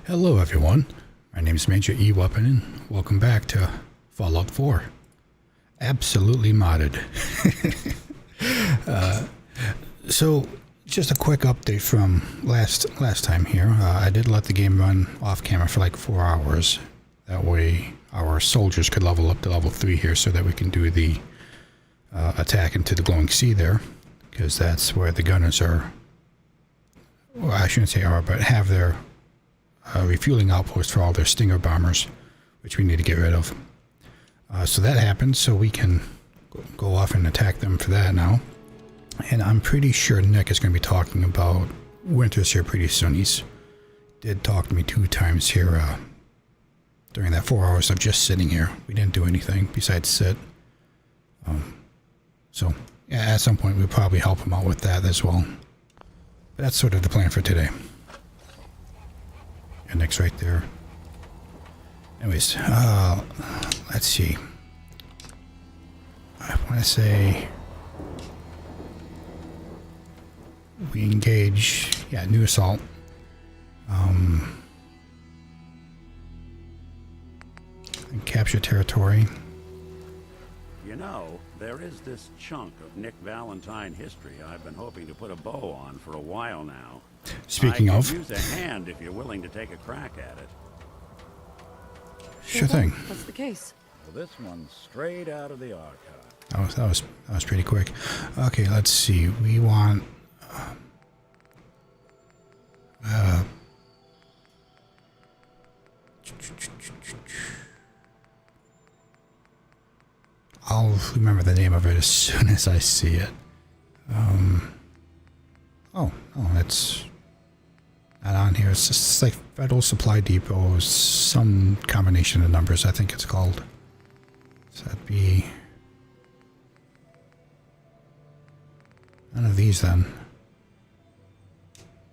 Hello everyone, my name is Major EWeapon and welcome back to Fallout 4. Absolutely modded. So, just a quick update from last time here. I did let the game run off camera for like 4 hours. That way our soldiers could level up to level 3 here so that we can do the attack into the glowing sea there. Because that's where the gunners are, well, I shouldn't say are, but have their refueling outpost for all their Stinger bombers, which we need to get rid of. So that happened, so we can go off and attack them for that now. And I'm pretty sure Nick is going to be talking about winters here pretty soon. He's did talk to me 2 times here during that 4 hours of just sitting here. We didn't do anything besides sit. So yeah, at some point we'll probably help him out with that as well. But that's sort of the plan for today. And Nick's right there. Anyways, let's see. I want to say we engage, yeah, new assault. And capture territory. You know, there is this chunk of Nick Valentine history I've been hoping to put a bow on for a while now. Speaking of, I could use a hand if you're willing to take a crack at it. Sure thing. What's the case? Well, this one's straight out of the archive. That was pretty quick. Okay, let's see. We want I'll remember the name of it as soon as I see it. Oh, that's not on here. It's just like Federal Supply Depot, some combination of numbers, I think it's called. So that'd be none of these then.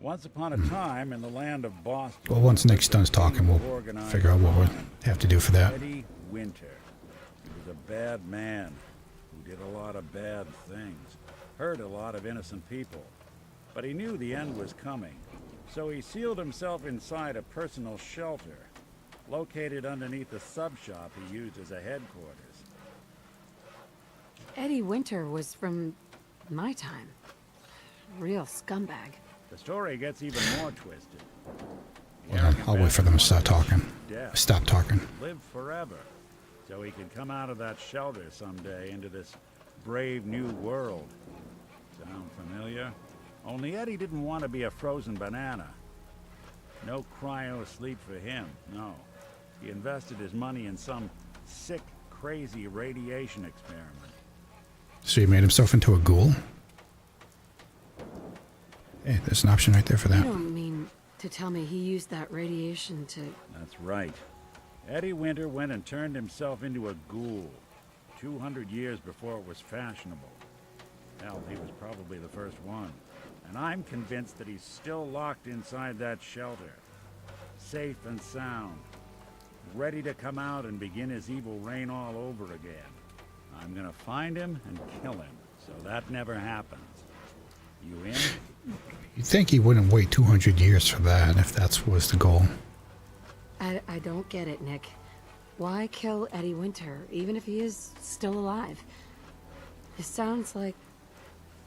Once upon a time in the land of Boston. Well, once Nick's done talking, we'll figure out what we have to do for that. Eddie Winter. He was a bad man who did a lot of bad things, hurt a lot of innocent people. But he knew the end was coming, so he sealed himself inside a personal shelter, located underneath the sub-shop he used as a headquarters. Eddie Winter was from my time. Real scumbag. The story gets even more twisted. Yeah, I'll wait for them to start talking. Stop talking. Live forever, so he can come out of that shelter someday into this brave new world. Sound familiar? Only Eddie didn't want to be a frozen banana. No cryo sleep for him, no. He invested his money in some sick, crazy radiation experiment. So he made himself into a ghoul? Hey, there's an option right there for that. You don't mean to tell me he used that radiation to... That's right. Eddie Winter went and turned himself into a ghoul 200 years before it was fashionable. Hell, he was probably the first one. And I'm convinced that he's still locked inside that shelter. Safe and sound. Ready to come out and begin his evil reign all over again. I'm gonna find him and kill him, so that never happens. You in? You'd think he wouldn't wait 200 years for that, if that was the goal. I don't get it, Nick. Why kill Eddie Winter, even if he is still alive? This sounds like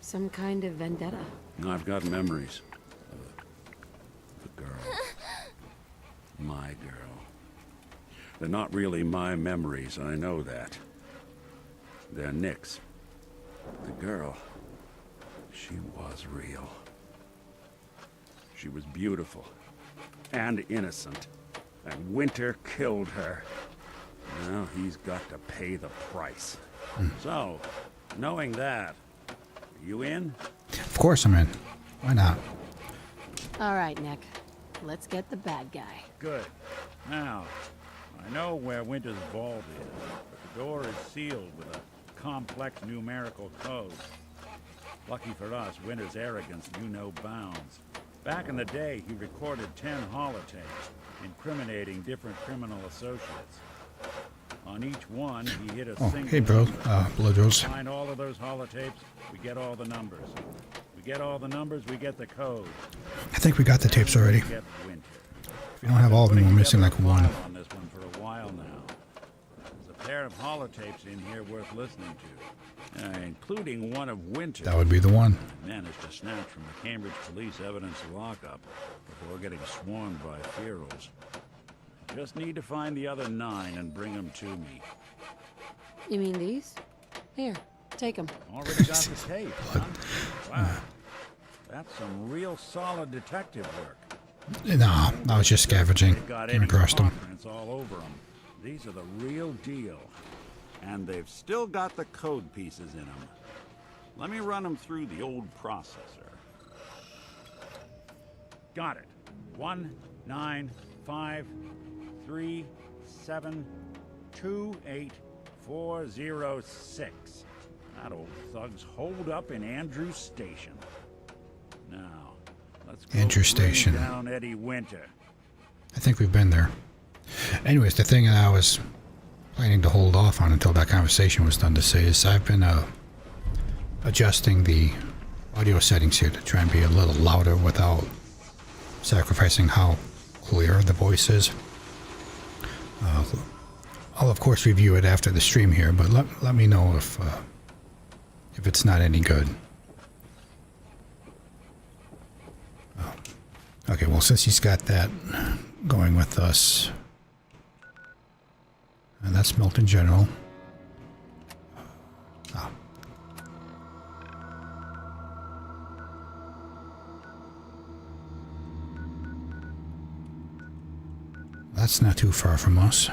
some kind of vendetta. I've got memories of the girl. My girl. They're not really my memories, I know that. They're Nick's. The girl, she was real. She was beautiful and innocent, and Winter killed her. Now he's got to pay the price. So, knowing that, you in? Of course I'm in. Why not? All right, Nick. Let's get the bad guy. Good. Now, I know where Winter's vault is, but the door is sealed with a complex numerical code. Lucky for us, Winter's arrogance knew no bounds. Back in the day, he recorded 10 holotapes, incriminating different criminal associates. On each one, he hit a single hey bro, blood rose. Find all of those holotapes, we get all the numbers. We get all the numbers, we get the code. I think we got the tapes already. Get Winter. we don't have all of them, we're missing like one. On this one for a while now. There's a pair of holotapes in here worth listening to, including one of Winter. That would be the one. I managed to snatch from the Cambridge police evidence lockup before getting swarmed by ferals. Just need to find the other 9 and bring them to me. You mean these? Here, take them. Already got the tape, huh? Wow. That's some real solid detective work. No, I was just scavenging. They've got Came Eddie's across them. fingerprints all over them. These are the real deal. And they've still got the code pieces in them. Let me run them through the old processor. Got it. 19553728406. That old thug's holed up in Andrews Station. Now, let's go Andrews Station. bring down Eddie Winter. I think we've been there. Anyways, the thing that I was planning to hold off on until that conversation was done to say is I've been adjusting the audio settings here to try and be a little louder without sacrificing how clear the voice is. I'll of course review it after the stream here, but let me know if it's not any good. Okay, well, since he's got that going with us, and that's Milton General. Oh. That's not too far from us.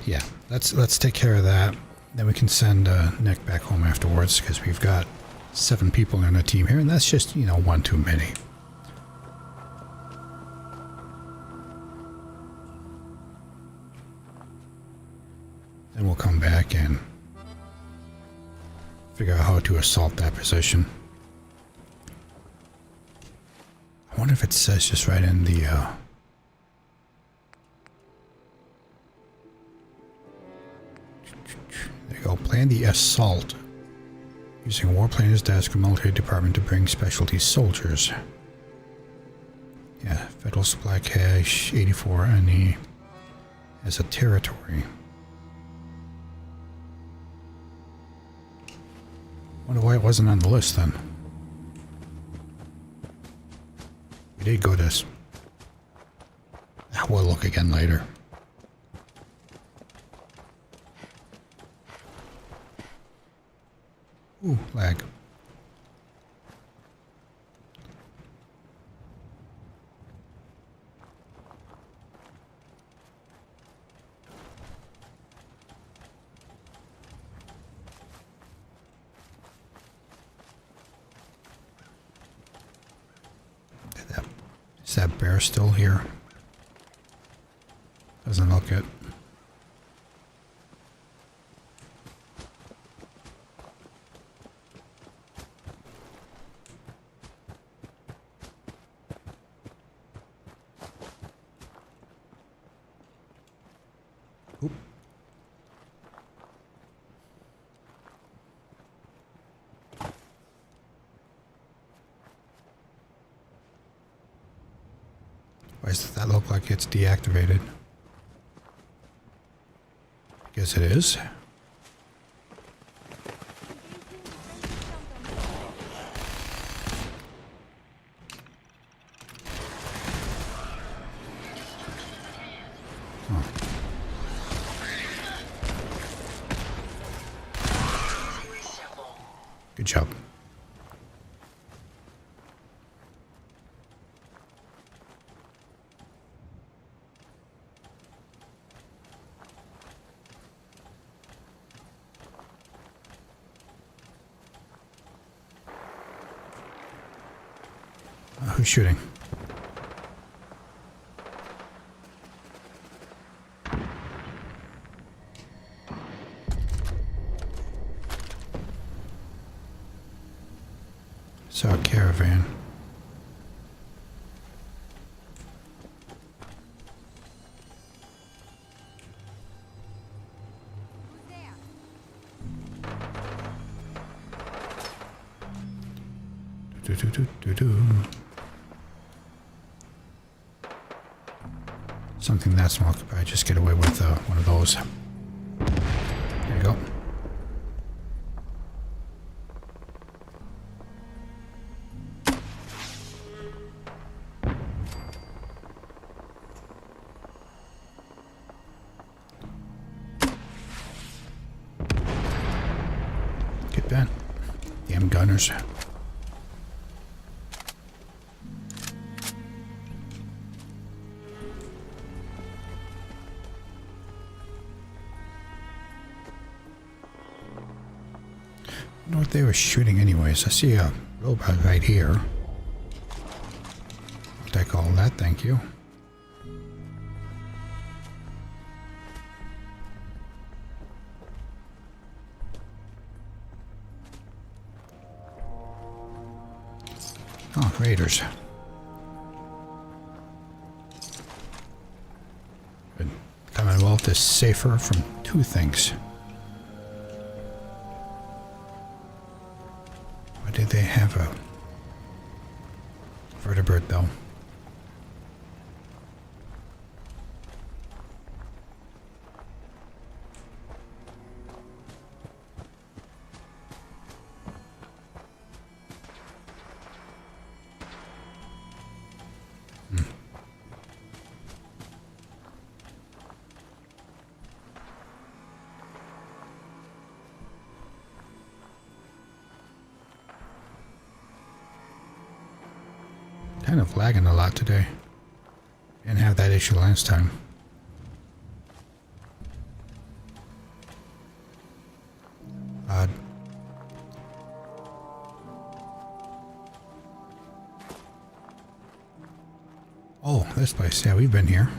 Yeah, let's take care of that. Then we can send Nick back home afterwards because we've got 7 people in a team here, and that's just, you know, one too many. Then we'll come back and figure out how to assault that position. I wonder if it says just right in the there you go. Plan the assault using a warplaner's desk or military department to bring specialty soldiers. Yeah, Federal Supply Cache 84 NE as a territory. Wonder why it wasn't on the list then. We did go this. We'll look again later. Ooh, lag. Is that bear still here? Doesn't look it. Oop. Why does that look like it's deactivated? I guess it is. Oh. Good job. Who's shooting? Saw a caravan. Do do do do do. Something that small could probably just get away with one of those. There you go. Get that. Damn gunners. I don't know what they were shooting anyways. I see a robot right here. I'll take all that, thank you. Oh, raiders. Good. Commonwealth is safer from two things. Why did they have a vertebrate though? Kind of lagging a lot today. Didn't have that issue last time. Odd. Oh, this place. Yeah, we've been here.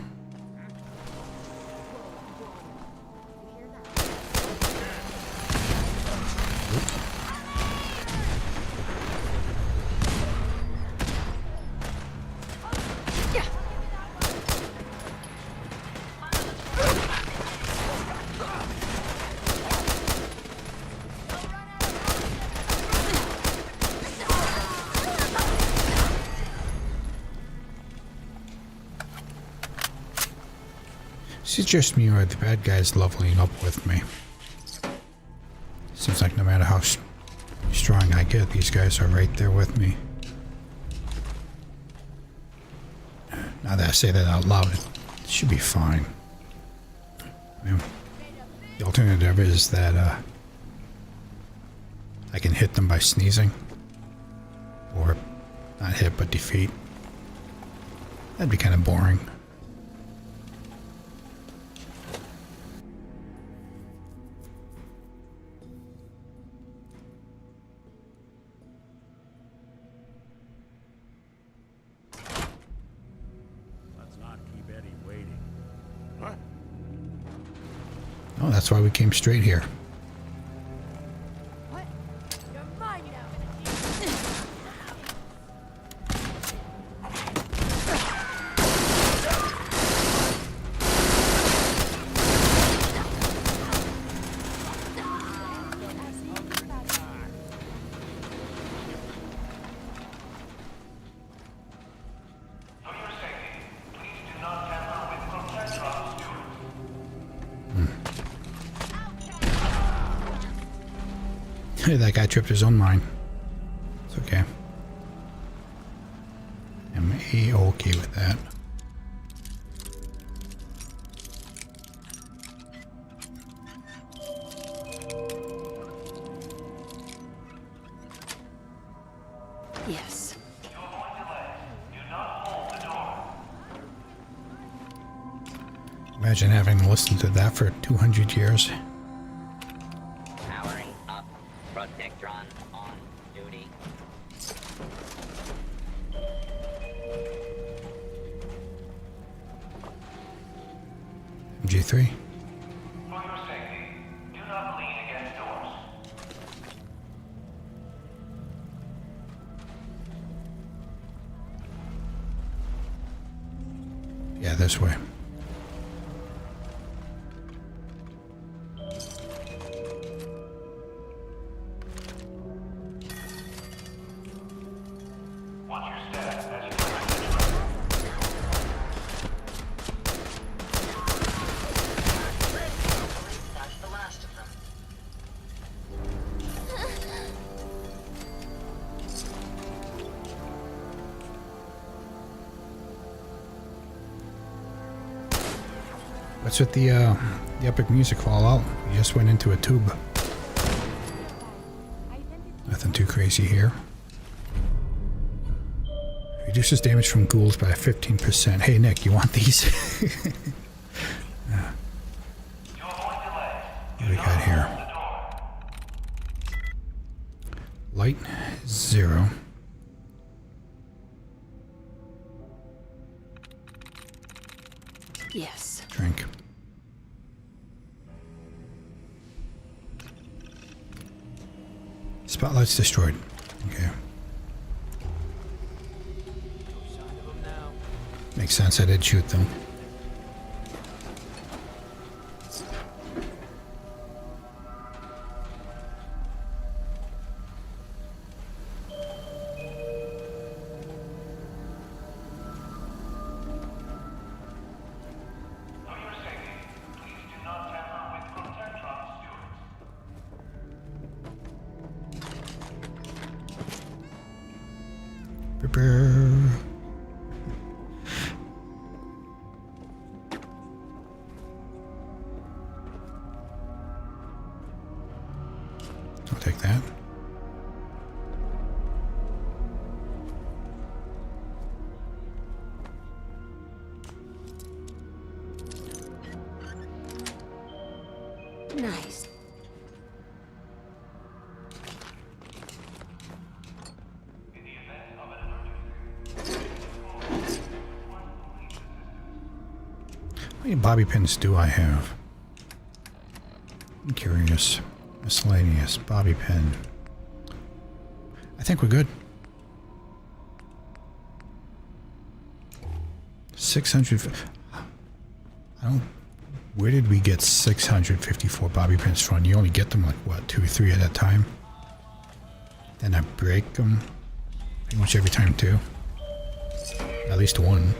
It's just me or the bad guys leveling up with me. Seems like no matter how strong I get, these guys are right there with me. Now that I say that out loud, it should be fine. I mean, the alternative is that I can hit them by sneezing. Or not hit, but defeat. That'd be kind of boring. Oh, that's why we came straight here. What? You're mine now. That guy tripped his own mine. It's okay. I'm A-okay with that. Yes. Imagine having to listen to that for 200 years. Powering up. Protectron on duty. G3. For your safety, do not lean against doors. Yeah, this way. Watch your step as you What's with the epic music Fallout? You just went into a tube. Nothing too crazy here. Reduces damage from ghouls by 15%. Hey Nick, you want these? What do we got here? Light 0. Yes. Drink. Spotlight's destroyed. Okay. Makes sense, I did shoot them. For your safety, please do not tamper with Protectron stewards. Prepare. I'll take that. Nice. In the event of an emergency, How many bobby pins do I have? I'm curious. Miscellaneous bobby pin. I think we're good. 600. I don't. Where did we get 654 bobby pins from? You only get them like what, 2 or 3 at a time? Then I break them pretty much every time too. At least one.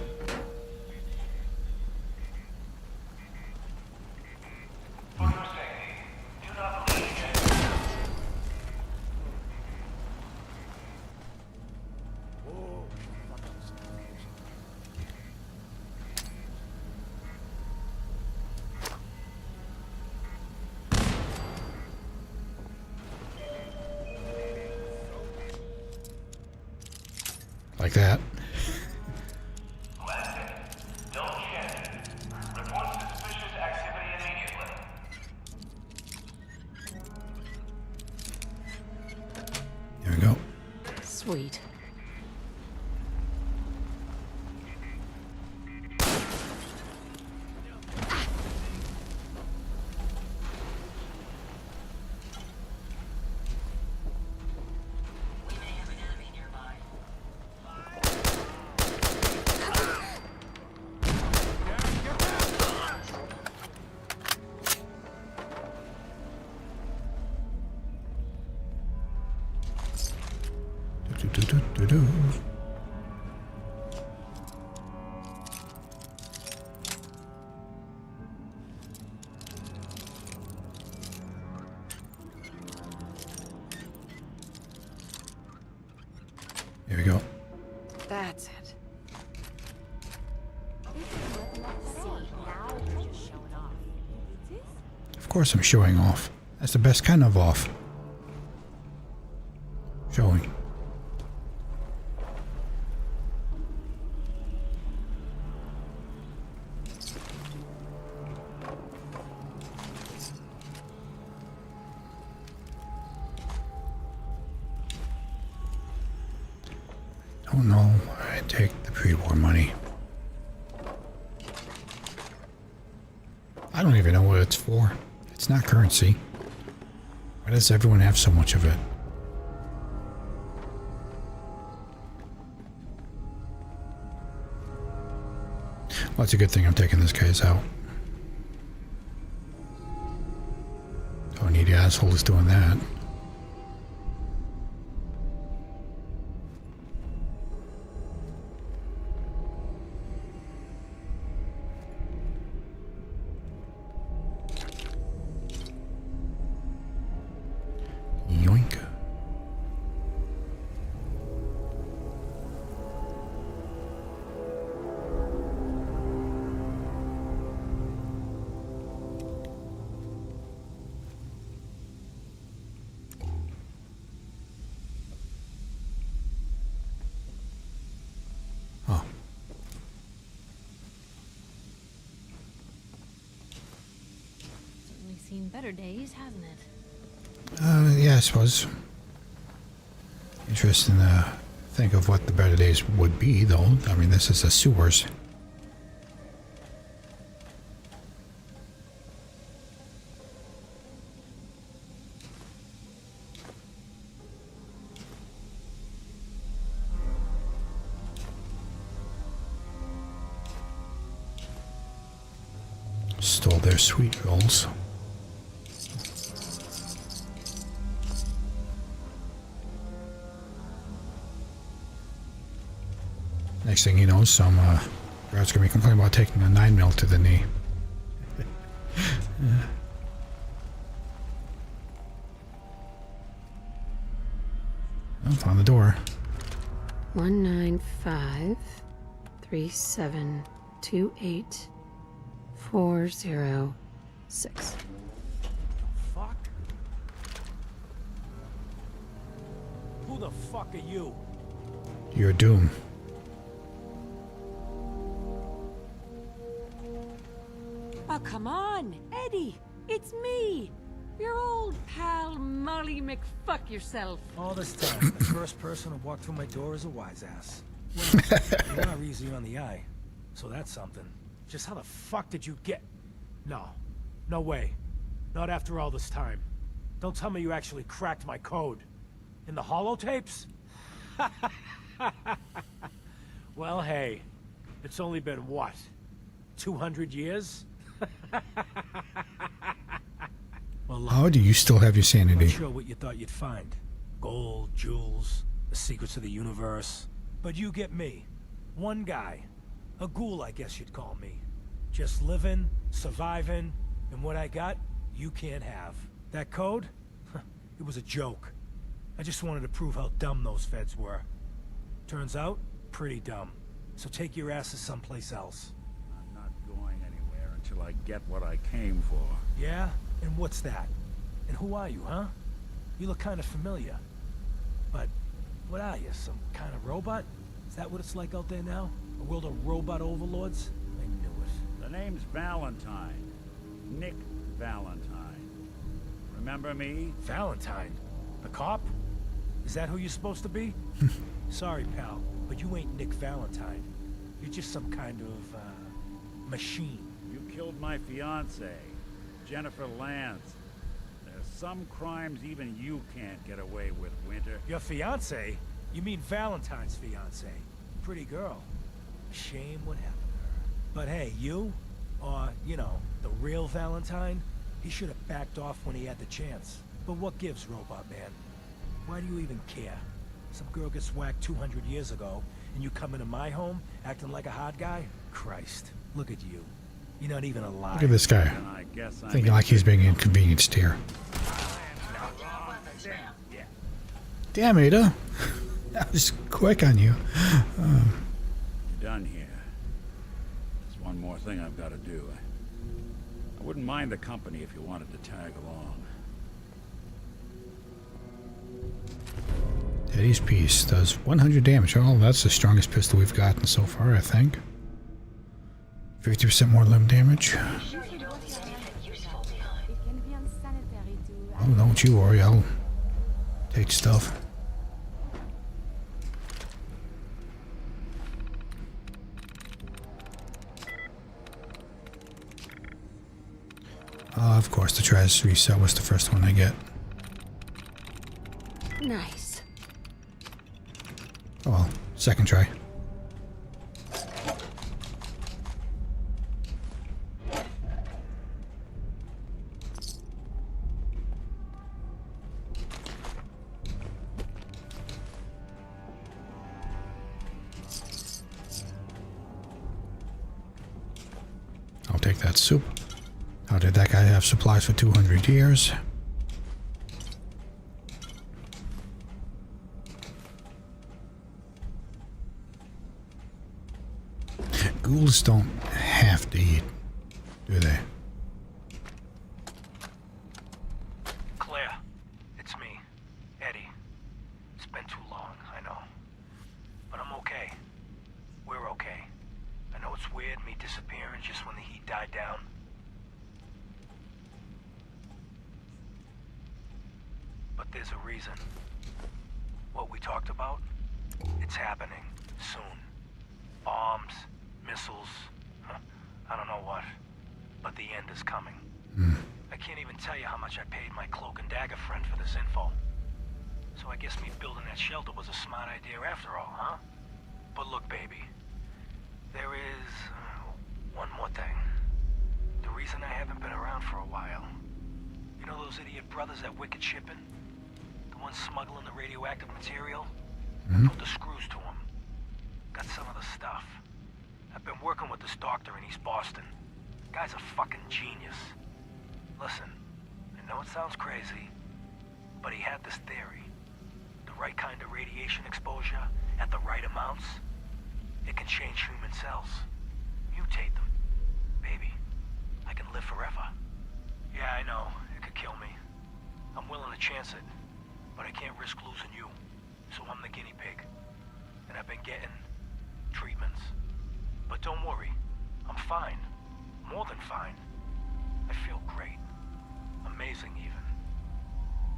for your safety, do not bleed again. Like that. Don't shed. Report suspicious activity immediately. There we go. Sweet. Do-do-do-do-do. There we go. That's it. Of course I'm showing off. That's the best kind of off. Showing. Don't know why I take the pre-war money. I don't even know what it's for. It's not currency. Why does everyone have so much of it? Well, it's a good thing I'm taking this guy's out. Don't need assholes doing that. Yoink. seen better days, hasn't it? Yeah, I suppose. Interesting to think of what the better days would be, though. I mean, this is the sewers. Stole their sweet rolls. Next thing you know, some guard's gonna be complaining about taking a 9mm to the knee. I found the door. 195-3728-406. Fuck? Who the fuck are you? Your doom. Oh, come on, Eddie. It's me. Your old pal, Molly McFuck yourself. All this time, the first person who walked through my door is a wise ass. Well, you are easy on the eye, so that's something. Just how the fuck did you get... No. No way. Not after all this time. Don't tell me you actually cracked my code. In the holotapes? Well, hey. It's only been, what? 200 years? Well, look, How do you still have your I'm not sanity? sure what you thought you'd find. Gold, jewels, the secrets of the universe. But you get me. One guy. A ghoul, I guess you'd call me. Just living, surviving, and what I got, you can't have. That code? It was a joke. I just wanted to prove how dumb those feds were. Turns out, pretty dumb. So take your asses someplace else. I'm not going anywhere until I get what I came for. Yeah? And what's that? And who are you, huh? You look kind of familiar. But what are you, some kind of robot? Is that what it's like out there now? A world of robot overlords? I knew it. The name's Valentine. Nick Valentine. Remember me? Valentine? The cop? Is that who you're supposed to be? Sorry, pal, but you ain't Nick Valentine. You're just some kind of, machine. You killed my fiancée, Jennifer Lance. There's some crimes even you can't get away with, Winter. Your fiancée? You mean Valentine's fiancée? Pretty girl. Shame what happened to her. But hey, you? Or, you know, the real Valentine? He should have backed off when he had the chance. But what gives, Robot Man? Why do you even care? Some girl gets whacked 200 years ago, and you come into my home acting like a hot guy? Christ, look at you. You're not even alive. Look at this guy. And I guess I'm Thinking like he's being inconvenienced here. Damn, Ada. That was quick on you. You're done here. There's one more thing I've got to do. I wouldn't mind the company if you wanted to tag along. Eddie's piece does 100 damage. Oh, that's the strongest pistol we've gotten so far, I think. 50% more limb damage. It can be unsanitary to... Oh, don't you worry. I'll take stuff. Of course, the trash reset was the first one I get. Nice. Oh well, second try. I'll take that soup. How did that guy have supplies for 200 years? Ghouls don't have to eat, do they? Claire, it's me, Eddie. It's been too long, I know. But I'm okay. We're okay. I know it's weird, me disappearing just when the heat died down. there's a reason. What we talked about, it's happening soon. Bombs, missiles, I don't know what, but the end is coming. I can't even tell you how much I paid my cloak and dagger friend for this info. So I guess me building that shelter was a smart idea after all, huh? But look, baby, there is one more thing. The reason I haven't been around for a while. You know those idiot brothers at Wicked Shipping? The ones smuggling the radioactive material? I put the screws to them. Got some of the stuff. I've been working with this doctor in East Boston. Guy's a fucking genius. Listen, I know it sounds crazy, but he had this theory. The right kind of radiation exposure at the right amounts, it can change human cells. Mutate them. Baby, I can live forever. Yeah, I know, it could kill me. I'm willing to chance it, but I can't risk losing you. So I'm the guinea pig. And I've been getting treatments. But don't worry, I'm fine. More than fine. I feel great. Amazing, even.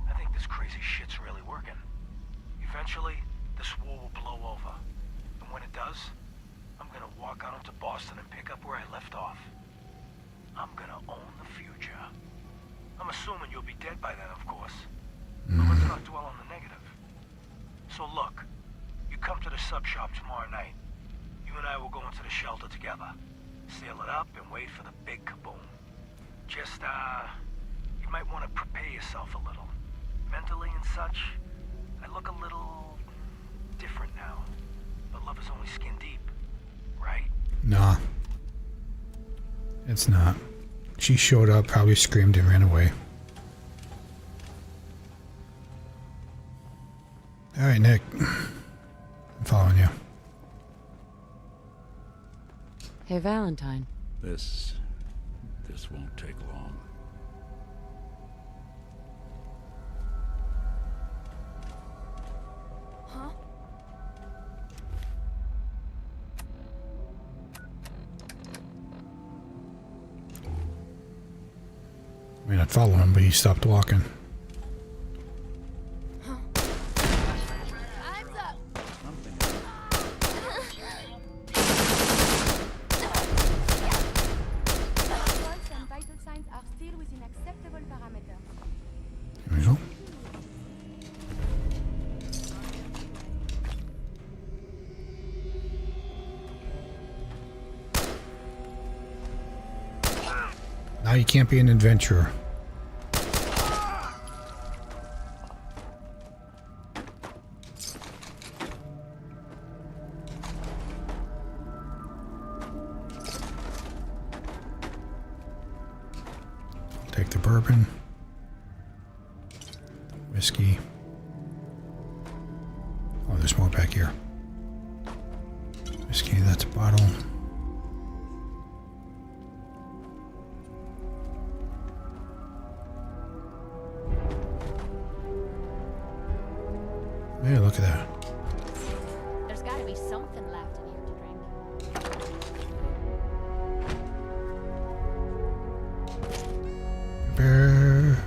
I think this crazy shit's really working. Eventually, this war will blow over. And when it does, I'm gonna walk out into Boston and pick up where I left off. I'm gonna own the future. I'm assuming you'll be dead by then, of course. But let's not dwell on the negative. So look, you come to the sub shop tomorrow night. You and I will go into the shelter together. Seal it up and wait for the big kaboom. Just, you might want to prepare yourself a little. Mentally and such, I look a little different now. But love is only skin deep, right? Nah. It's not. She showed up, probably screamed and ran away. Alright, Nick. I'm following you. Hey, Valentine. This won't take long. Huh? I mean, I'd follow him, but he stopped walking. Hands up! Pulse and vital signs are still within acceptable parameters. There we go. Now you can't be an adventurer. Take the bourbon. Whiskey. Oh, there's more back here. Whiskey, that's a bottle. Hey, look at that. There's gotta be something left in here to drink. Bear.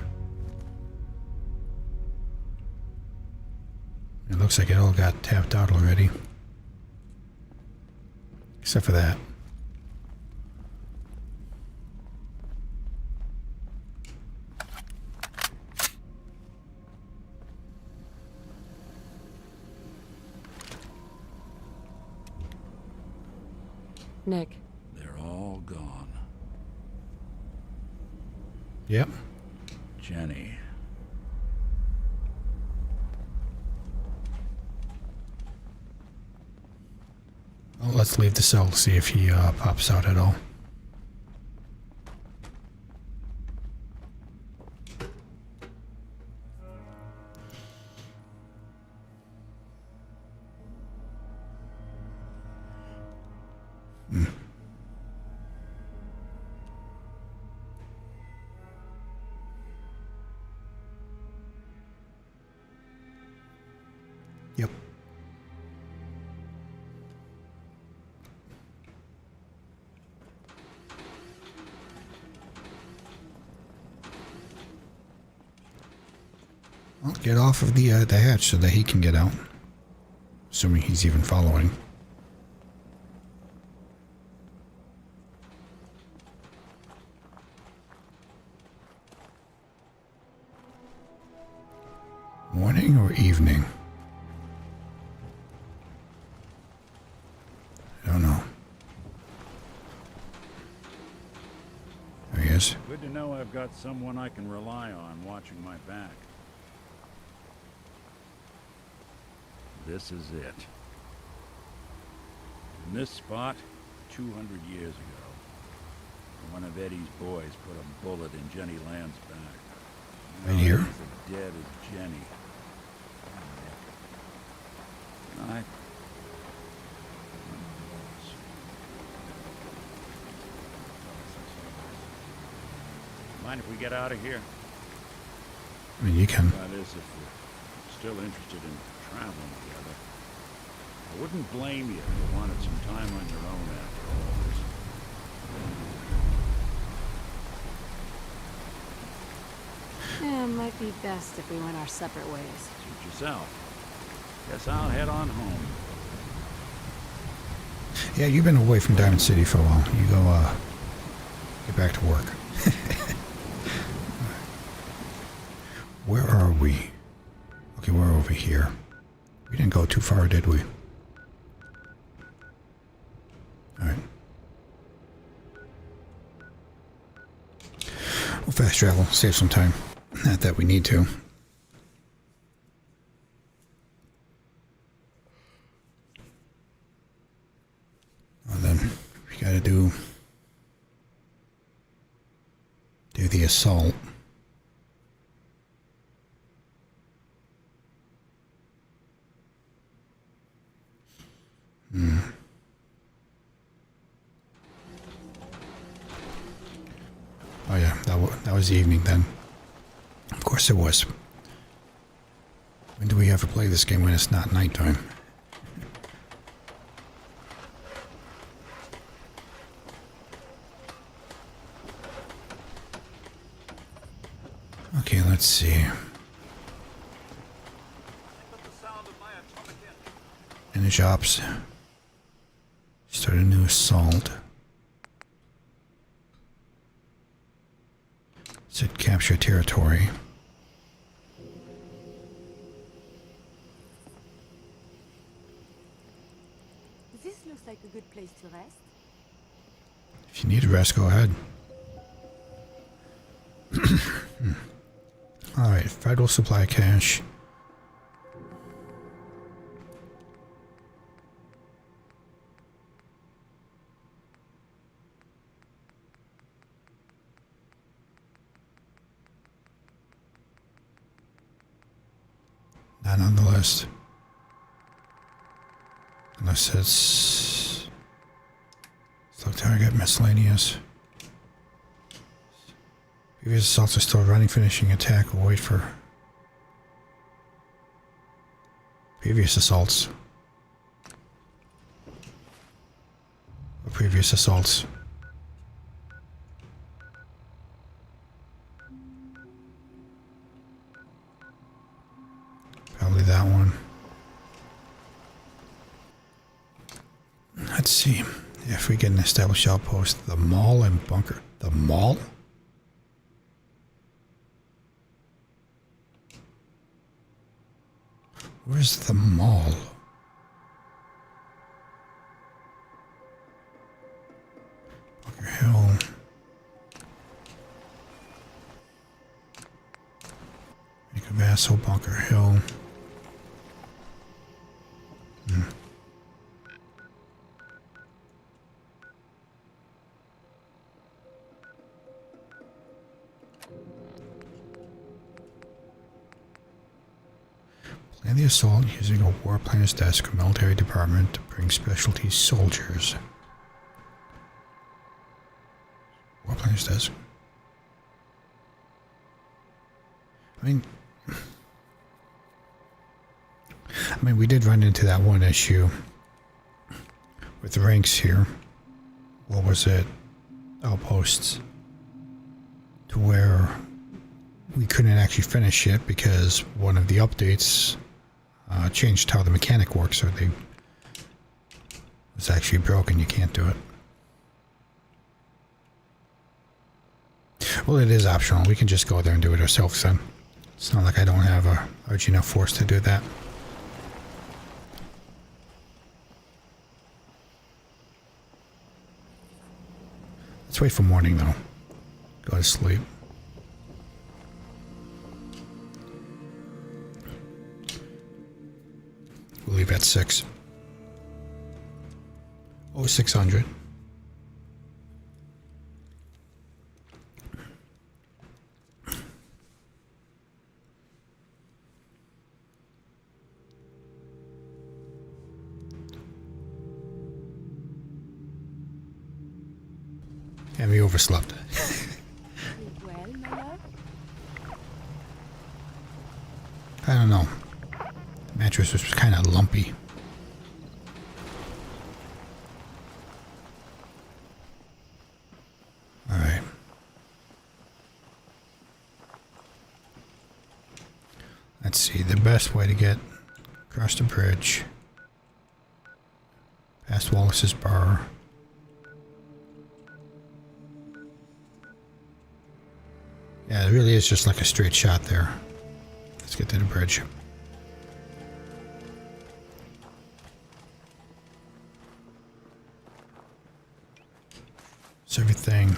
It looks like it all got tapped out already. Except for that. Nick, They're all gone. Yep. Jenny. Well, let's leave the cell to see if he pops out at all. Yep. Well, get off of the hatch so that he can get out. Assuming he's even following. Morning or evening? I don't know. There he is. Good to know I've got someone I can rely on watching my back. This is it. In this spot, 200 years ago, one of Eddie's boys put a bullet in Jenny Land's back. Right here? He's as dead as Jenny. I... Mind if we get out of here? I mean, you can. That is, if you're still interested in traveling together. I wouldn't blame you if you wanted some time on your own after all this. Yeah, it might be best if we went our separate ways. Suit yourself. Guess I'll head on home. Yeah, you've been away from Diamond City for a while. You go, get back to work. Where are we? Okay, we're over here. We didn't go too far, did we? Alright. We'll fast travel, save some time. Not that we need to. Well then, we gotta do the assault. Oh yeah, that was the evening then. Of course it was. When do we ever play this game when it's not nighttime? Okay, let's see. Finish ops. Start a new assault. Said capture territory. This looks like a good place to rest. If you need a rest, go ahead. Alright, federal supply cache. Not on the list. Unless it's slow target, miscellaneous. Previous assaults are still running, finishing attack. We'll wait for previous assaults. Or previous assaults. Probably that one. Let's see if we get an established outpost. The mall and bunker. The mall? Where's the mall? Bunker Hill. Make a vassal, Bunker Hill. Plan the assault using a war planner's desk or military department to bring specialty soldiers. War planner's desk. I mean, we did run into that one issue with the ranks here. What was it? Outposts. To where we couldn't actually finish it because one of the updates changed how the mechanic works, so it was actually broken. You can't do it. Well, it is optional. We can just go there and do it ourselves then. It's not like I don't have a large enough force to do that. Let's wait for morning though. Go to sleep. We'll leave at 6. Oh, 600. And we overslept. Well, my love? I don't know. The mattress was kind of lumpy. Alright. Let's see. The best way to get across the bridge. Past Wallace's bar. Yeah, it really is just like a straight shot there. Let's get to the bridge. Is everything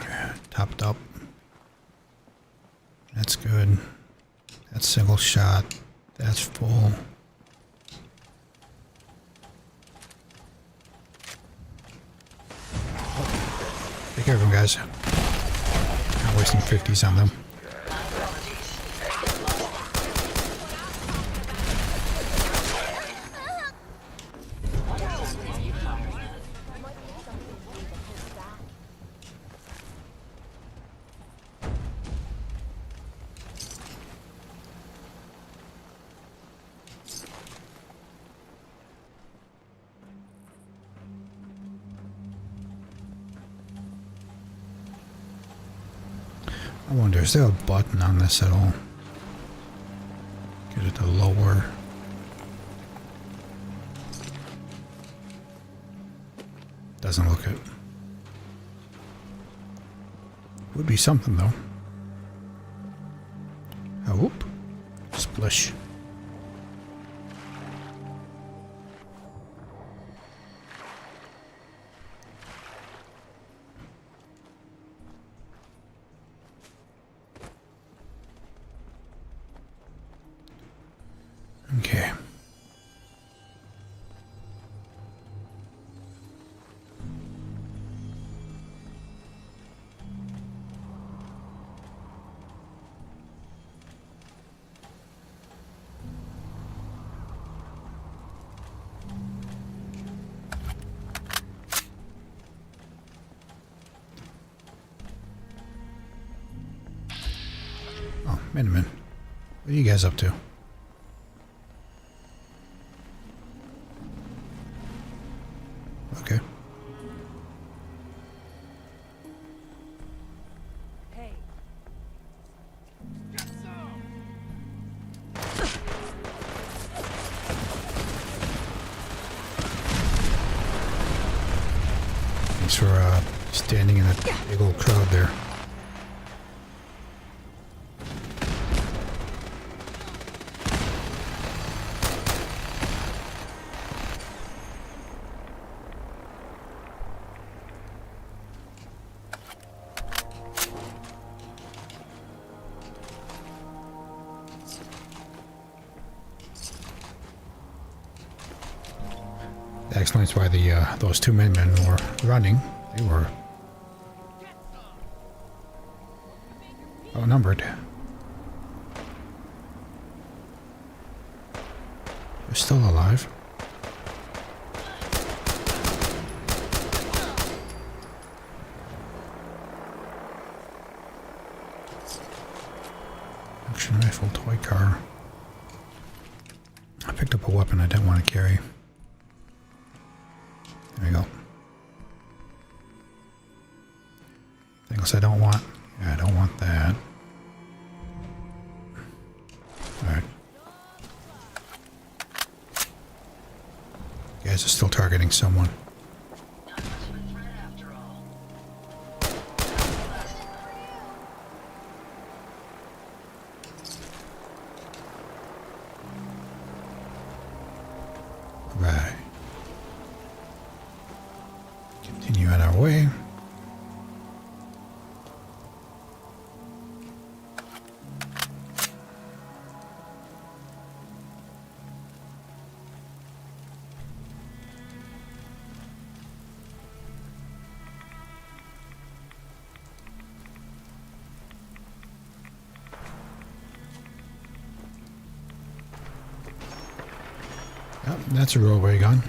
topped up? That's good. That's single shot. That's full. Take care of them, guys. Not wasting 50s on them. I wonder, is there a button on this at all? Get it to lower. Doesn't look it. Would be something though. Oh, whoop. Splish. Okay. Oh, Miniman. What are you guys up to? Okay. Hey. Thanks for standing in that big old crowd there. That explains why those two men were running. They were outnumbered. They're still alive. Action rifle, toy car. I picked up a weapon I didn't want to carry. There we go. Things I don't want. Yeah, I don't want that. guys are still targeting someone. Right. Continue on our way. Yep, that's a roadway gun.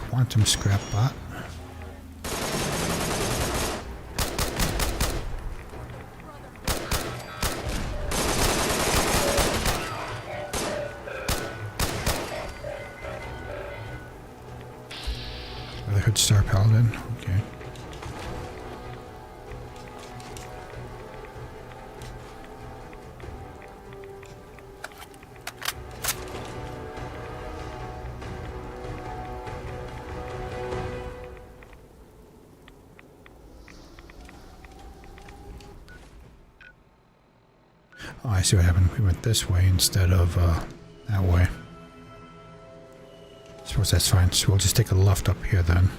Quantum scrap bot. Brotherhood Star Paladin. Okay. Oh, I see what happened. We went this way instead of that way. Suppose that's fine. So we'll just take a left up here then.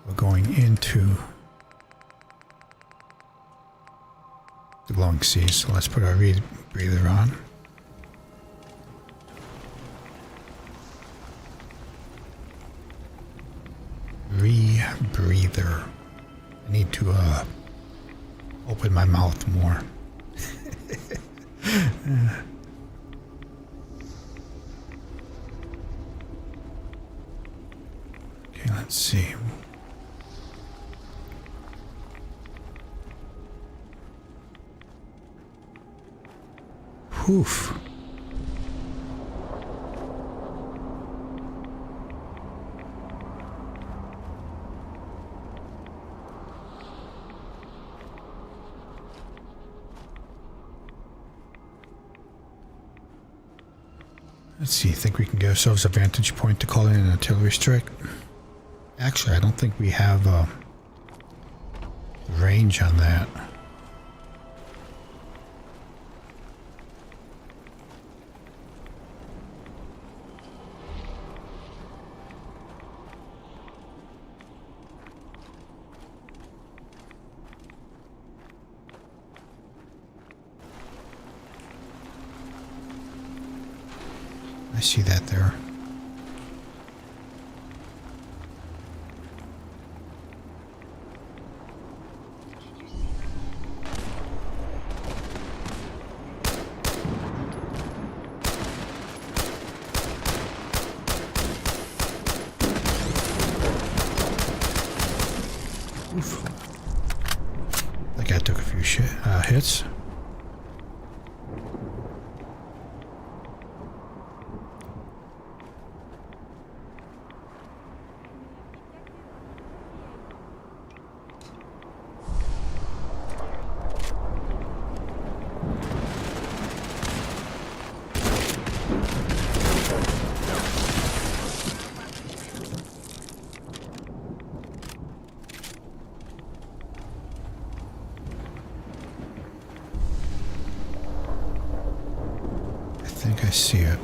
We're going into the glowing seas. So let's put our breather on. Rebreather. I need to open my mouth more. Okay, let's see. Oof. Let's see, think we can get ourselves a vantage point to call in an artillery strike? Actually, I don't think we have range on that. I see that there. Oof. That guy took a few hits. I think I see it.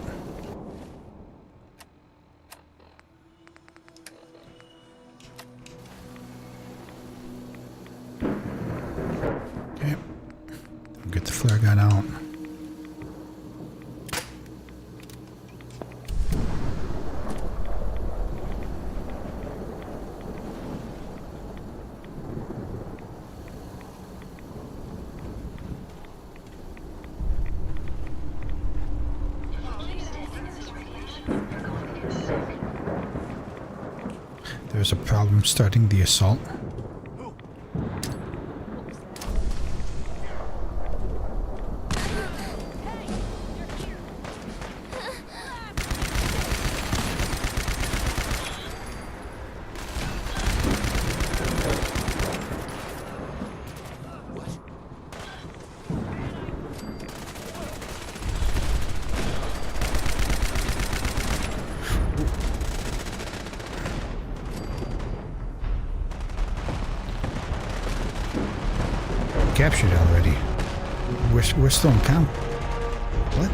Okay. Get the flare gun out. There's a problem starting the assault. captured it already. We're still in count. What?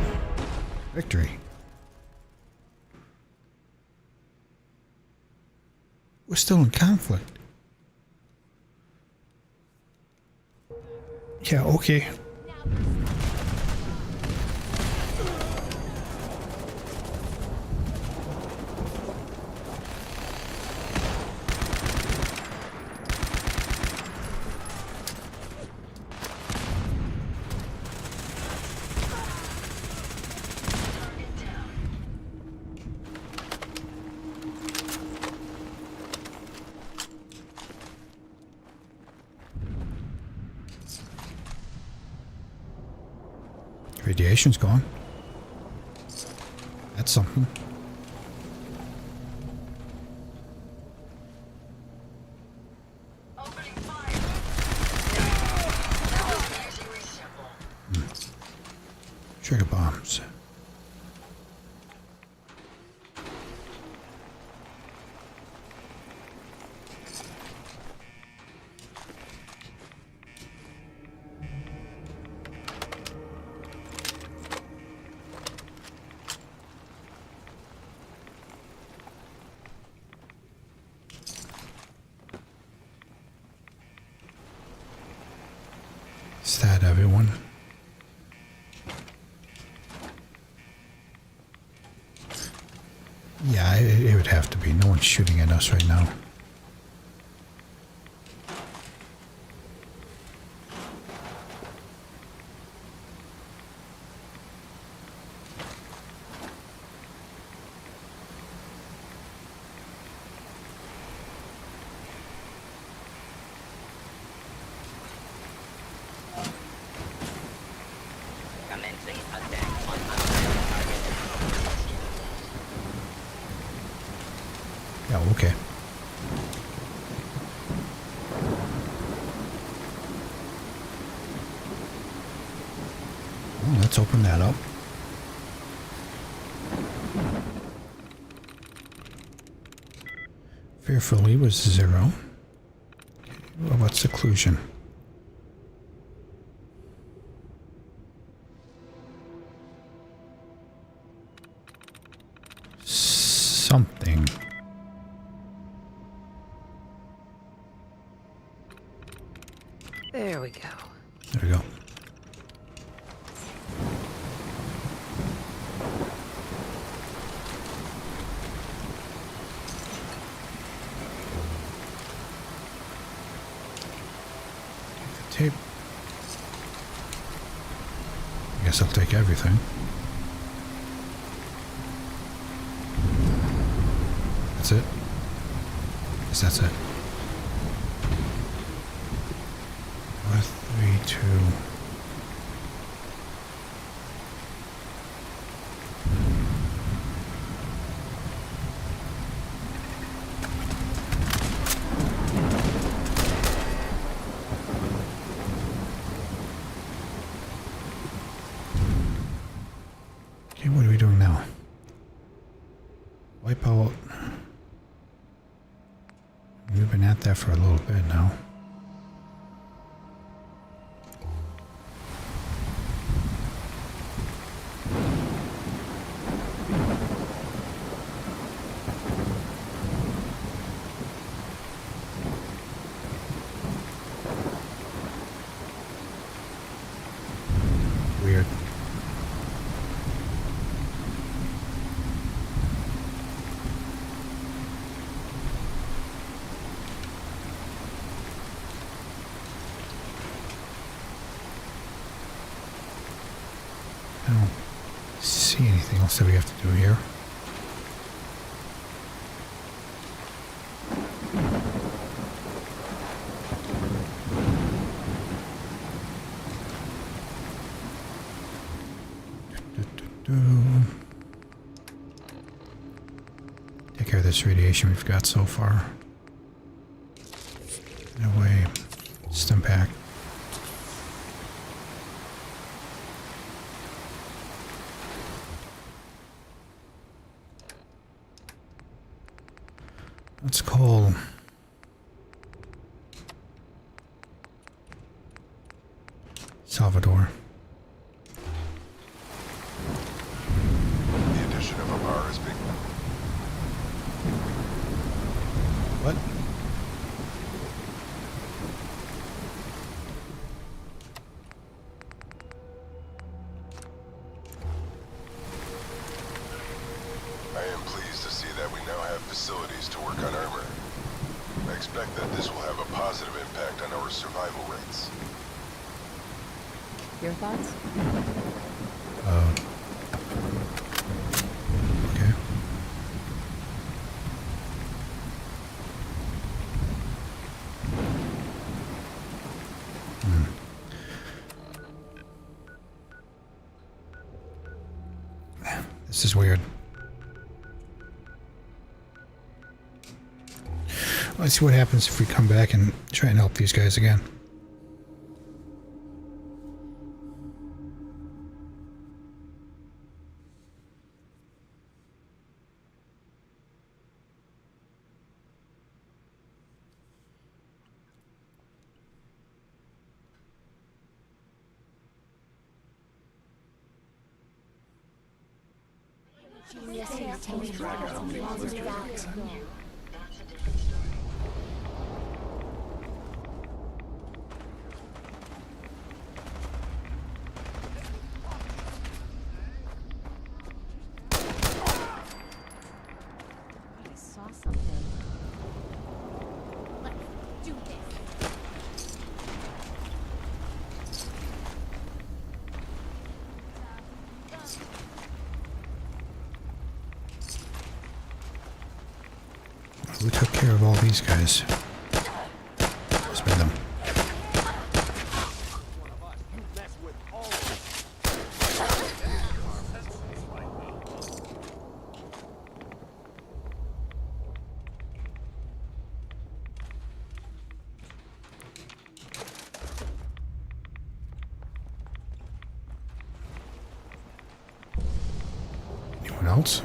Victory. We're still in conflict. Yeah, okay. Radiation's gone. That's something. Opening fire. Trigger bombs. Is that everyone? Yeah, it would have to be. No one's shooting at us right now. Commencing attack on hostile target. Yeah, okay. Well, let's open that up. Fearfully was 0. Well, what's seclusion? Something. There we go. There we go. Take the tape. I guess I'll take everything. That's it? Guess that's it. 4, 3, 2. Okay, what are we doing now? Wipe out. We've been at that for a little bit now. Weird. I don't see anything else that we have to do here. Take care of this radiation we've got so far. No way. Stim pack. Let's call Salvador. The addition of a bar is big. What? I am pleased to see that we now have facilities to work on armor. I expect that this will have a positive impact on our survival rates. Your thoughts? Okay. This is weird. Let's see what happens if we come back and try and help these guys again. I saw something. Let's do this. Who took care of all these guys? It's been them. Anyone else?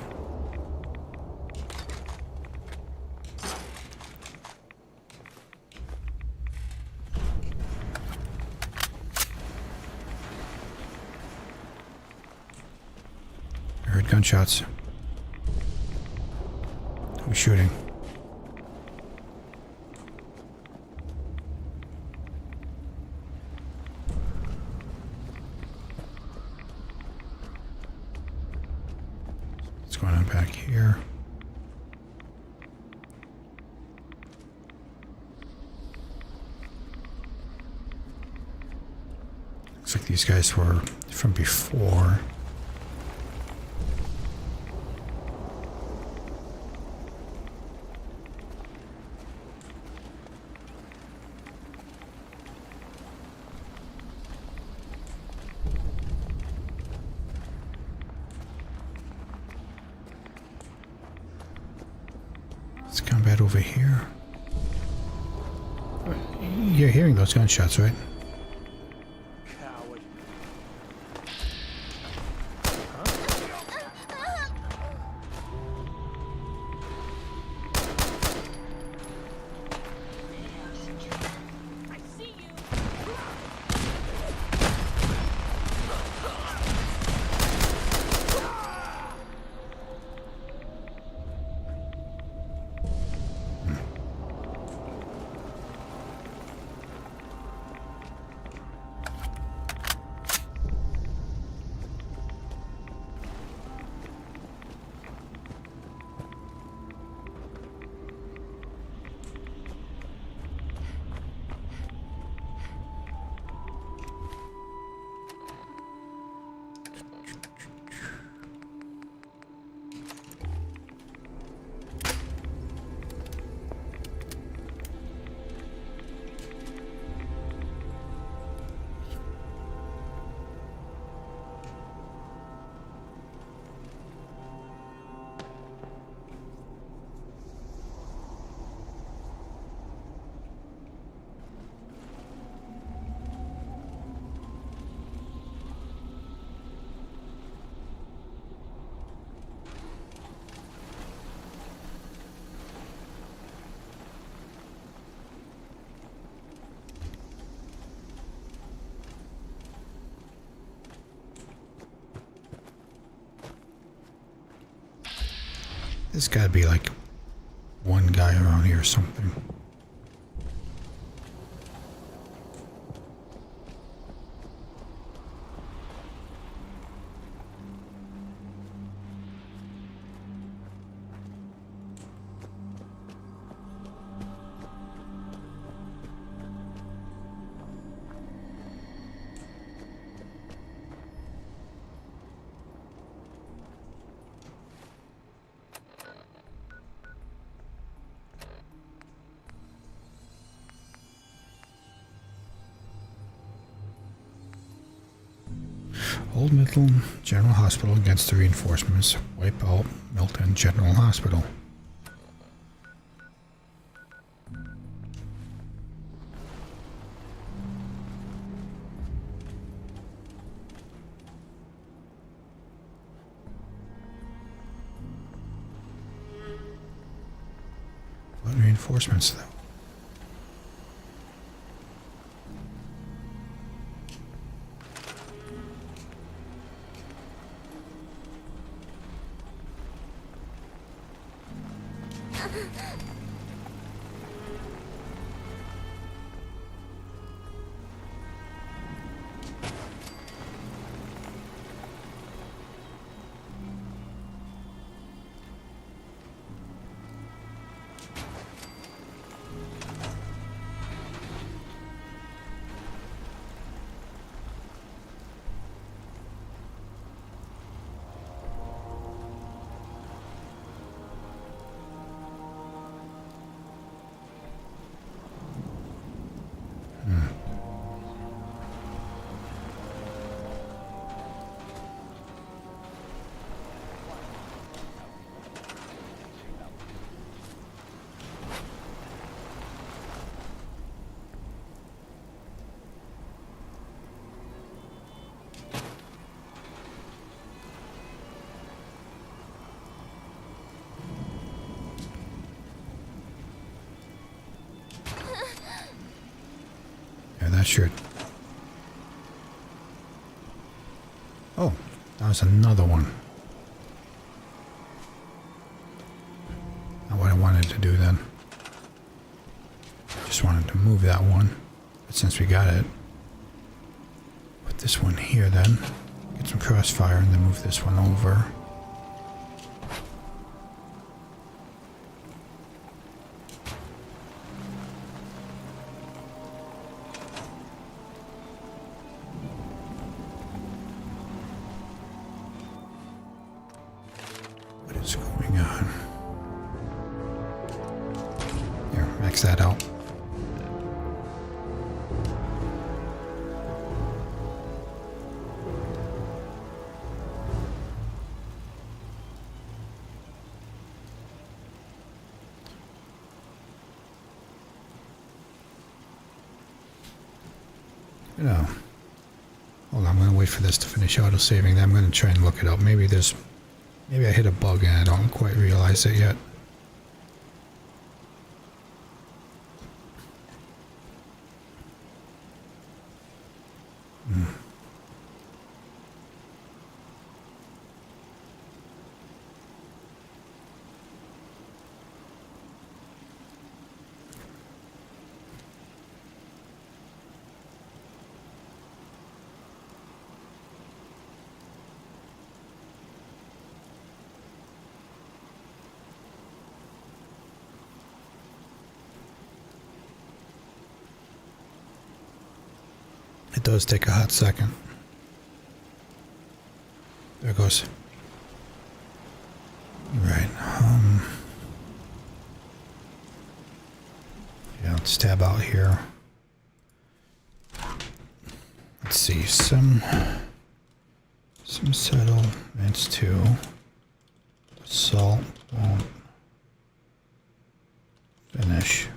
I heard gunshots. Who's shooting? What's going on back here? Looks like these guys were from before. Let's combat over here. You're hearing those gunshots, right? Coward. I see you. There's gotta be like one guy around here or something. Old Milton General Hospital against the reinforcements. Wipe out Milton General Hospital. What reinforcements though? That should. Oh, that was another one. Not what I wanted to do then. Just wanted to move that one. But since we got it, put this one here then. Get some crossfire and then move this one over. What's going on? Here, max that out. You know, hold on, I'm going to wait for this to finish auto-saving. Then I'm going to try and look it up. Maybe I hit a bug and I don't quite realize it yet. It does take a hot second. There it goes. Right. Yeah, let's tab out here. Let's see. Some settlements too. Assault won't finish.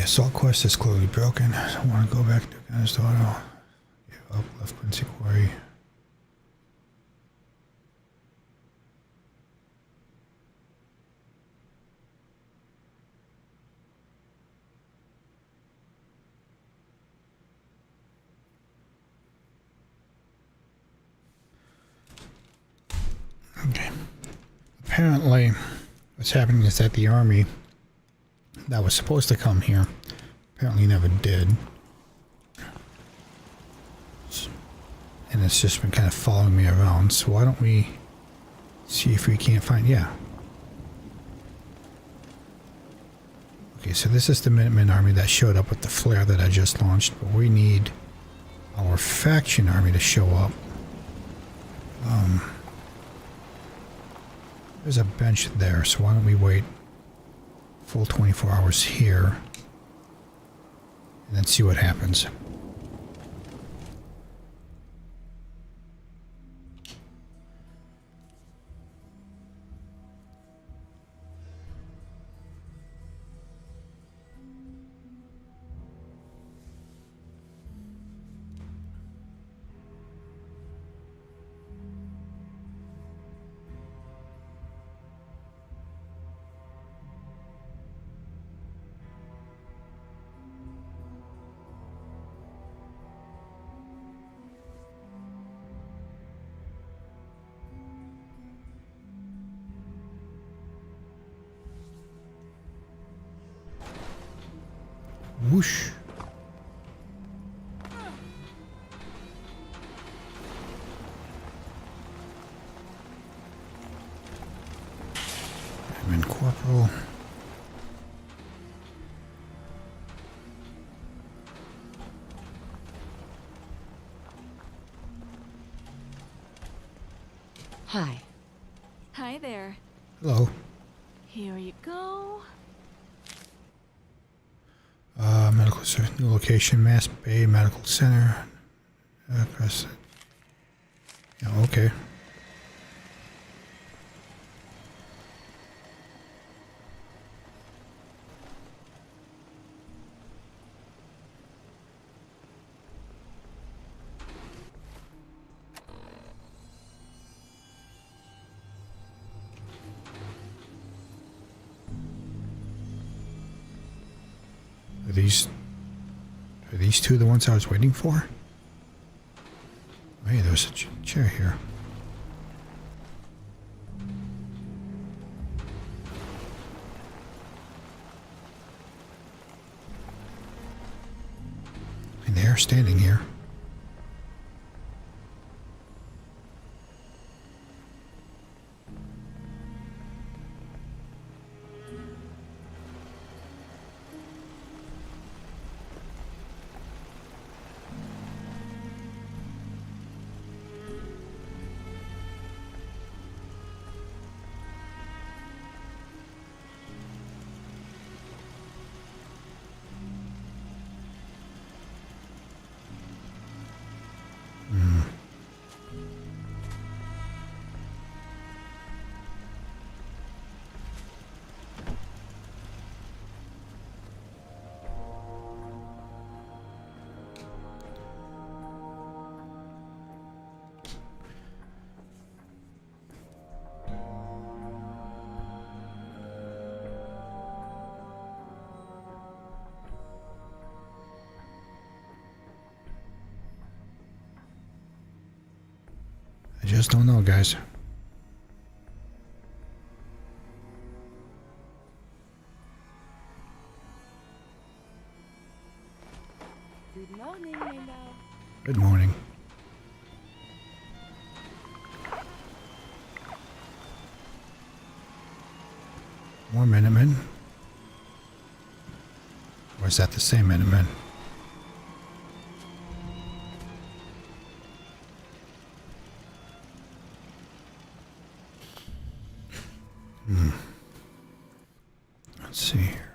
assault quest is clearly broken. I don't want to go back to Gunner's Auto. Give up, left Quincy Quarry. Okay. Apparently, what's happening is that the army that was supposed to come here apparently never did. And it's just been kind of following me around. So why don't we see if we can't find... Yeah. Okay, so this is the Minutemen army that showed up with the flare that I just launched. But we need our faction army to show up. There's a bench there, so why don't we wait full 24 hours here and then see what happens. Whoosh. I'm in Corporal. Hi. Hi there. Hello. Here you go. Medical center, new location, Mass Bay Medical Center. Press it. Yeah, okay. Are these two the ones I was waiting for? Oh, hey, there's a chair here. And they're standing here. I just don't know, guys. Good morning, my love. Good morning. More Minutemen? Or is that the same Minutemen? Let's see here.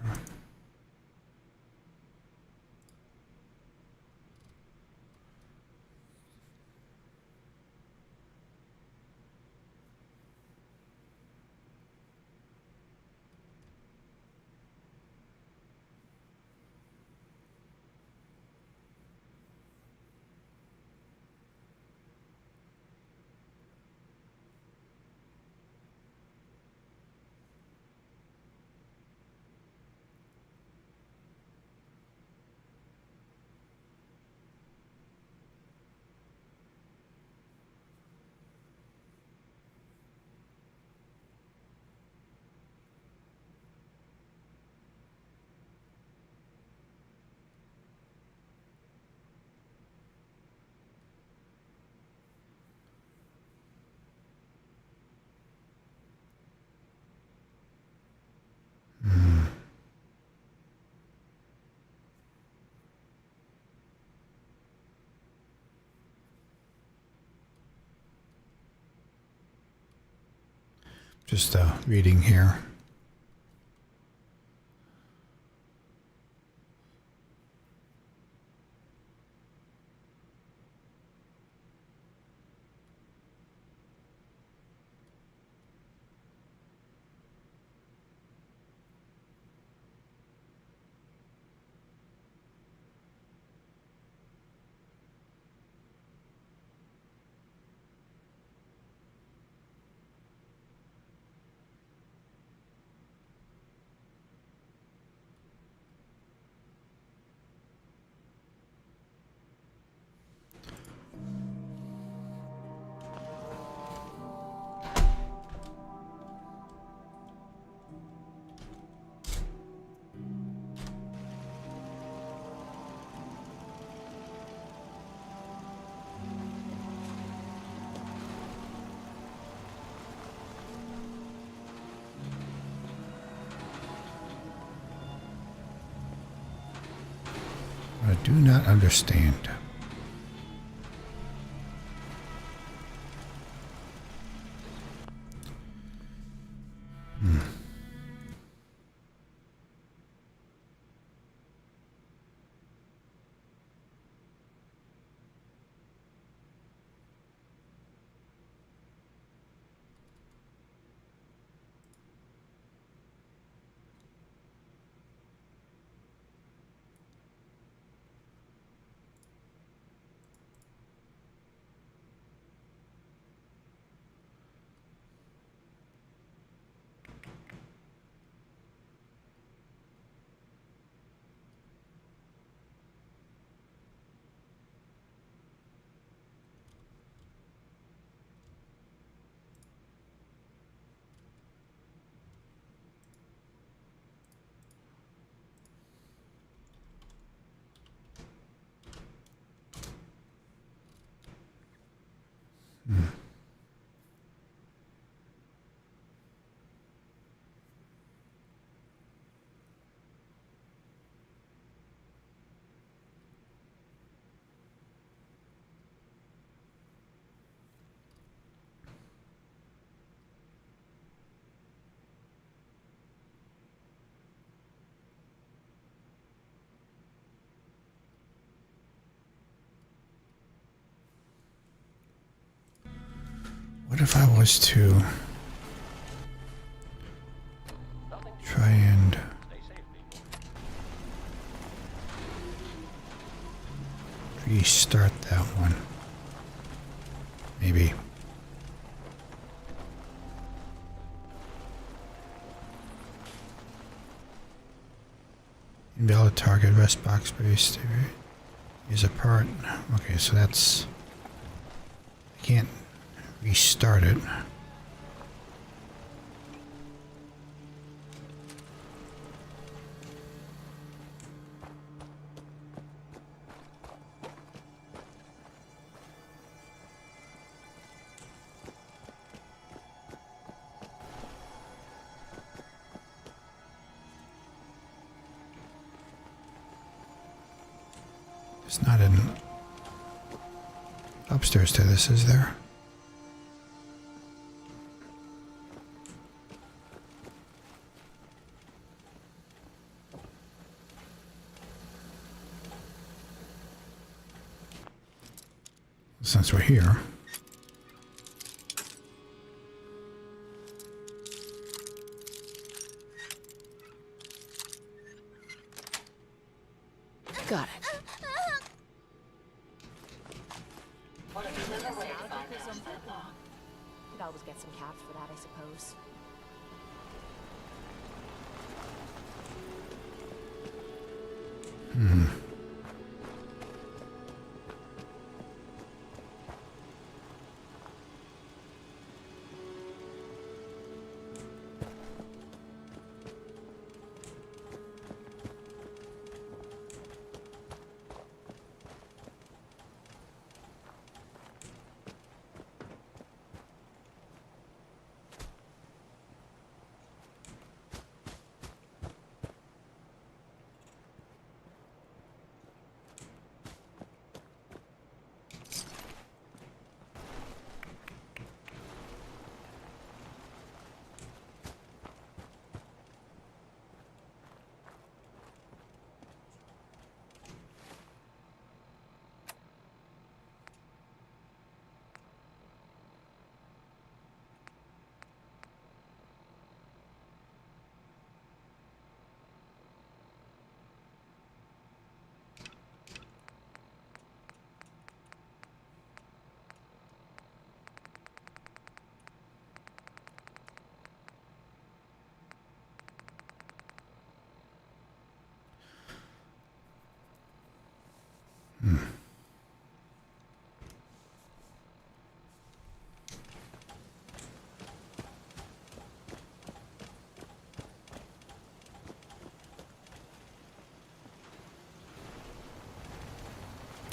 Just reading here. I do not understand. What if I was to try and restart that one? Maybe. Invalid target, rest box space. Use a part. Okay, so that's... I can't restart it. There's not an upstairs to this, is there? Since we're here. Got it. Could always get some caps for that, I suppose.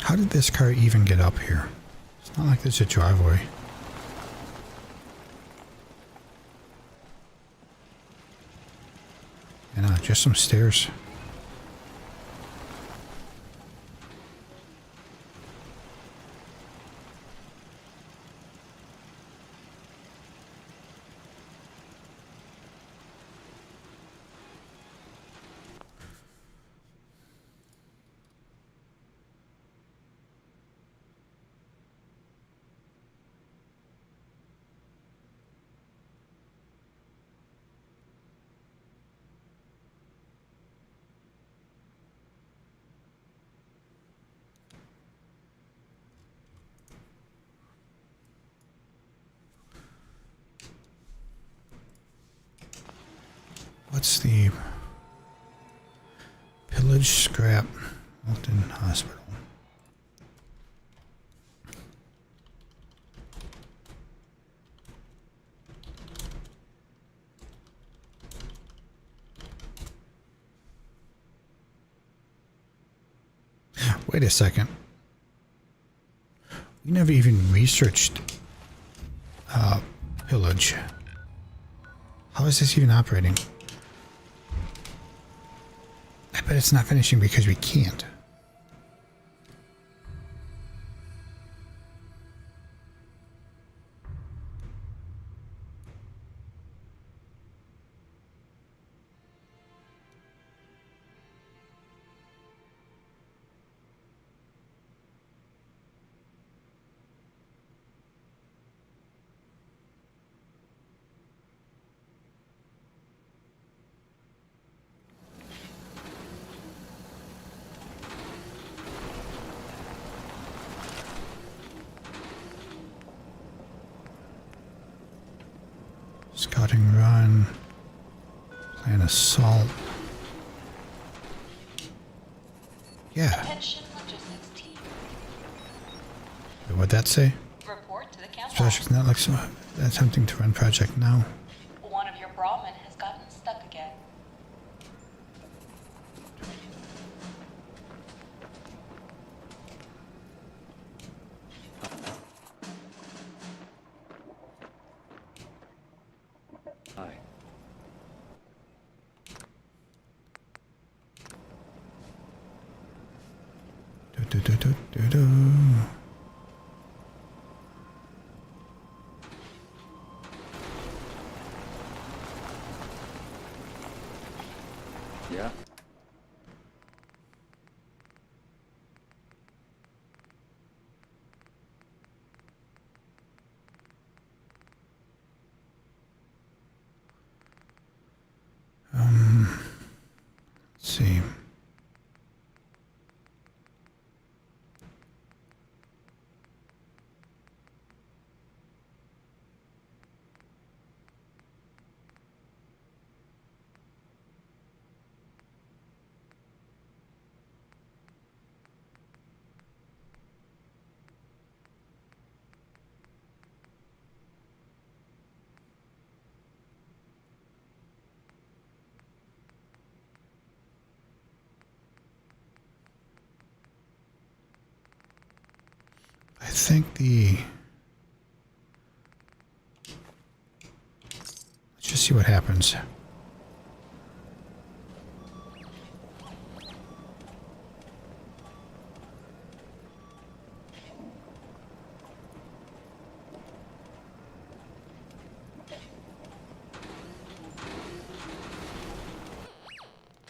How did this car even get up here? It's not like there's a driveway. And just some stairs. What's the pillage scrap Milton Hospital? Wait a second. We never even researched pillage. How is this even operating? I bet it's not finishing because we can't. Scouting run. Plan assault. Yeah. Attention logistics team. What'd that say? Report to the council. Project's not like so. Attempting to run project now. One of your brawlmen has gotten stuck again. Hi. Do. Yeah? Let's see. I think let's just see what happens.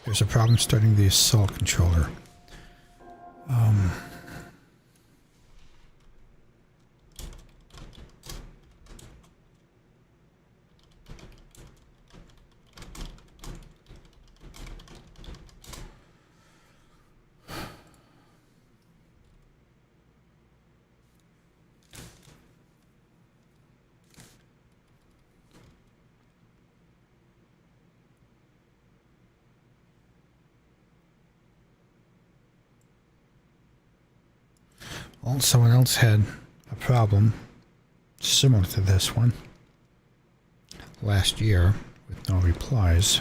There's a problem starting the assault controller. Well, someone else had a problem similar to this one last year with no replies.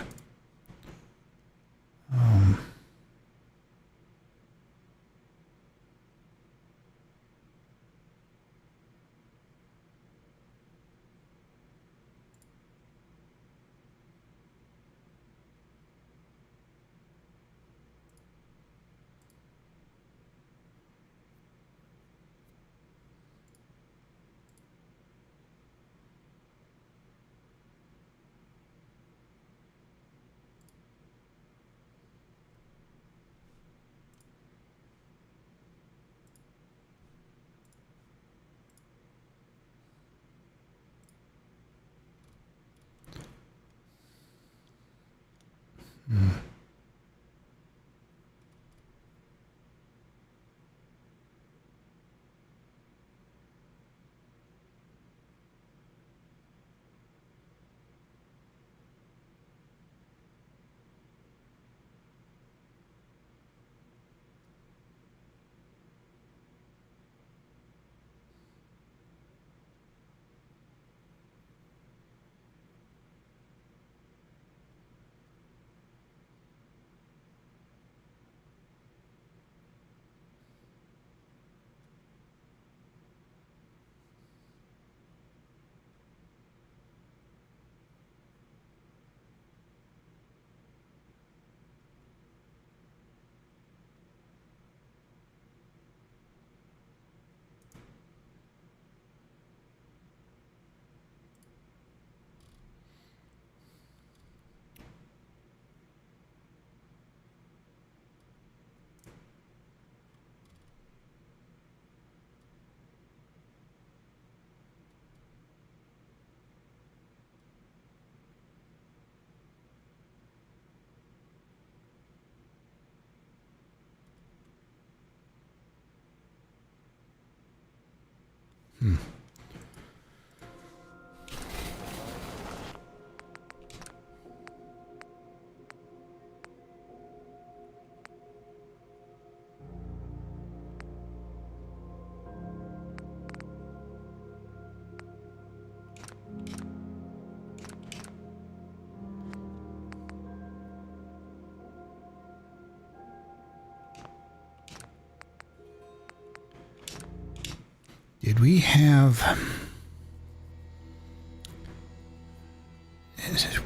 Did we have...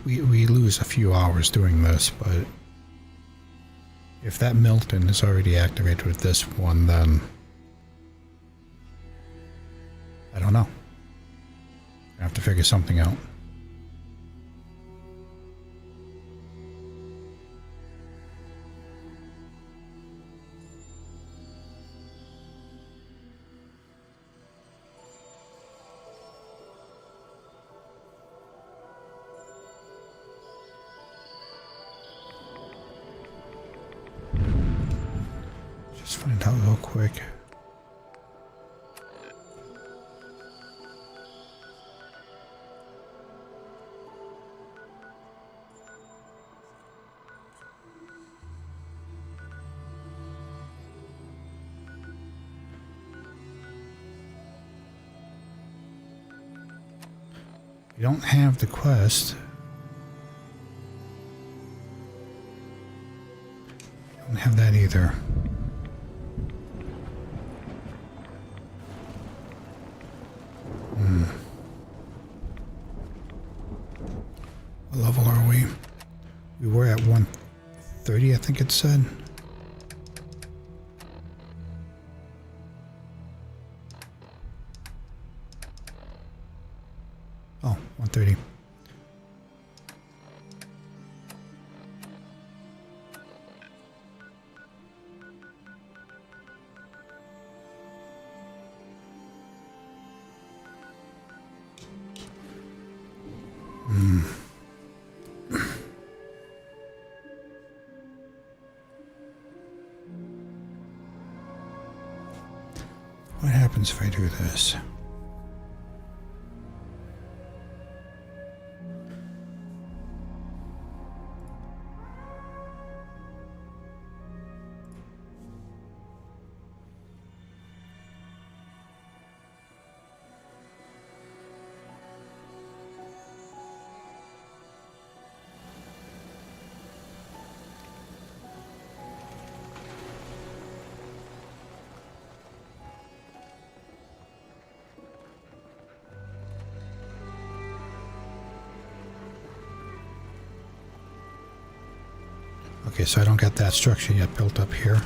We lose a few hours doing this, but if that Milton is already activated with this one, then I don't know. I have to figure something out. Just find out real quick. We don't have the quest. We don't have that either. What level are we? We were at 130, I think it said. Oh, 130. What happens if I do this? Okay, so I don't got that structure yet built up here.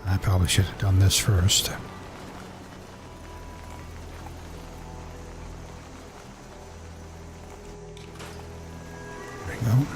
I probably should have done this first. There we go.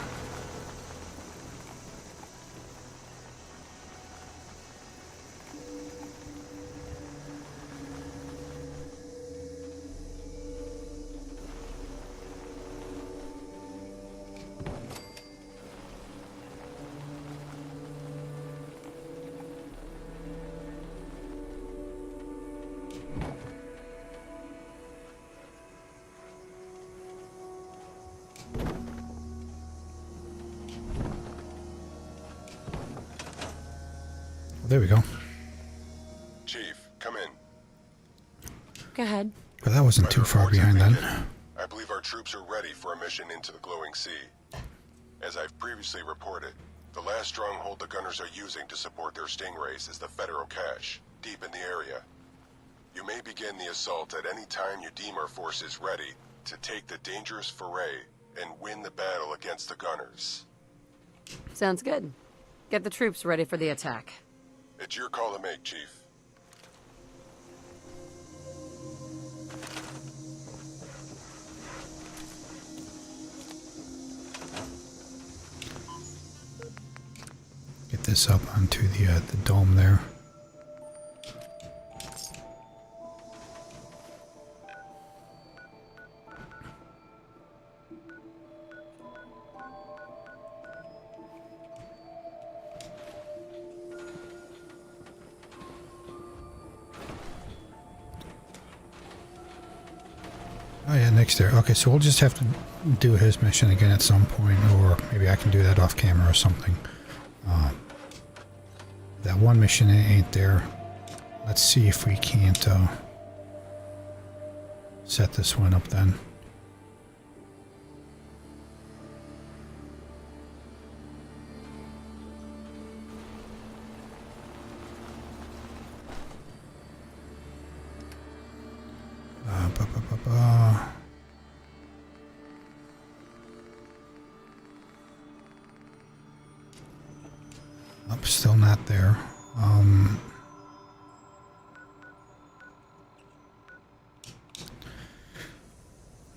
There we go. Chief, come in. Go ahead. But that wasn't By the too far reports behind I've then. been getting, I believe our troops are ready for a mission into the glowing sea. As I've previously reported, the last stronghold the gunners are using to support their stingrays is the federal cache, deep in the area. You may begin the assault at any time you deem our forces ready to take the dangerous foray and win the battle against the gunners. Sounds good. Get the troops ready for the attack. It's your call to make, Chief. Get this up onto the dome there. Oh yeah, Nick's there. Okay, so we'll just have to do his mission again at some point, or maybe I can do that off camera or something. That one mission ain't there. Let's see if we can't set this one up then. Nope, still not there.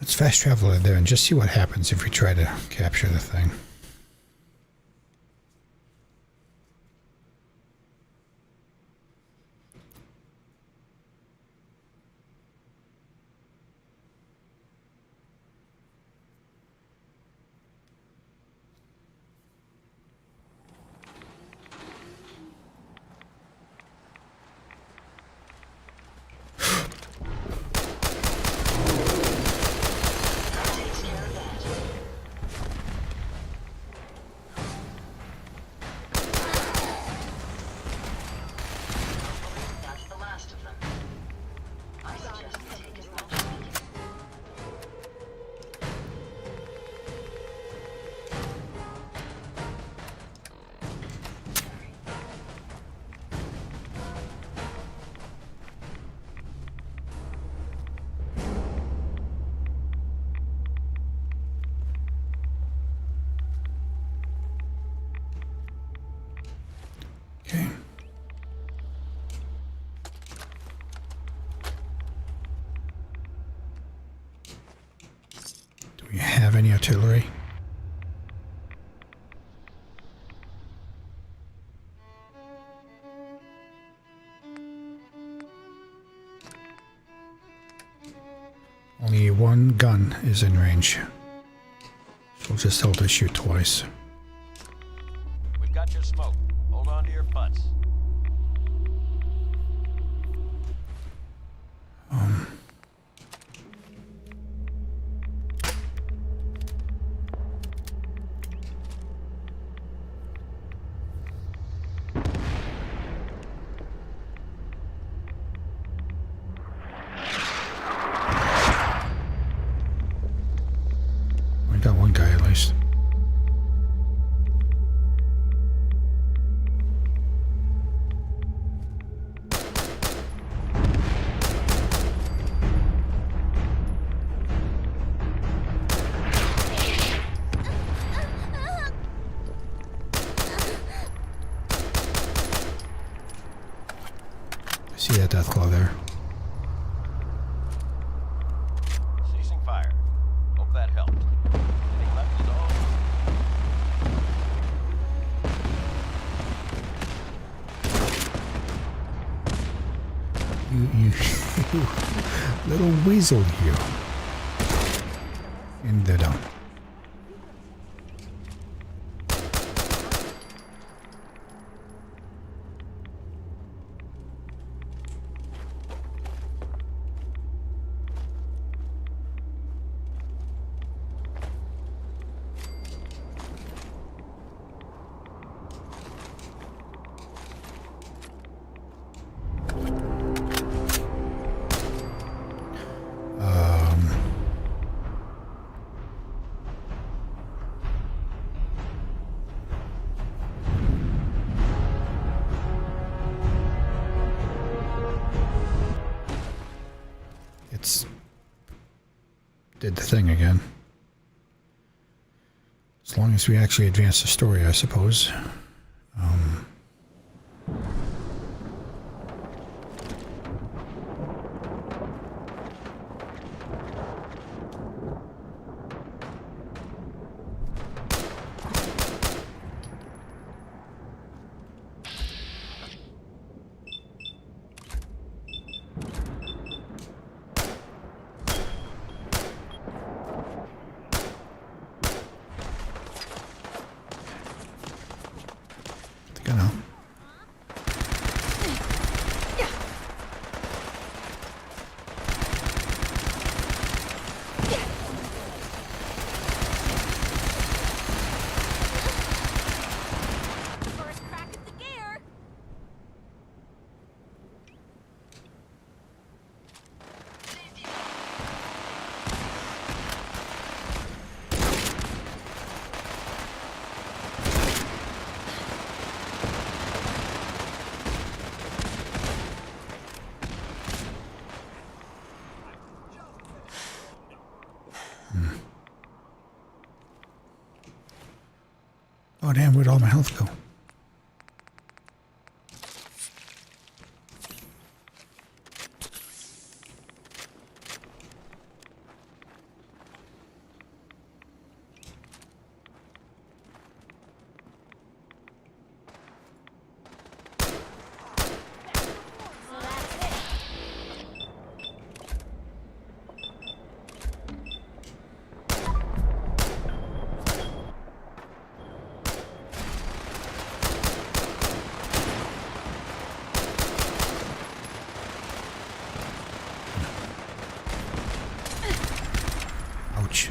Let's fast travel in there and just see what happens if we try to capture the thing. Okay. Do we have any artillery? Only one gun is in range. So we'll just hold to shoot twice. We've got your smoke. Hold on to your butts. We got one guy at least. I see that deathclaw there. Ceasing fire. Hope that helped. Anything left is all. You little weasel, you. In the dump. did the thing again. As long as we actually advance the story, I suppose. I know. Oh damn, where'd all my health go? Ouch.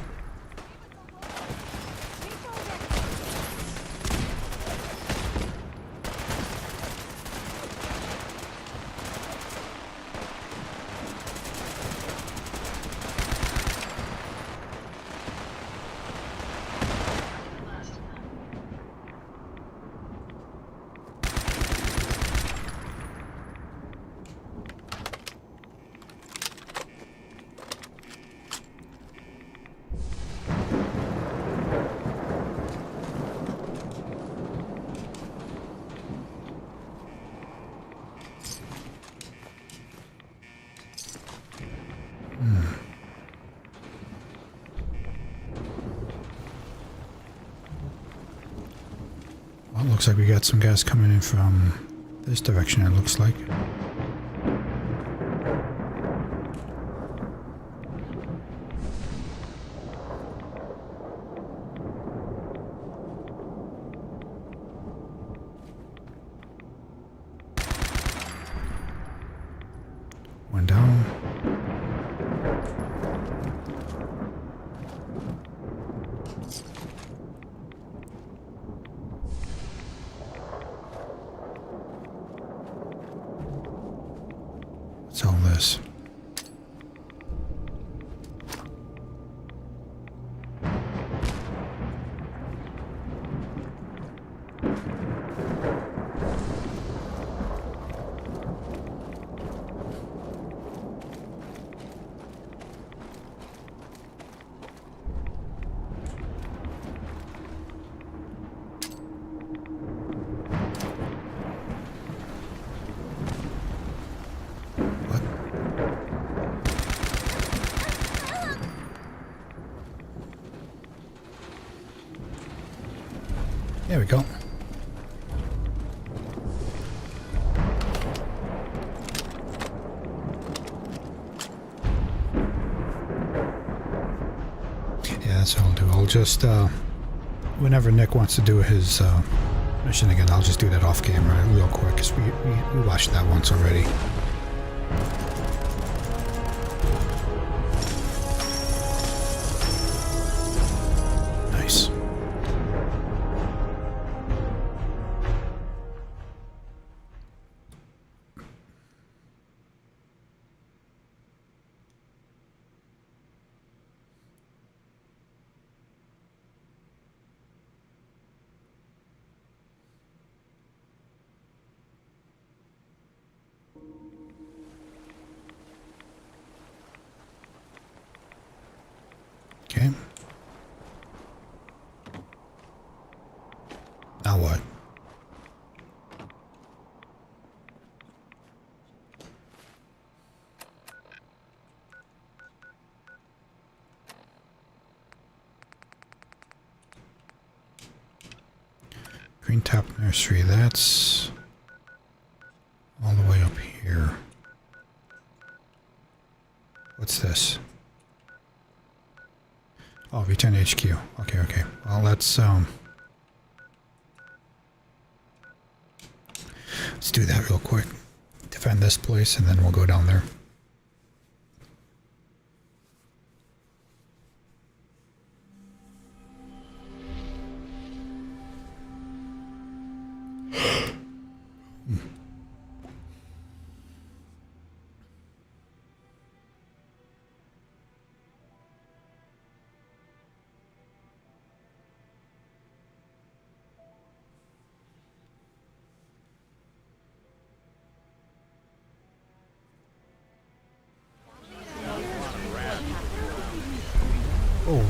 Well, it looks like we got some guys coming in from this direction, it looks like. One down. What's all this? There we go. Yeah, that's what I'll do. I'll just, whenever Nick wants to do his mission again, I'll just do that off camera real quick, because we watched that once already. Nice. Now what? Green Top Nursery, that's all the way up here. What's this? Oh, return to HQ. Okay, okay. Well, let's do that real quick. Defend this place, and then we'll go down there. Oh.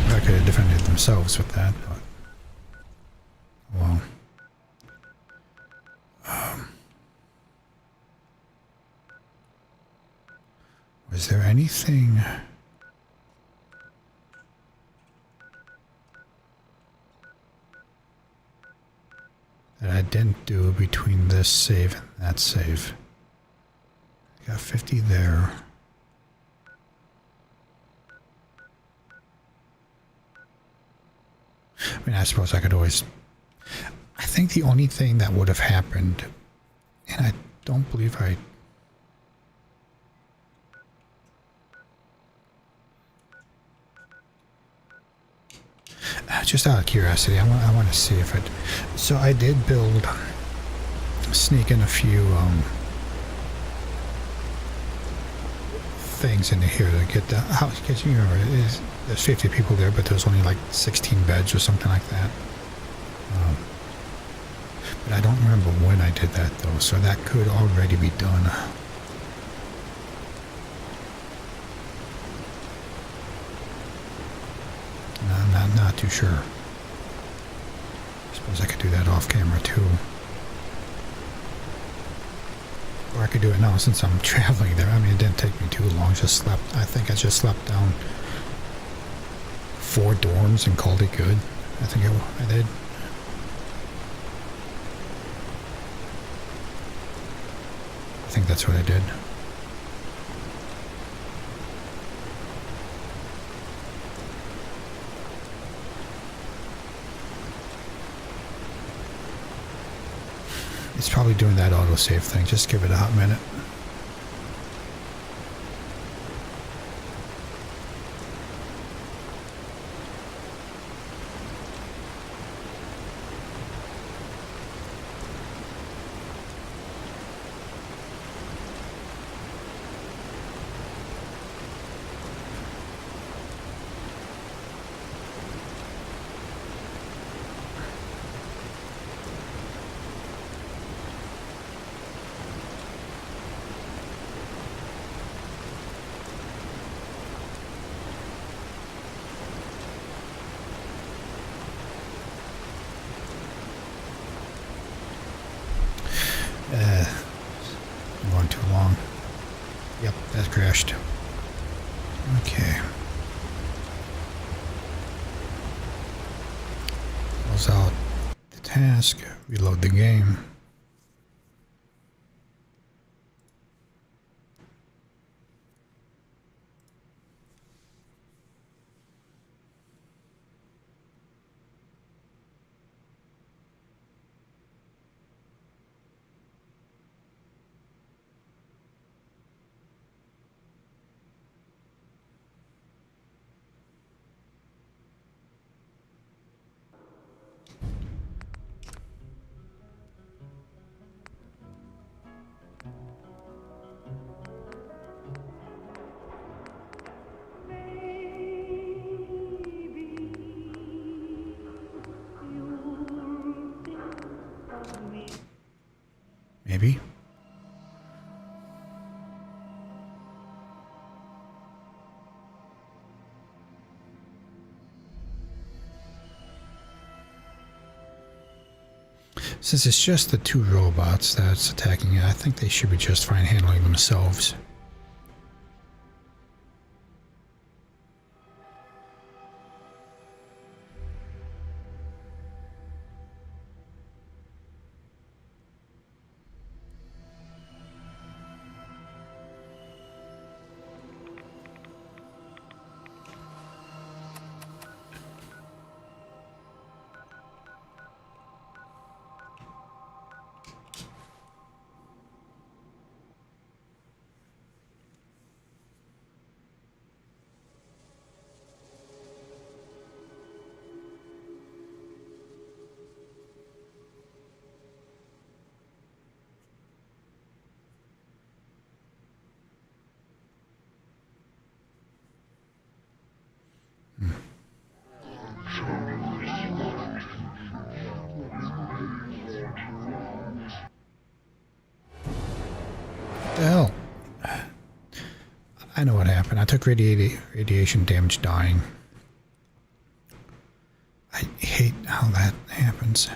I could have defended themselves with that, but well. Was there anything that I didn't do between this save and that save? I got 50 there. I mean, I suppose I could always... I think the only thing that would have happened, and I don't believe I... Just out of curiosity, I want to see if it... So I did build... Sneak in a few things into here to get the house. Because, you know, there's 50 people there, but there's only like 16 beds or something like that. But I don't remember when I did that, though, so that could already be done. I'm not too sure. I suppose I could do that off camera, too. Or I could do it now since I'm traveling there. I mean, it didn't take me too long. Just slept. I think I just slept down 4 dorms and called it good. I think I did. I think that's what I did. It's probably doing that autosave thing. Just give it a hot minute. Going too long. Yep, that crashed. Okay. Close out the task, reload the game. Maybe. Since it's just the two robots that's attacking it, I think they should be just fine handling themselves. The hell? I know what happened. I took radiation damage dying. I hate how that happens.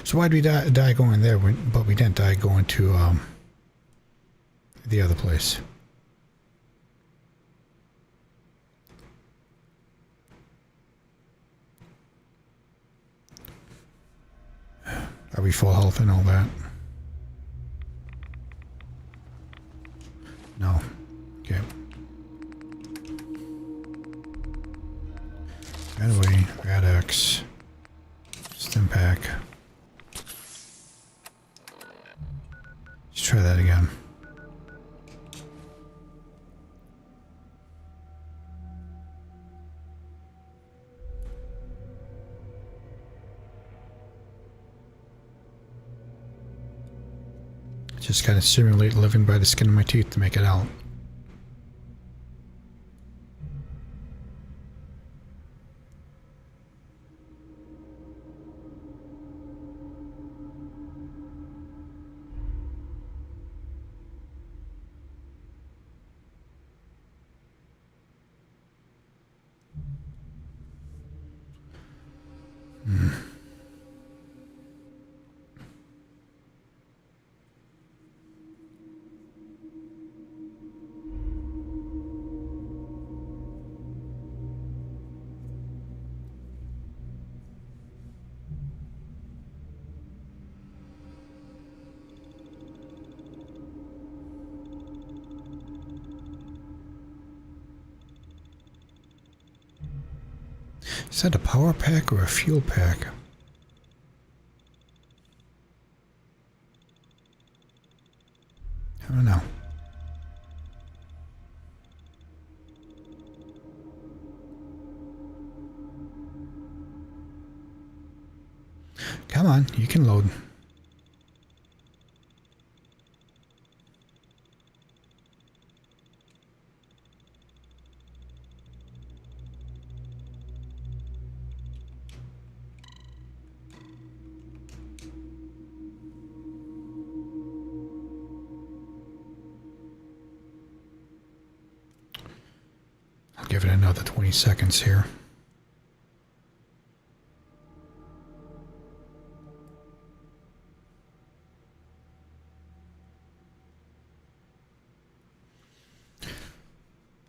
So why did we die going there, but we didn't die going to the other place? Are we full health and all that? No. Okay. Anyway, Rad X. Stim pack. Let's try that again. Just gotta simulate living by the skin of my teeth to make it out. Is that a power pack or a fuel pack? I don't know. Come on, you can load. Give it another 20 seconds here.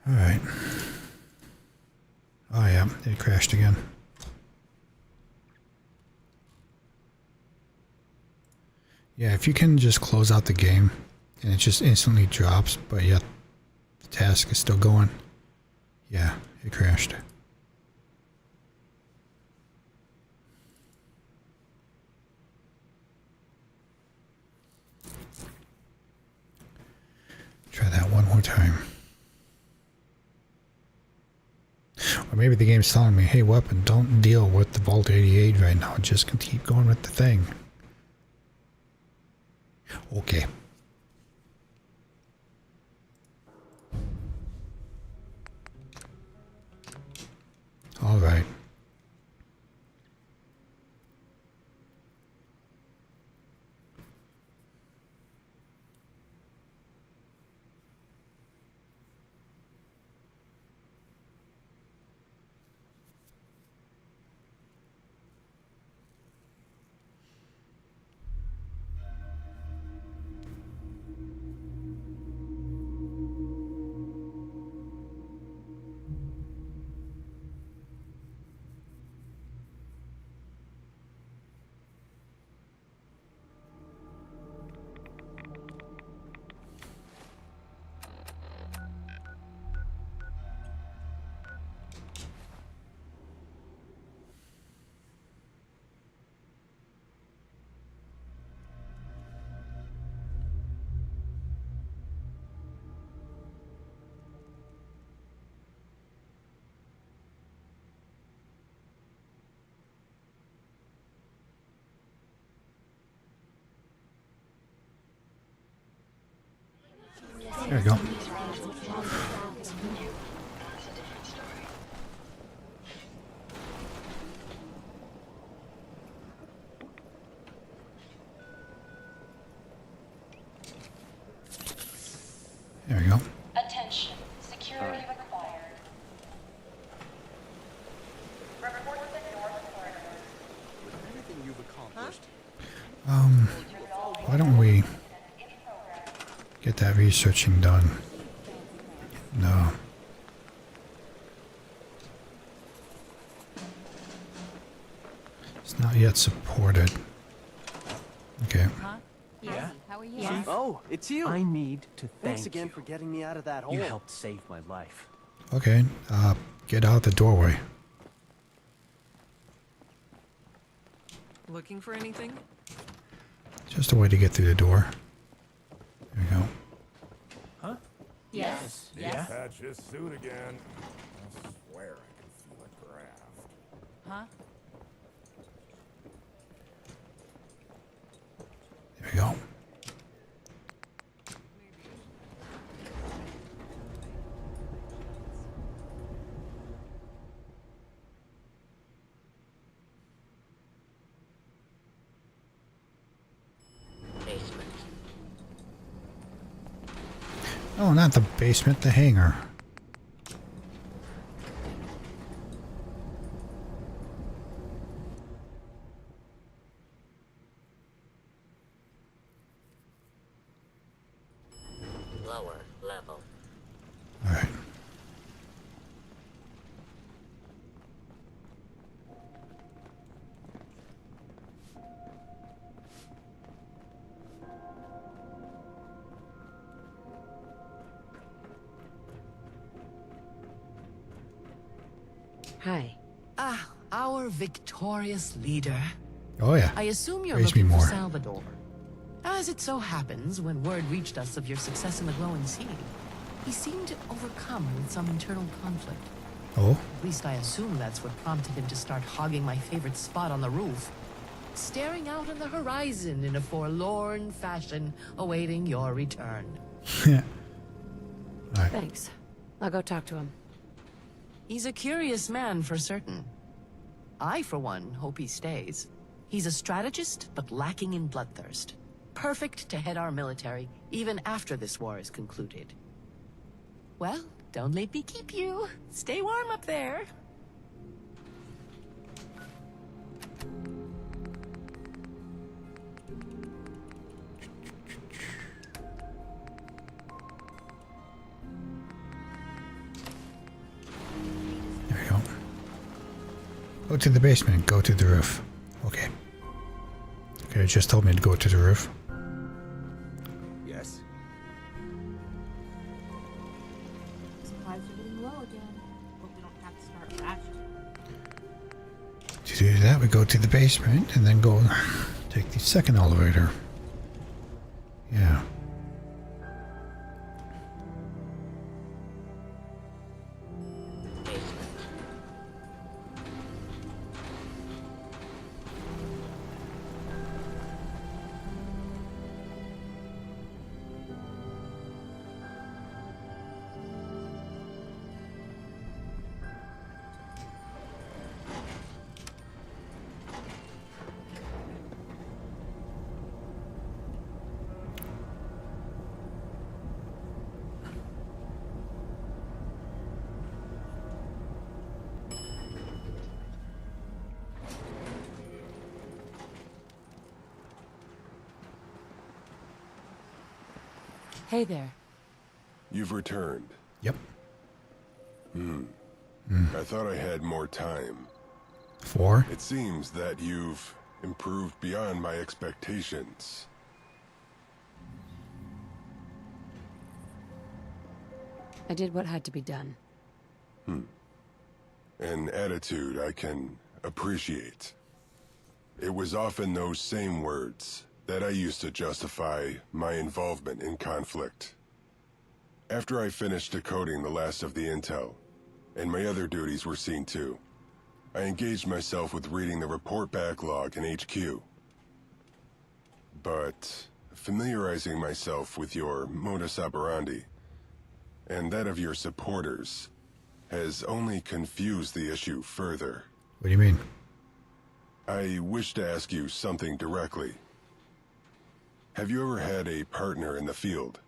All right. Oh yeah, it crashed again. Yeah, if you can just close out the game and it just instantly drops, but yet the task is still going. Yeah, it crashed. Try that one more time. Or maybe the game's telling me, hey, weapon, don't deal with the Vault 88 right now. Just keep going with the thing. Okay. All right. There we go. There we go. Attention. Security required. Report to the north corridor. Anything you've accomplished. Why don't we get that researching done? No. It's not yet supported. Okay. Yeah. How are you? Oh, it's you. I need to thank Thanks again you. for getting me out of that hole. You helped save my life. Okay. Get out the doorway. Looking for anything? Just a way to get through the door. There we go. Huh? Yes. Yes. Patch his suit again. I swear I can feel a draft. Huh? There we go. Oh, not the basement, the hangar. Lower level. All right. Hi. Ah, our victorious leader. Oh yeah. I assume you're Raise me looking for more. Salvador. As it so happens, when word reached us of your success in the glowing sea, he seemed overcome with some internal conflict. Oh. At least I assume that's what prompted him to start hogging my favorite spot on the roof, staring out on the horizon in a forlorn fashion, awaiting your return. Yeah. All right. Thanks. I'll go talk to him. He's a curious man for certain. I, for one, hope he stays. He's a strategist, but lacking in bloodthirst. Perfect to head our military, even after this war is concluded. Well, don't let me keep you. Stay warm up there. There we go. Go to the basement. Go to the roof. Okay. Okay, it just told me to go to the roof. Yes. Supplies are getting low again. Hope we don't have to start rationing. To do that, we go to the basement and then go take the second elevator. Yeah. Hey there. You've returned. Yep. I thought I had more time. 4. It seems that you've improved beyond my expectations. I did what had to be done. An attitude I can appreciate. It was often those same words that I used to justify my involvement in conflict. After I finished decoding the last of the intel, and my other duties were seen too, I engaged myself with reading the report backlog in HQ. But familiarizing myself with your modus operandi and that of your supporters, has only confused the issue further. What do you mean? I wish to ask you something directly. Have you ever had a partner in the field?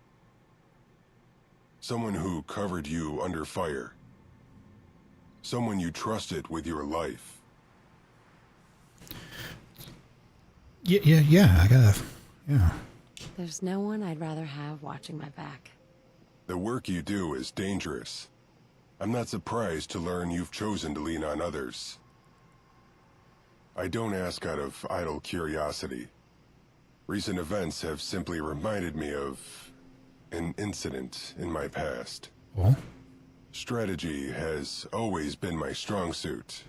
Someone who covered you under fire? Someone you trusted with your life? Yeah, I gotta, yeah. There's no one I'd rather have watching my back. The work you do is dangerous. I'm not surprised to learn you've chosen to lean on others. I don't ask out of idle curiosity. Recent events have simply reminded me of an incident in my past. Oh? Strategy has always been my strong suit.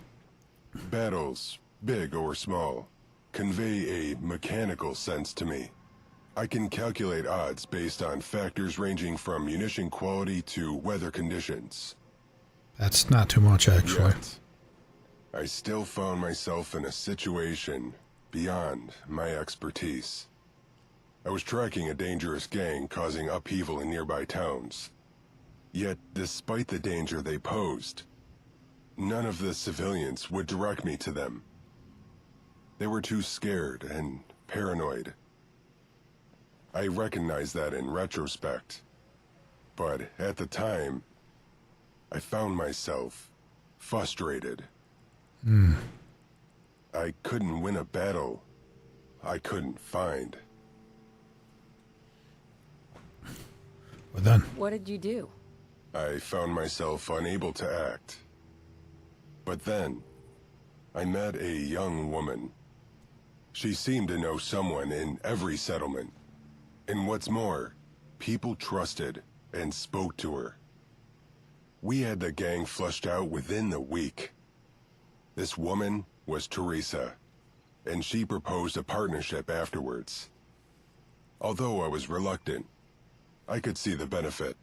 Battles, big or small, convey a mechanical sense to me. I can calculate odds based on factors ranging from munition quality to weather conditions. That's not too much, actually. Yet, I still found myself in a situation beyond my expertise. I was tracking a dangerous gang causing upheaval in nearby towns. Yet, despite the danger they posed, none of the civilians would direct me to them. They were too scared and paranoid. I recognize that in retrospect, but at the time, I found myself frustrated. I couldn't win a battle I couldn't find. Well then. What did you do? I found myself unable to act. But then, I met a young woman. She seemed to know someone in every settlement. And what's more, people trusted and spoke to her. We had the gang flushed out within the week. This woman was Teresa, and she proposed a partnership afterwards. Although I was reluctant, I could see the benefit.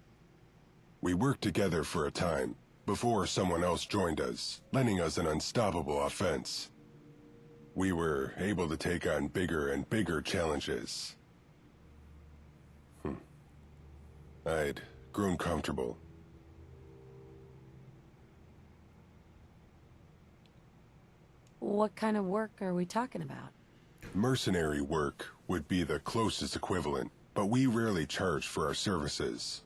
We worked together for a time, before someone else joined us, lending us an unstoppable offense. We were able to take on bigger and bigger challenges. I'd grown comfortable. What kind of work are we talking about? Mercenary work would be the closest equivalent, but we rarely charged for our services.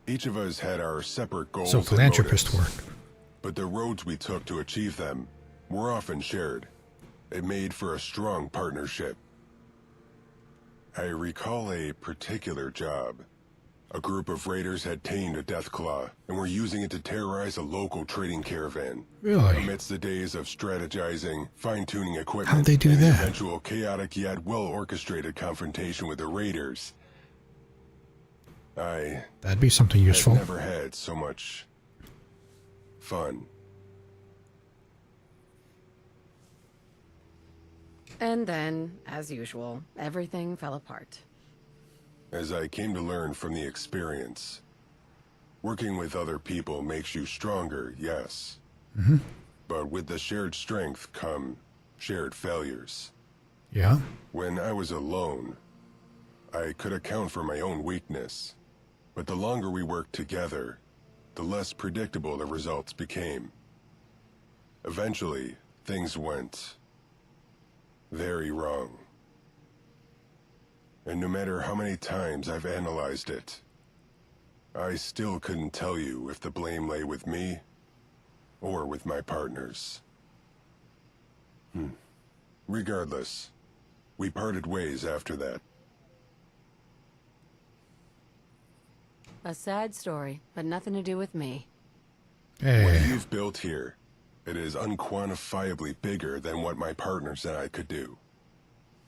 Each of us had our separate goals. So philanthropist work. But the roads we took to achieve them were often shared. It made for a strong partnership. I recall a particular job. A group of raiders had tamed a Deathclaw and were using it to terrorize a local trading caravan. Really? Amidst the days of strategizing, fine-tuning equipment, How'd they do and the that? eventual chaotic yet well-orchestrated confrontation with the raiders, That'd be something useful. I've never had so much fun. And then, as usual, everything fell apart. As I came to learn from the experience, working with other people makes you stronger, yes. But with the shared strength come shared failures. Yeah? When I was alone, I could account for my own weakness. But the longer we worked together, the less predictable the results became. Eventually, things went very wrong. And no matter how many times I've analyzed it, I still couldn't tell you if the blame lay with me or with my partners. Regardless, we parted ways after that. A sad story, but nothing to do with me. What you've built here, it is unquantifiably bigger than what my partners and I could do.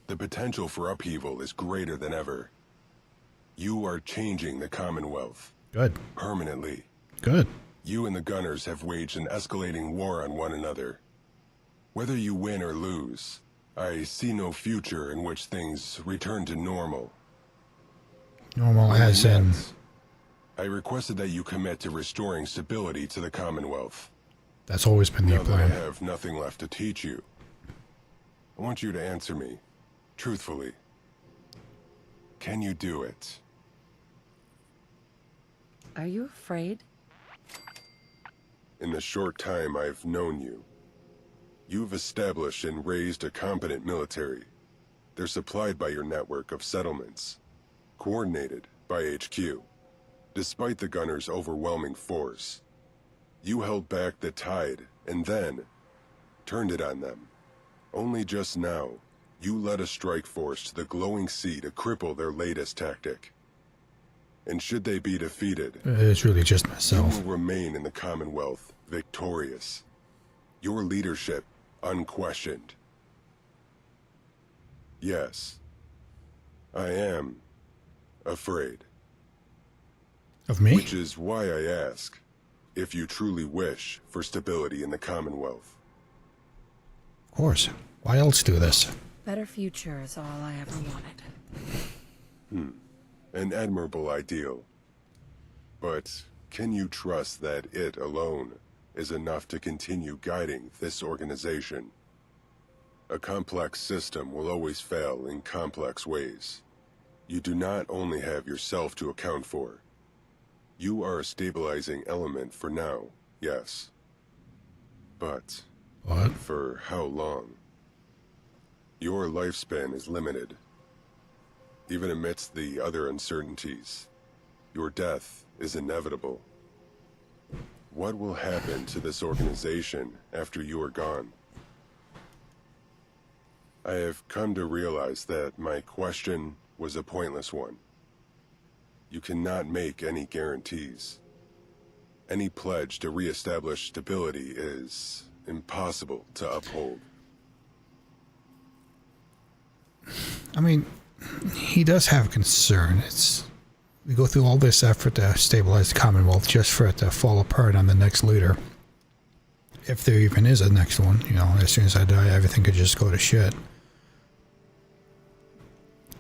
The potential for upheaval is greater than ever. You are changing the Commonwealth. Good. Permanently. Good. You and the Gunners have waged an escalating war on one another. Whether you win or lose, I see no future in which things return to normal. Normal as in... I requested that you commit to restoring stability to the Commonwealth. That's always been the Now that I plan. have nothing left to teach you, I want you to answer me, truthfully. Can you do it? Are you afraid? In the short time I've known you, you've established and raised a competent military. They're supplied by your network of settlements, coordinated by HQ. Despite the Gunners' overwhelming force, you held back the tide and then turned it on them. Only just now, you led a strike force to the glowing sea to cripple their latest tactic. And should they be defeated, it's really just myself. You will remain in the Commonwealth victorious. Your leadership unquestioned. Yes, I am afraid. Of me? Which is why I ask if you truly wish for stability in the Commonwealth. Of course. Why else do this? Better future is all I ever wanted. An admirable ideal. But can you trust that it alone is enough to continue guiding this organization? A complex system will always fail in complex ways. You do not only have yourself to account for. You are a stabilizing element for now, yes. But what? For how long? Your lifespan is limited. Even amidst the other uncertainties, your death is inevitable. What will happen to this organization after you are gone? I have come to realize that my question was a pointless one. You cannot make any guarantees. Any pledge to reestablish stability is impossible to uphold. I mean, he does have concern. We go through all this effort to stabilize the Commonwealth just for it to fall apart on the next leader. If there even is a next one, you know, as soon as I die, everything could just go to shit.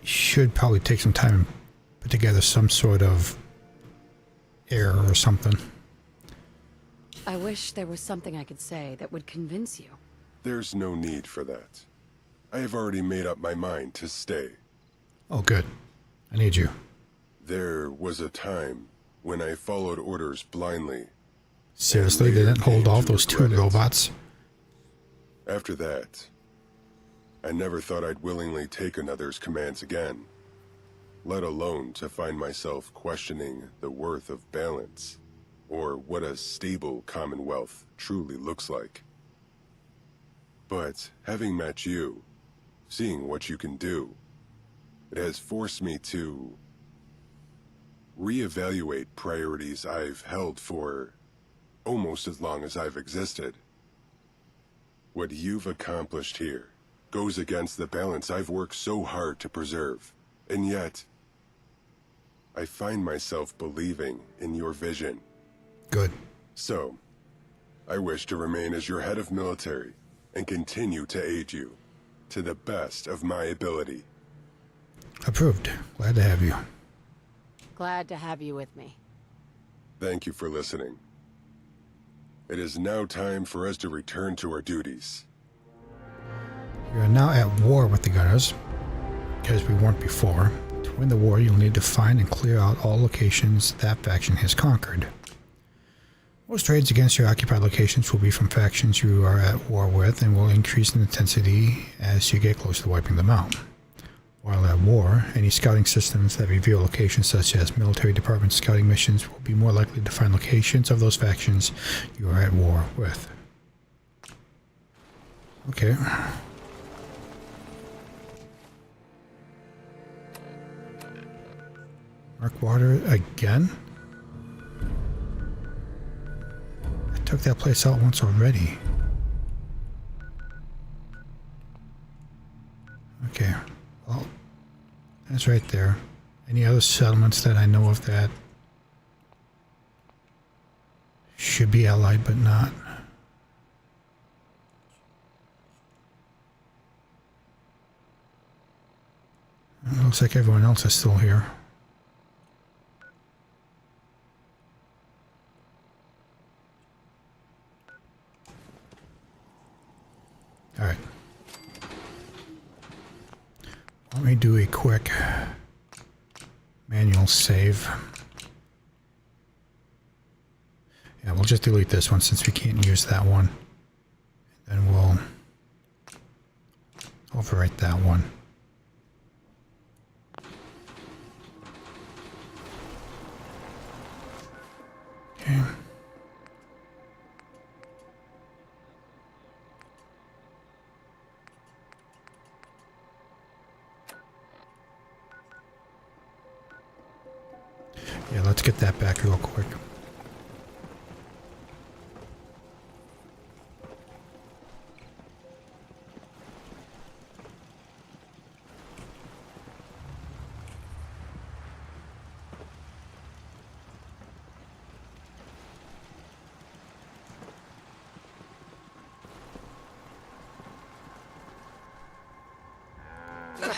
Should probably take some time and put together some sort of error or something. I wish there was something I could say that would convince you. There's no need for that. I have already made up my mind to stay. Oh, good. I need you. There was a time when I followed orders blindly. Seriously, they didn't hold off those two robots? After that, I never thought I'd willingly take another's commands again, let alone to find myself questioning the worth of balance, or what a stable Commonwealth truly looks like. But having met you, seeing what you can do, it has forced me to reevaluate priorities I've held for almost as long as I've existed. What you've accomplished here goes against the balance I've worked so hard to preserve, and yet I find myself believing in your vision. Good. So, I wish to remain as your head of military and continue to aid you to the best of my ability. Approved. Glad to have you. Glad to have you with me. Thank you for listening. It is now time for us to return to our duties. We are now at war with the Gunners, because we weren't before. To win the war, you'll need to find and clear out all locations that faction has conquered. Most raids against your occupied locations will be from factions you are at war with and will increase in intensity as you get closer to wiping them out. While at war, any scouting systems that reveal locations such as military department scouting missions will be more likely to find locations of those factions you are at war with. Okay. Mark water again? I took that place out once already. Okay. Well, that's right there. Any other settlements that I know of that should be allied but not? It looks like everyone else is still here. Alright. Let me do a quick manual save. Yeah, we'll just delete this one since we can't use that one. Then we'll overwrite that one. Okay. Yeah, let's get that back real quick.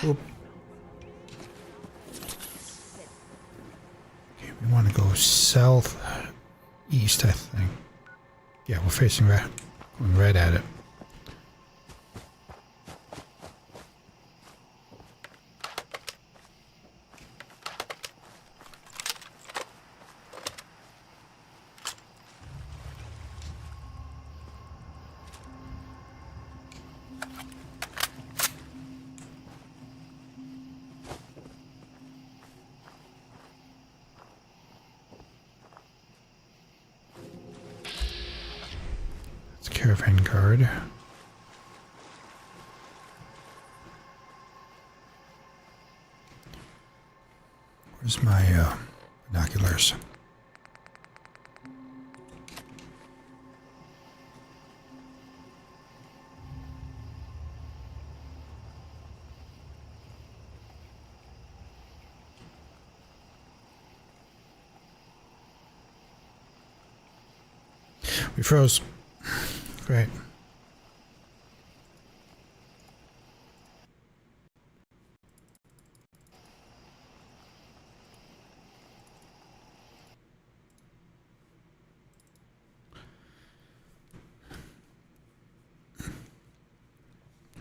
Oop. Okay, we want to go south east, I think. Yeah, we're facing red, going right at it. Caravan guard. Where's my binoculars? We froze. Great.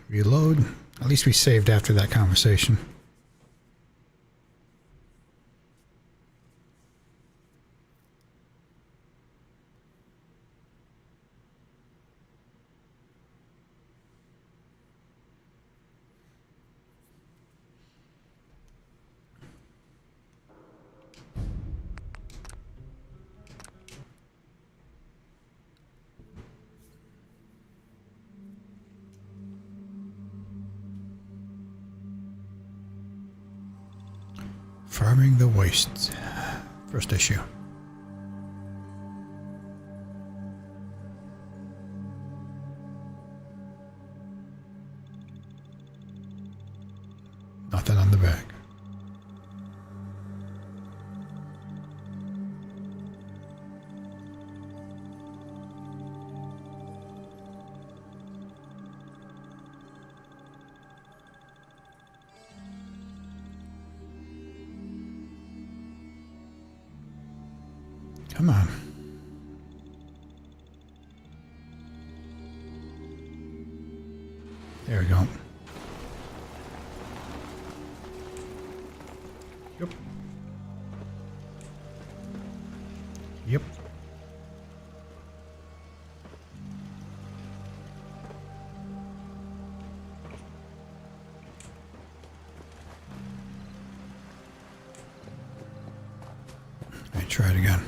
Reload. At least we saved after that conversation. Farming the Wastes. First issue. Nothing on the back. Come on. There we go. Yep. Yep. Let me try it again.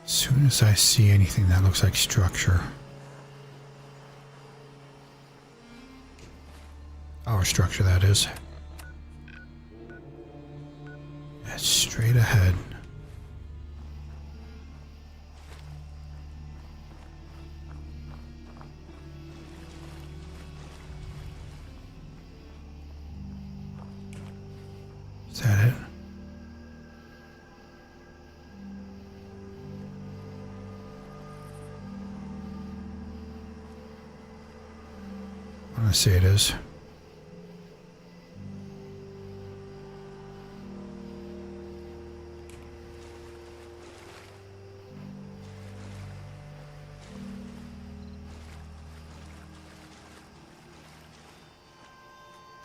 As soon as I see anything that looks like structure, our structure that is, that's straight ahead. Is that it? I say it is.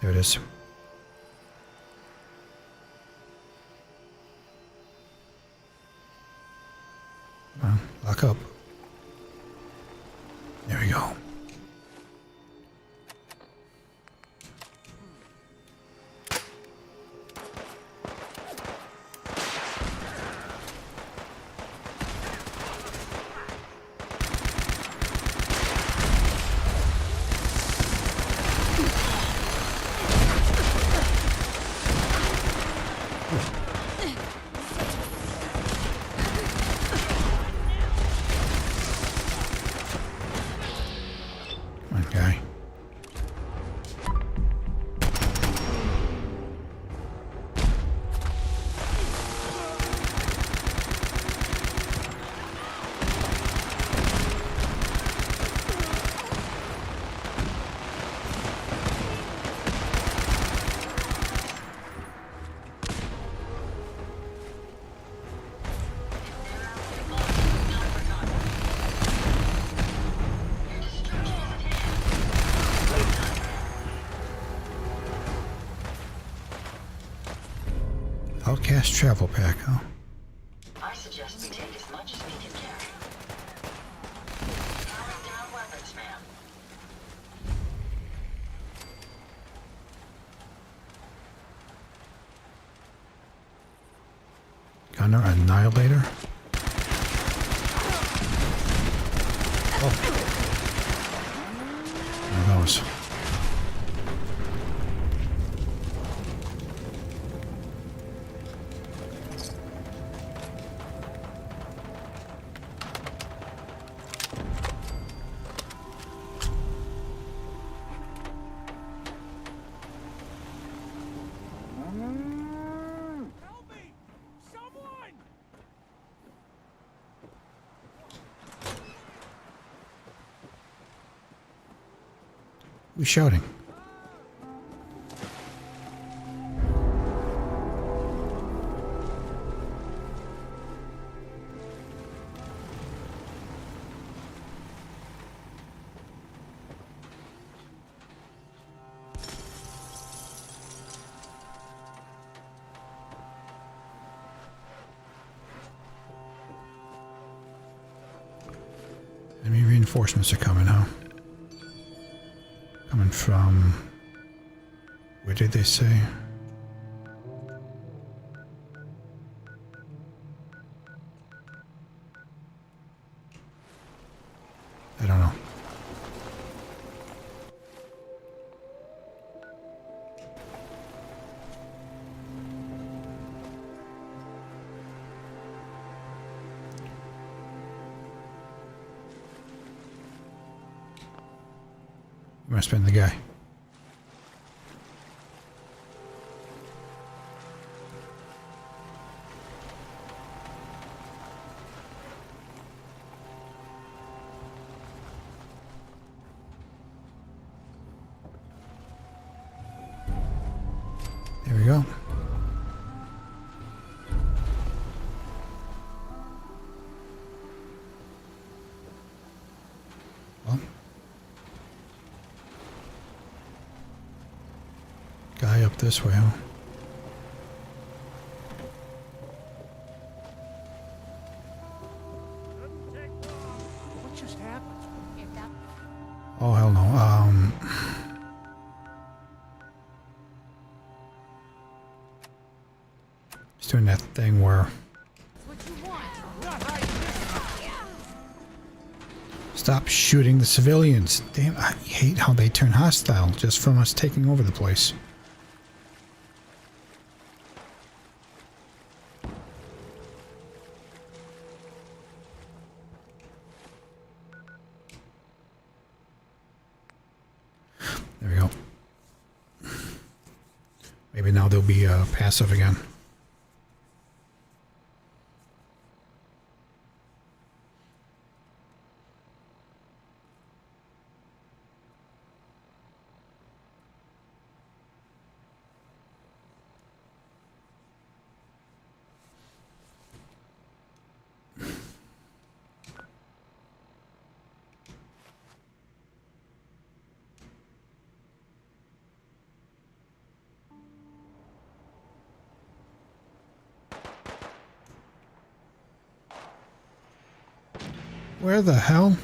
There it is. Well, lock up. There we go. Okay. Outcast travel pack, huh? I suggest we take as much as we can carry. Powering down weapons, ma'am. Gunner Annihilator? Oh. One of those. Who's shouting? Enemy reinforcements are coming, huh? Coming from... where did they say? I don't know. Must have been the guy. There we go. Well. Guy up this way, huh? What just happened? Oh, hell no. He's doing that thing where... Stop shooting the civilians. Damn, I hate how they turn hostile just from us taking over the place. There we go. Maybe now they'll be passive again. Where the hell?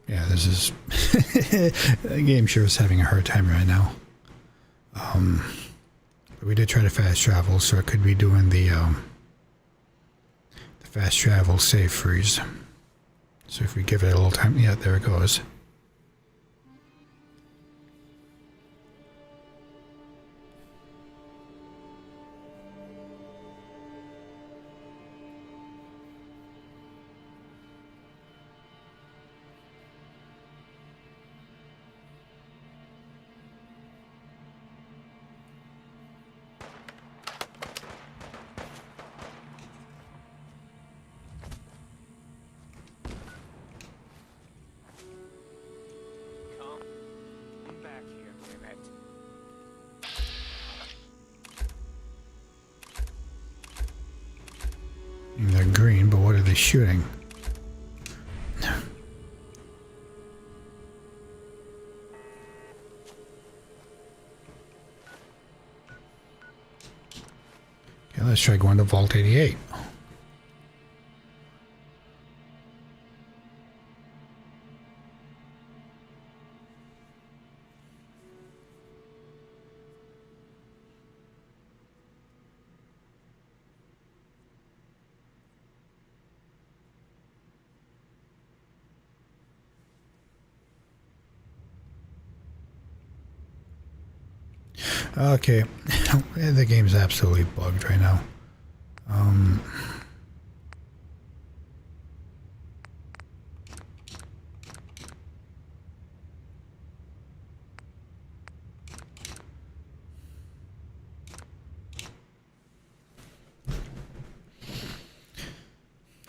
Yeah, this is... the game sure is having a hard time right now. But we did try to fast travel, so it could be doing the fast travel save freeze. So if we give it a little time... Yeah, there it goes. They're green, but what are they shooting? Okay, let's try going to Vault 88. Okay, the game's absolutely bugged right now.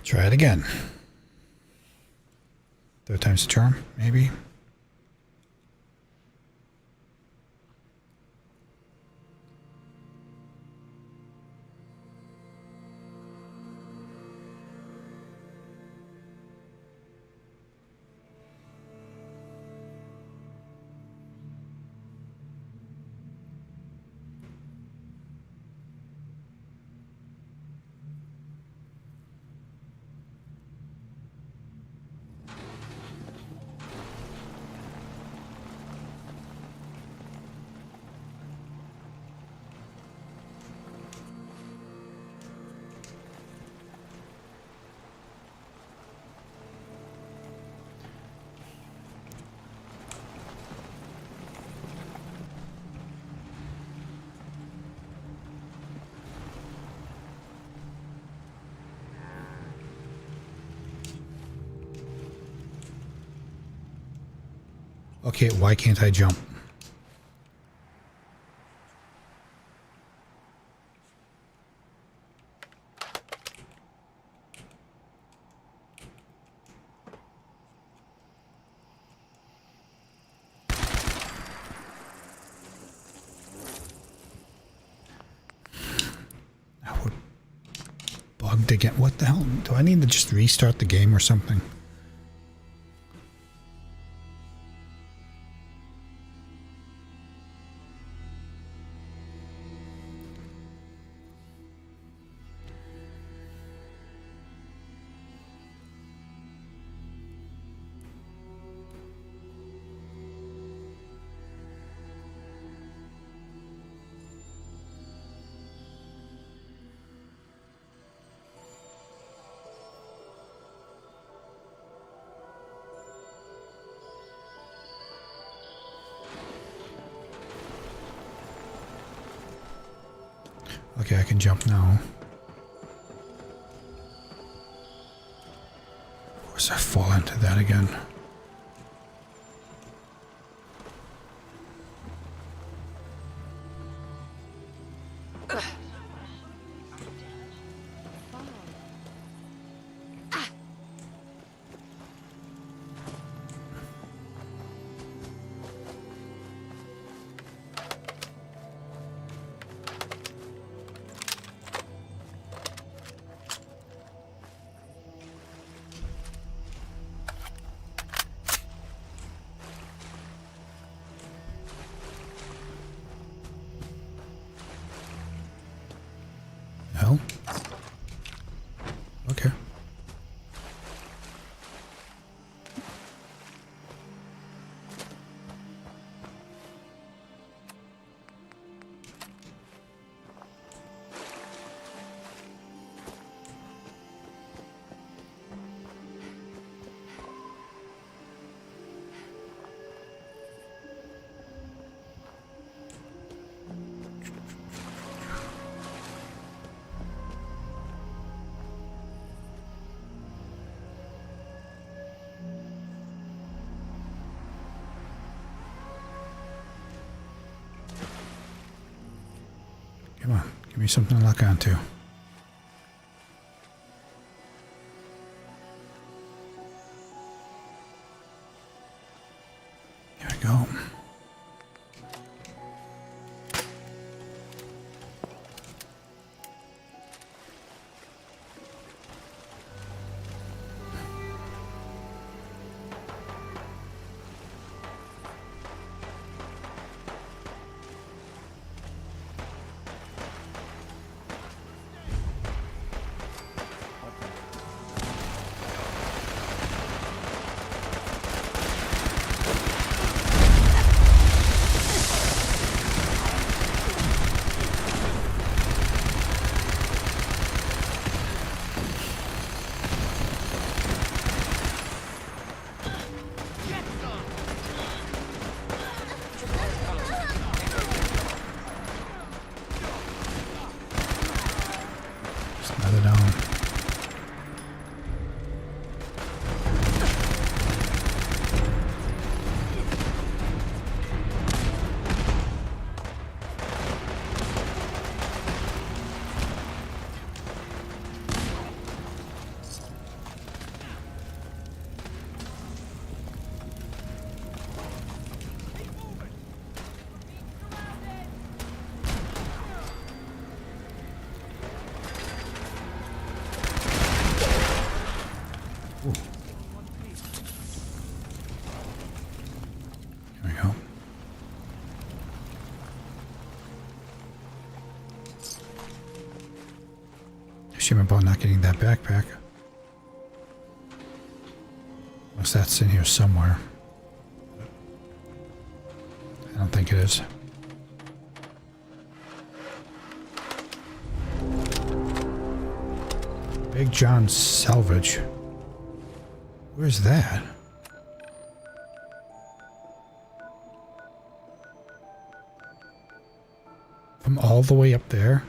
Try it again. Third time's the charm, maybe. Okay, why can't I jump? That would bugged again. What the hell? Do I need to just restart the game or something? Okay, I can jump now. Of course, I fall into that again. Come on, give me something to lock onto. There we go. Another down. There we go. Shame about not getting that backpack. Unless that's in here somewhere. I don't think it is. Big John Salvage. Where's that? From all the way up there?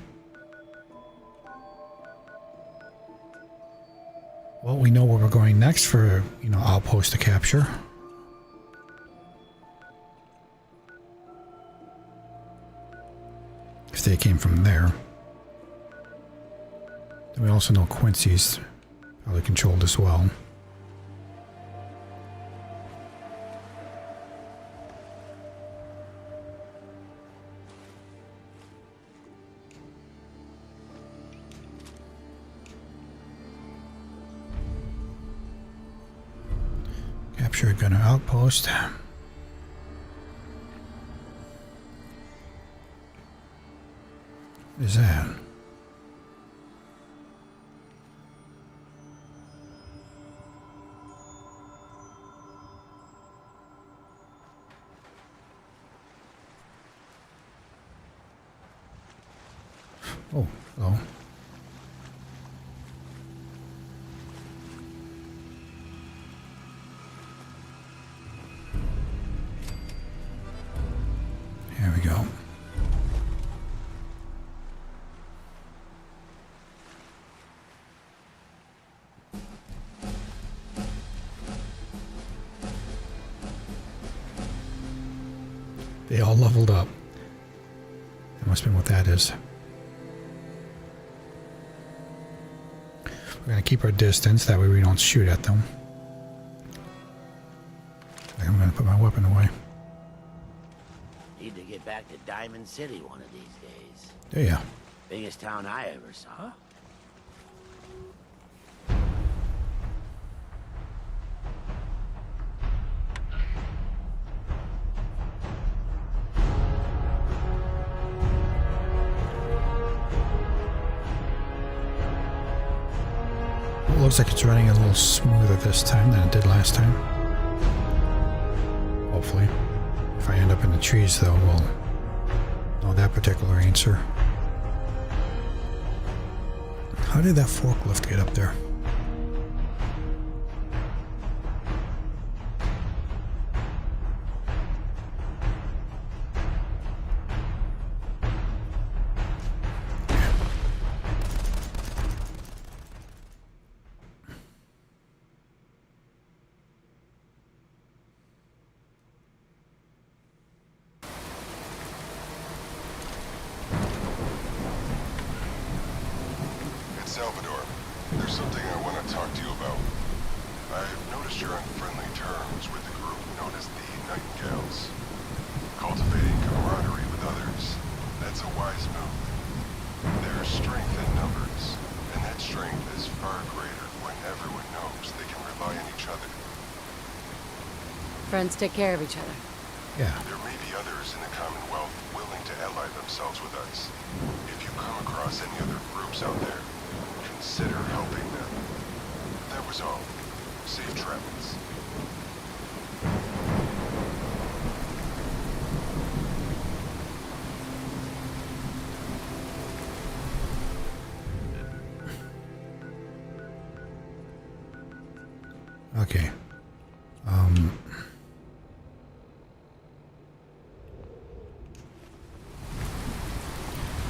Well, we know where we're going next for, outpost to capture. If they came from there. Then we also know Quincy's probably controlled as well. Capture a gunner outpost. What is that? Oh, hello. There we go. They all leveled up. That must have been what that is. We're going to keep our distance, that way we don't shoot at them. I'm going to put my weapon away. Need to get back to Diamond City one of these days. There ya. Biggest town I ever saw. It looks like it's running a little smoother this time than it did last time. Hopefully. If I end up in the trees, though, we'll know that particular answer. How did that forklift get up there? There's something I want to talk to you about. I've noticed you're on friendly terms with the group known as the Nightingales. Cultivating camaraderie with others, that's a wise move. There's strength in numbers, and that strength is far greater when everyone knows they can rely on each other. Friends take care of each other. Yeah. There may be others in the Commonwealth willing to ally themselves with us. If you come across any other groups out there, consider helping them. That was all. Safe travels. Okay.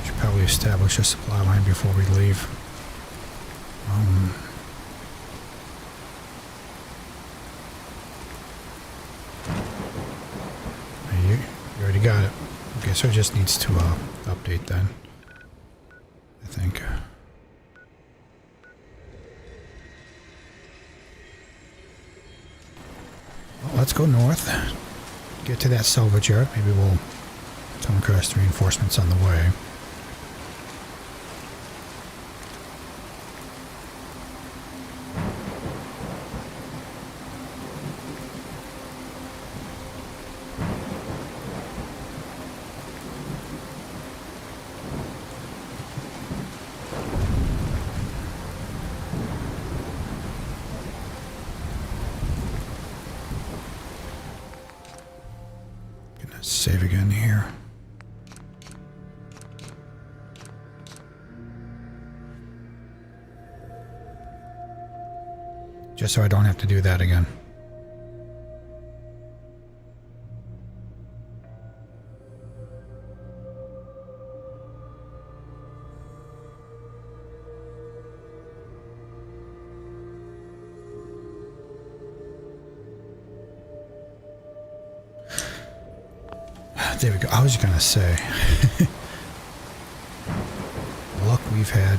Should probably establish a supply line before we leave. You already got it. Okay, so it just needs to update then. I think. Well, let's go north. Get to that salvage yard. Maybe we'll come across the reinforcements on the way. Save again here. Just so I don't have to do that again. There we go. I was gonna say, luck we've had.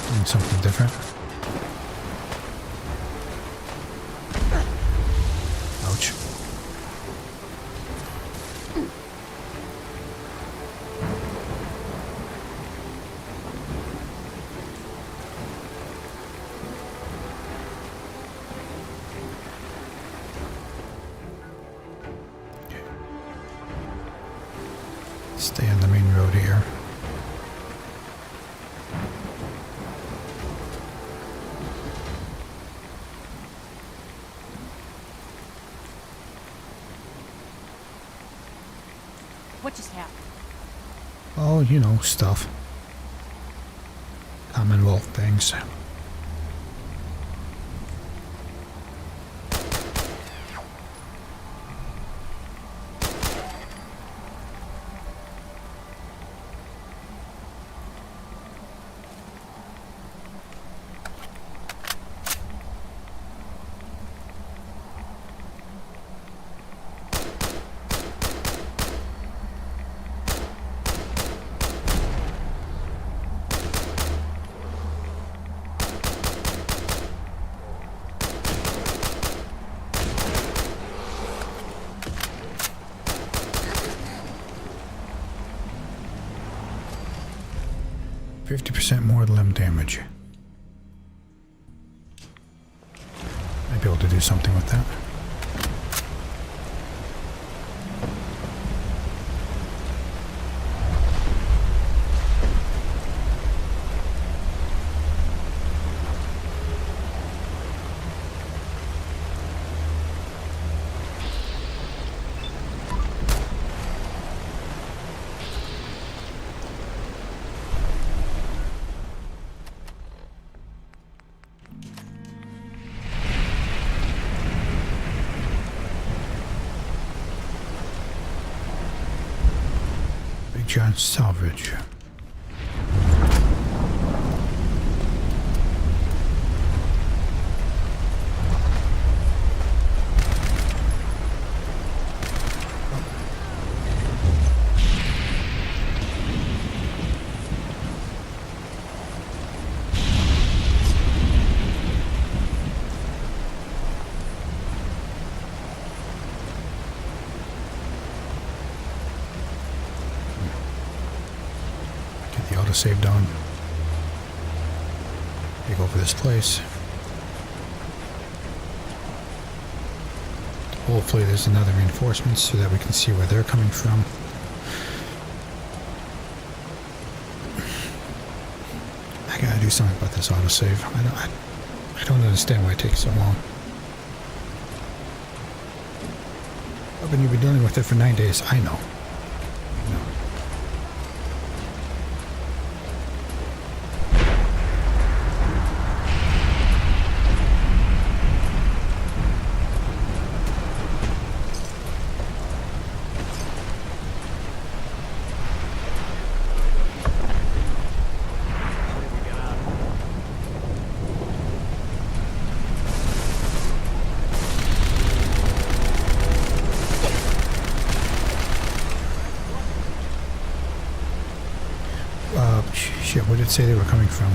Doing something different. Ouch. Okay. Stay on the main road here. What just happened? Oh, you know, stuff. Commonwealth things. %50 more limb damage. Might be able to do something with that. giant salvage. Saved on. Take over this place. Hopefully there's another reinforcement so that we can see where they're coming from. I gotta do something about this autosave. I don't understand why it takes so long. Oh, but you've been dealing with it for 9 days. I know. Shit, where did it say they were coming from?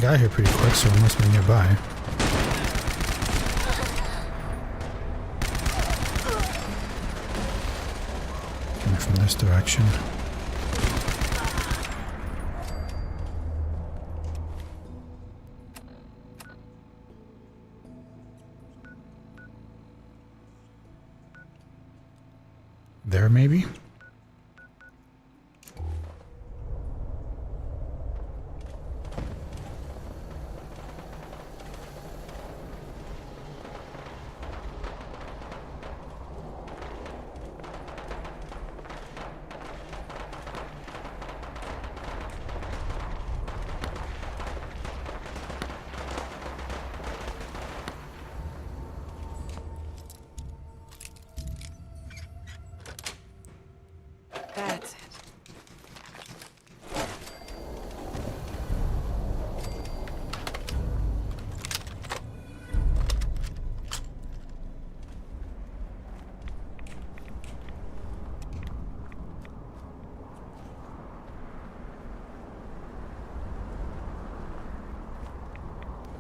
Got here pretty quick, so it must be nearby. Coming from this direction. There, maybe? That's it.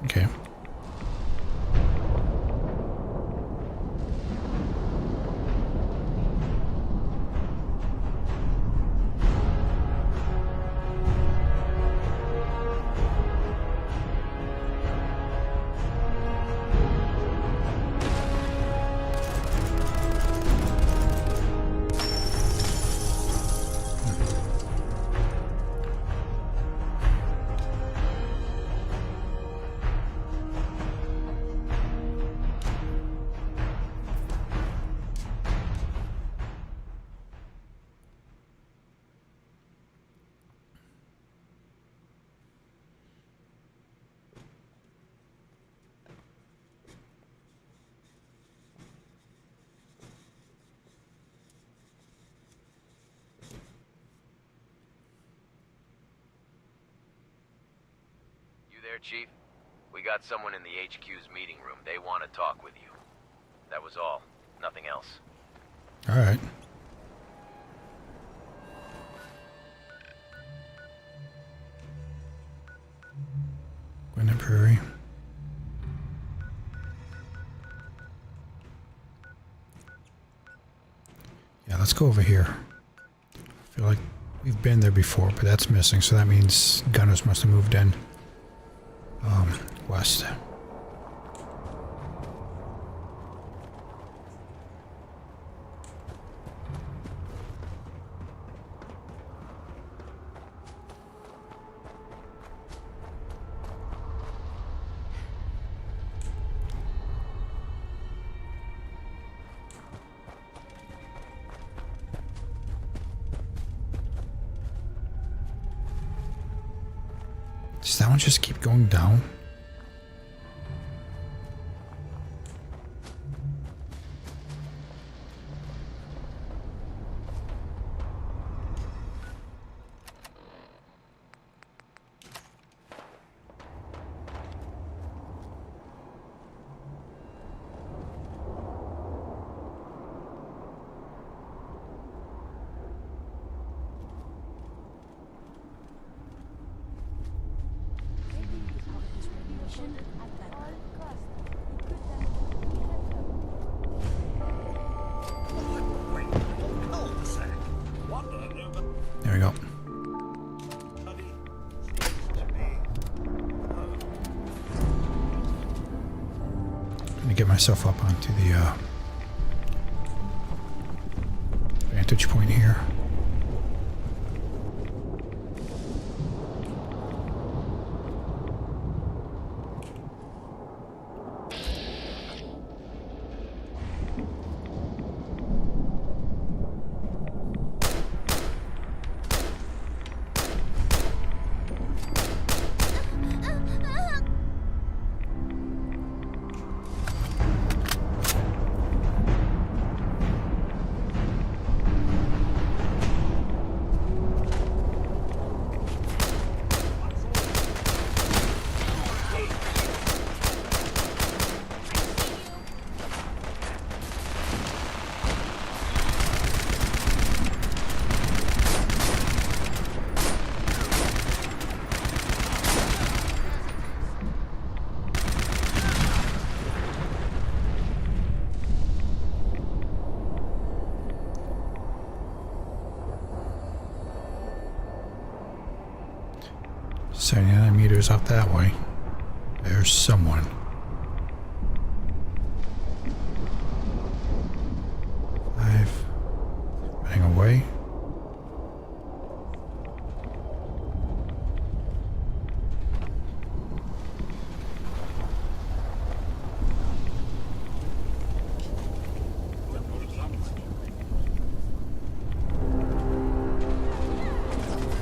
Okay. There, Chief? We got someone in the HQ's meeting room. They want to talk with you. That was all. Nothing else. All right. Gwinnett Prairie. Yeah, let's go over here. I feel like we've been there before, but that's missing, so that means gunners must have moved in. Does that one just keep going down? There we go. Let me get myself up onto the vantage point here. So 79 meters up that way. There's someone. Five. Running away.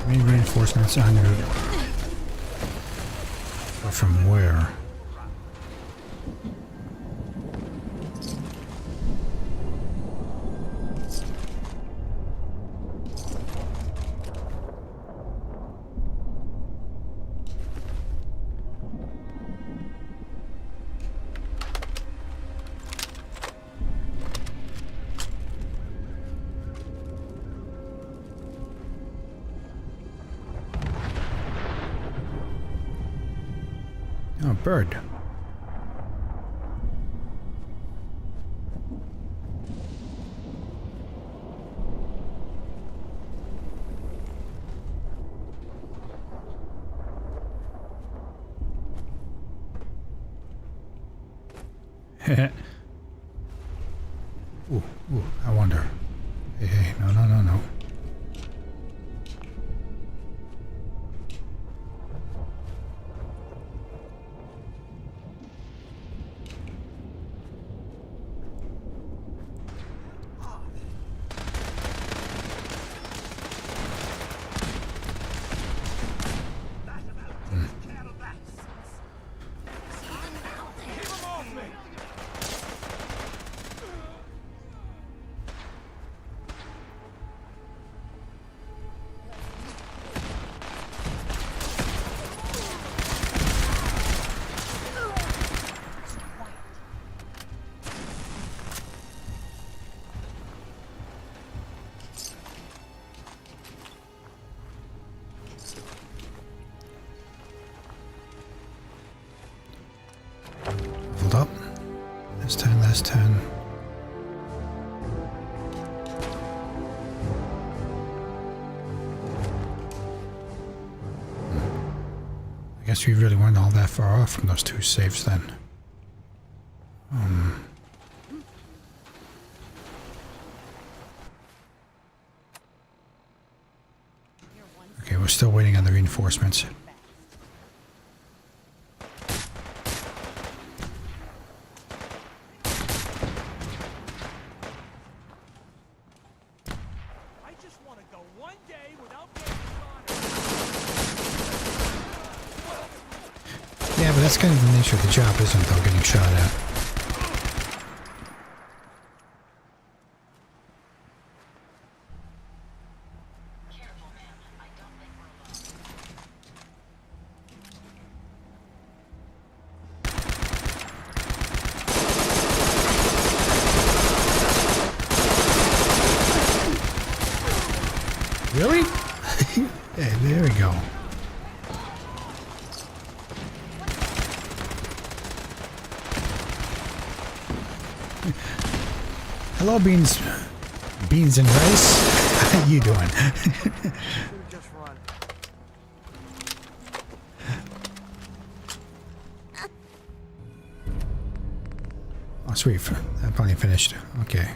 Many reinforcements on your... From where? Oh, bird. Ooh, I wonder. Hey, no. Leveled up. That's 10, that's 10. I guess we really weren't all that far off from those two saves then. Okay, we're still waiting on the reinforcements. that's kind of the nature of the job, isn't it, though, getting shot at? Really? Hey, there we go. Hello, Beans. Beans and rice. How you doing? Just run. Oh, sweet. I'm finally finished. Okay.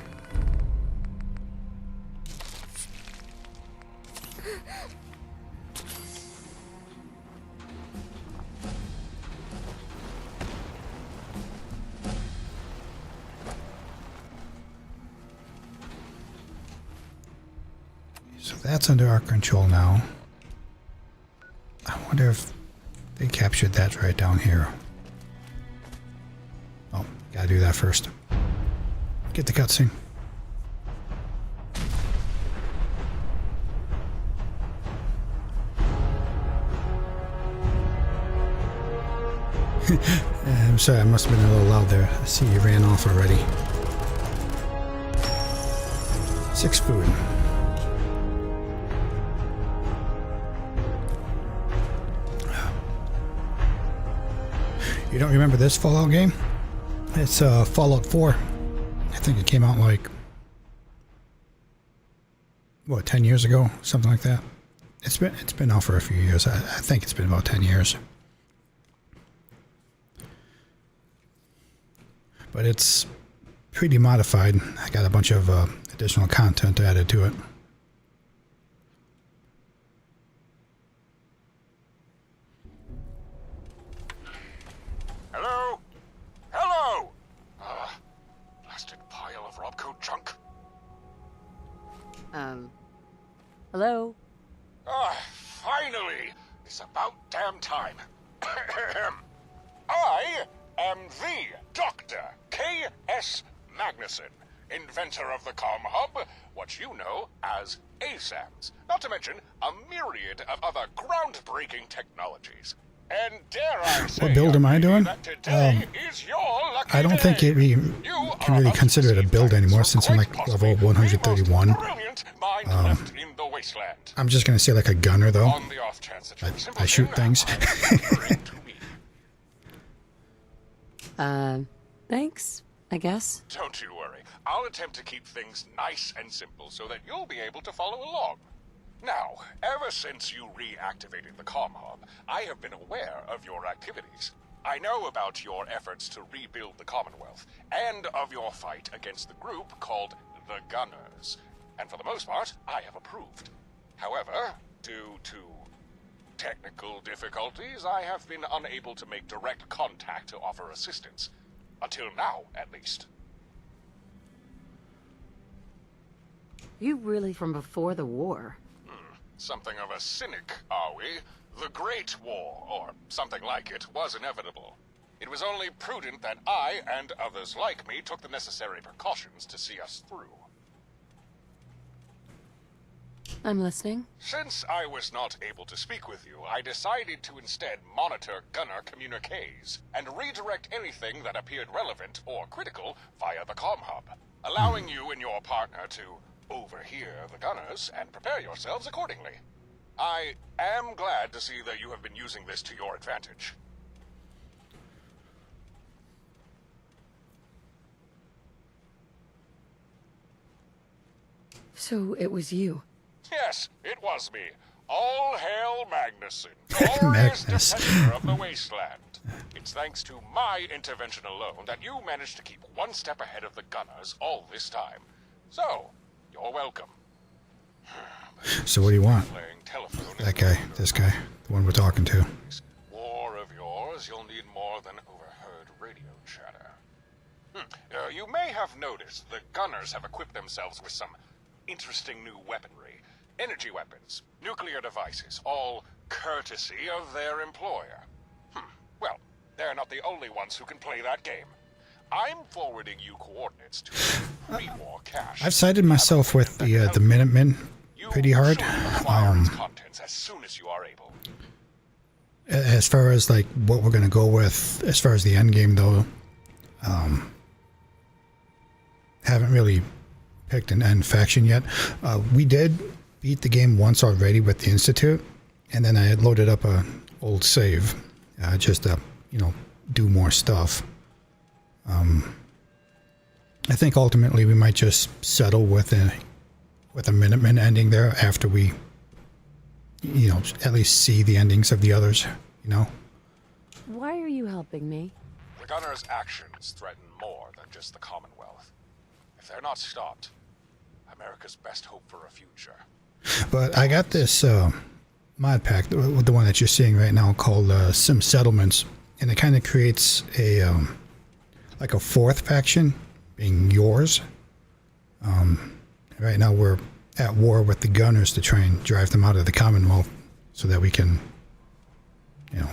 So that's under our control now. I wonder if they captured that right down here. Oh, gotta do that first. Get the cutscene. I'm sorry, I must have been a little loud there. I see you ran off already. 6 food. You don't remember this Fallout game? It's Fallout 4. I think it came out like, what, 10 years ago? Something like that. It's been out for a few years. I think it's been about 10 years. But it's pretty modified. I got a bunch of additional content added to it. Hello? Hello! Blasted pile of Robco junk. Hello? Finally! It's about damn time. I am the Dr. K.S. Magnuson, inventor of the comm hub, what you know as ASAMs, not to mention a myriad of other groundbreaking technologies. And dare I say, what build am I doing? Today is your lucky I don't think day. you can really consider it a build anymore since I'm like level 131. Left in the wasteland. I'm just going to say like a gunner though. On the off chance that you're I shoot things. Thanks, I guess. Don't you worry. I'll attempt to keep things nice and simple so that you'll be able to follow along. Now, ever since you reactivated the comm hub, I have been aware of your activities. I know about your efforts to rebuild the Commonwealth, and of your fight against the group called the Gunners. And for the most part, I have approved. However, due to technical difficulties, I have been unable to make direct contact to offer assistance. Until now, at least. You really from before the war? Something of a cynic, are we? The Great War, or something like it, was inevitable. It was only prudent that I, and others like me, took the necessary precautions to see us through. I'm listening. Since I was not able to speak with you, I decided to instead monitor Gunner communiques and redirect anything that appeared relevant or critical via the comm hub, allowing you and your partner to overhear the Gunners and prepare yourselves accordingly. I am glad to see that you have been using this to your advantage. So it was you? Yes, it was me. All hail Magnuson, glorious defender of the wasteland. It's thanks to my intervention alone that you managed to keep one step ahead of the Gunners all this time. So, you're welcome. So what do you want? That guy, this guy, the one we're talking to. War of yours, you'll need more than overheard radio chatter. You may have noticed the Gunners have equipped themselves with some interesting new weaponry. Energy weapons, nuclear devices, all courtesy of their employer. Well, not the only ones who can play that game. I'm forwarding you coordinates to pre-war cache. I've sided myself with the Minutemen pretty hard. Contents as soon as you are able. As far as like what we're gonna go with, as far as the end game though, haven't really picked an end faction yet. We did beat the game once already with the Institute, and then I had loaded up a old save just to, you know, do more stuff. I think ultimately we might just settle with a Minuteman ending there after we, you know, at least see the endings of the others, you know. Why are you helping me? The Gunners' actions threaten more than just the Commonwealth. If they're not stopped, America's best hope for a future. But I got this mod pack, the one that you're seeing right now, called Sim Settlements, and it kind of creates a like a fourth faction, being yours. Right now we're at war with the Gunners to try and drive them out of the Commonwealth, so that we can, you know,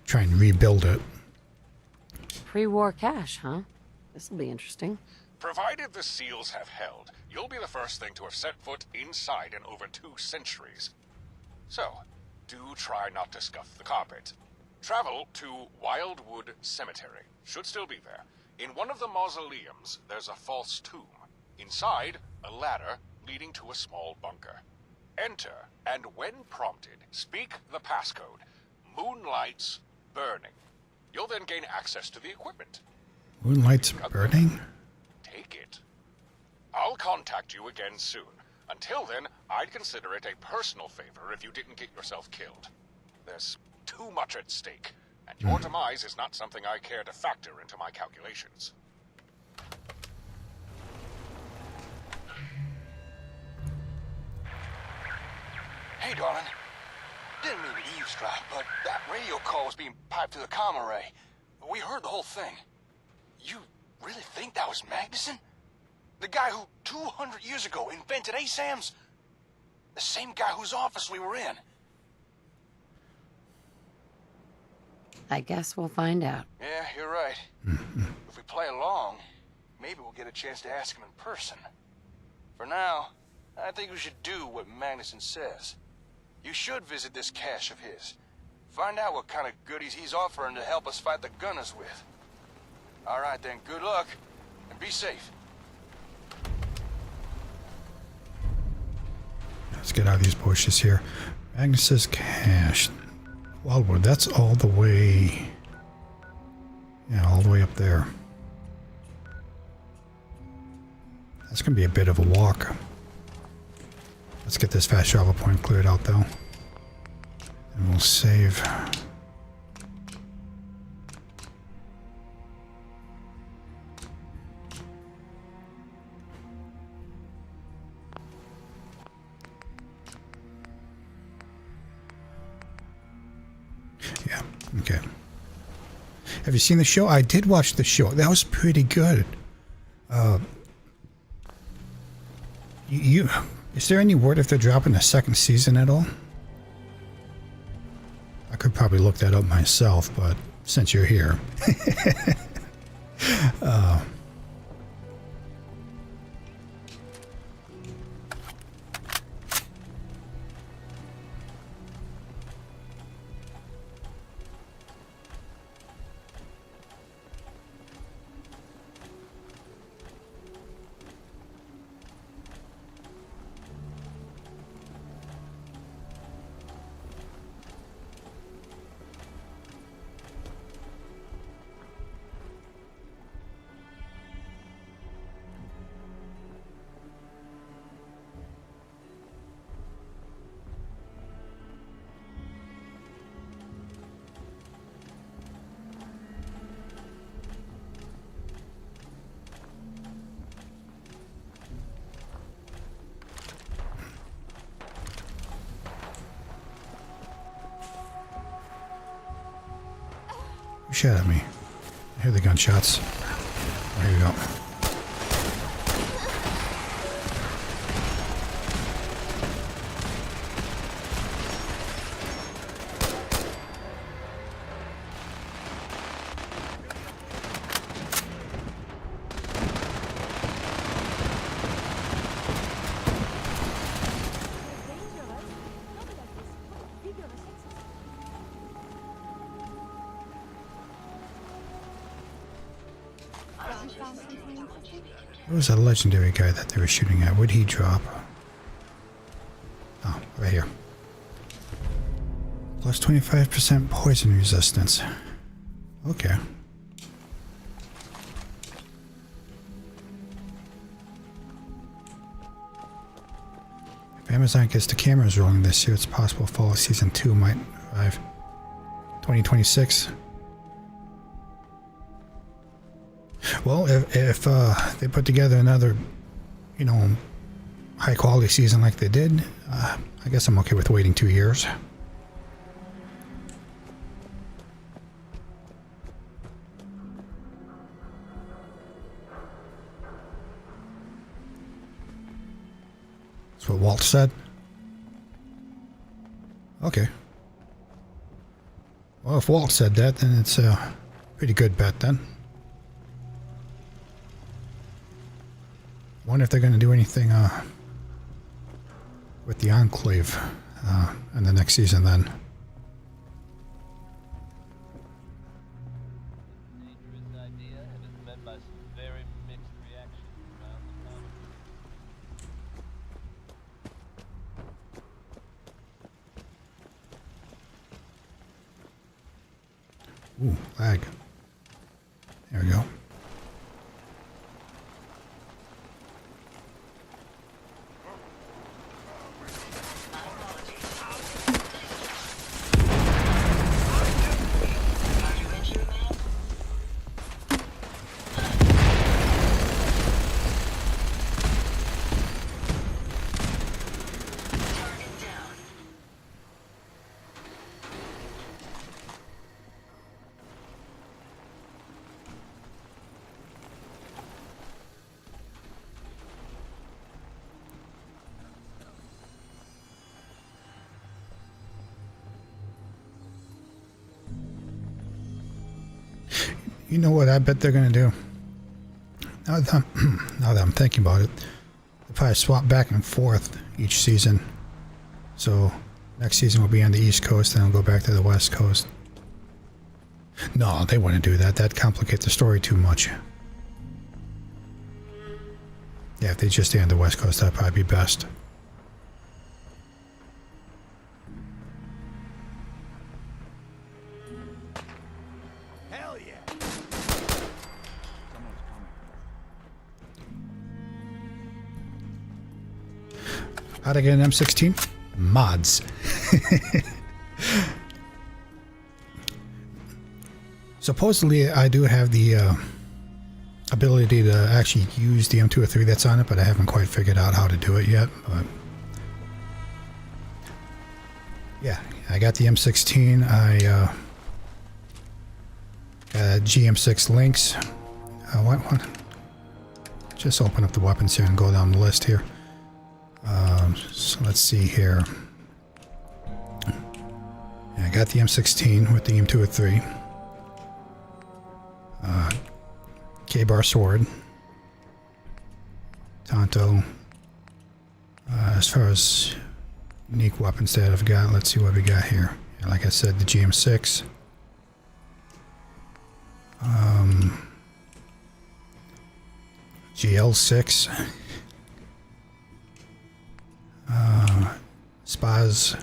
try and rebuild it. Pre-war cache, huh? This'll be interesting. Provided the seals have held, you'll be the first thing to have set foot inside in over 2 centuries. So, do try not to scuff the carpet. Travel to Wildwood Cemetery. Should still be there. In one of the mausoleums, there's a false tomb. Inside, a ladder leading to a small bunker. Enter, and when prompted, speak the passcode. Moonlight's burning. You'll then gain access to the equipment. Moonlight's burning? Take it. I'll contact you again soon. Until then, I'd consider it a personal favor if you didn't get yourself killed. There's too much at stake, and your demise is not something I care to factor into my calculations. Hey, darling. Didn't mean to eavesdrop, but that radio call was being piped through the comm array. We heard the whole thing. You really think that was Magnuson? The guy who 200 years ago invented ASAMs? The same guy whose office we were in. I guess we'll find out. Yeah, you're right. If we play along, maybe we'll get a chance to ask him in person. For now, I think we should do what Magnuson says. You should visit this cache of his. Find out what kind of goodies he's offering to help us fight the Gunners with. All right then, good luck, and be safe. Let's get out of these bushes here. Magnus's cache. Wildwood, that's all the way... Yeah, all the way up there. That's going to be a bit of a walk. Let's get this fast travel point cleared out, though. And we'll save. Yeah, okay. Have you seen the show? I did watch the show. That was pretty good. Is there any word if they're dropping a second season at all? I could probably look that up myself, but since you're here. Shot at me. I hear the gunshots. There you go. There was a legendary guy that they were shooting at. Where'd he drop? Oh, right here. Plus 25% poison resistance. Okay. If Amazon gets the cameras rolling this year, it's possible Fallout Season 2 might arrive. 2026. Well, if they put together another, you know, high quality season like they did, I guess I'm okay with waiting 2 years. That's what Walt said. Okay. Well, if Walt said that, then it's a pretty good bet then. Wonder if they're going to do anything with the Enclave in the next season then. Ooh, lag. There we go. You know what I bet they're going to do? Now that I'm thinking about it, they'll probably swap back and forth each season. So next season will be on the East Coast, then it'll go back to the West Coast. No, they wouldn't do that. That'd complicate the story too much. Yeah, if they just stay on the West Coast, that'd probably be best. How to get an M16? Mods. Supposedly, I do have the ability to actually use the M203 that's on it, but I haven't quite figured out how to do it yet. But yeah, I got the M16. I got GM6 links. What? Just open up the weapons here and go down the list here. So let's see here. Yeah, I got the M16 with the M203. K-bar sword. Tonto. As far as unique weapons that I've got, let's see what we got here. Yeah, like I said, the GM6. GL6. Spas.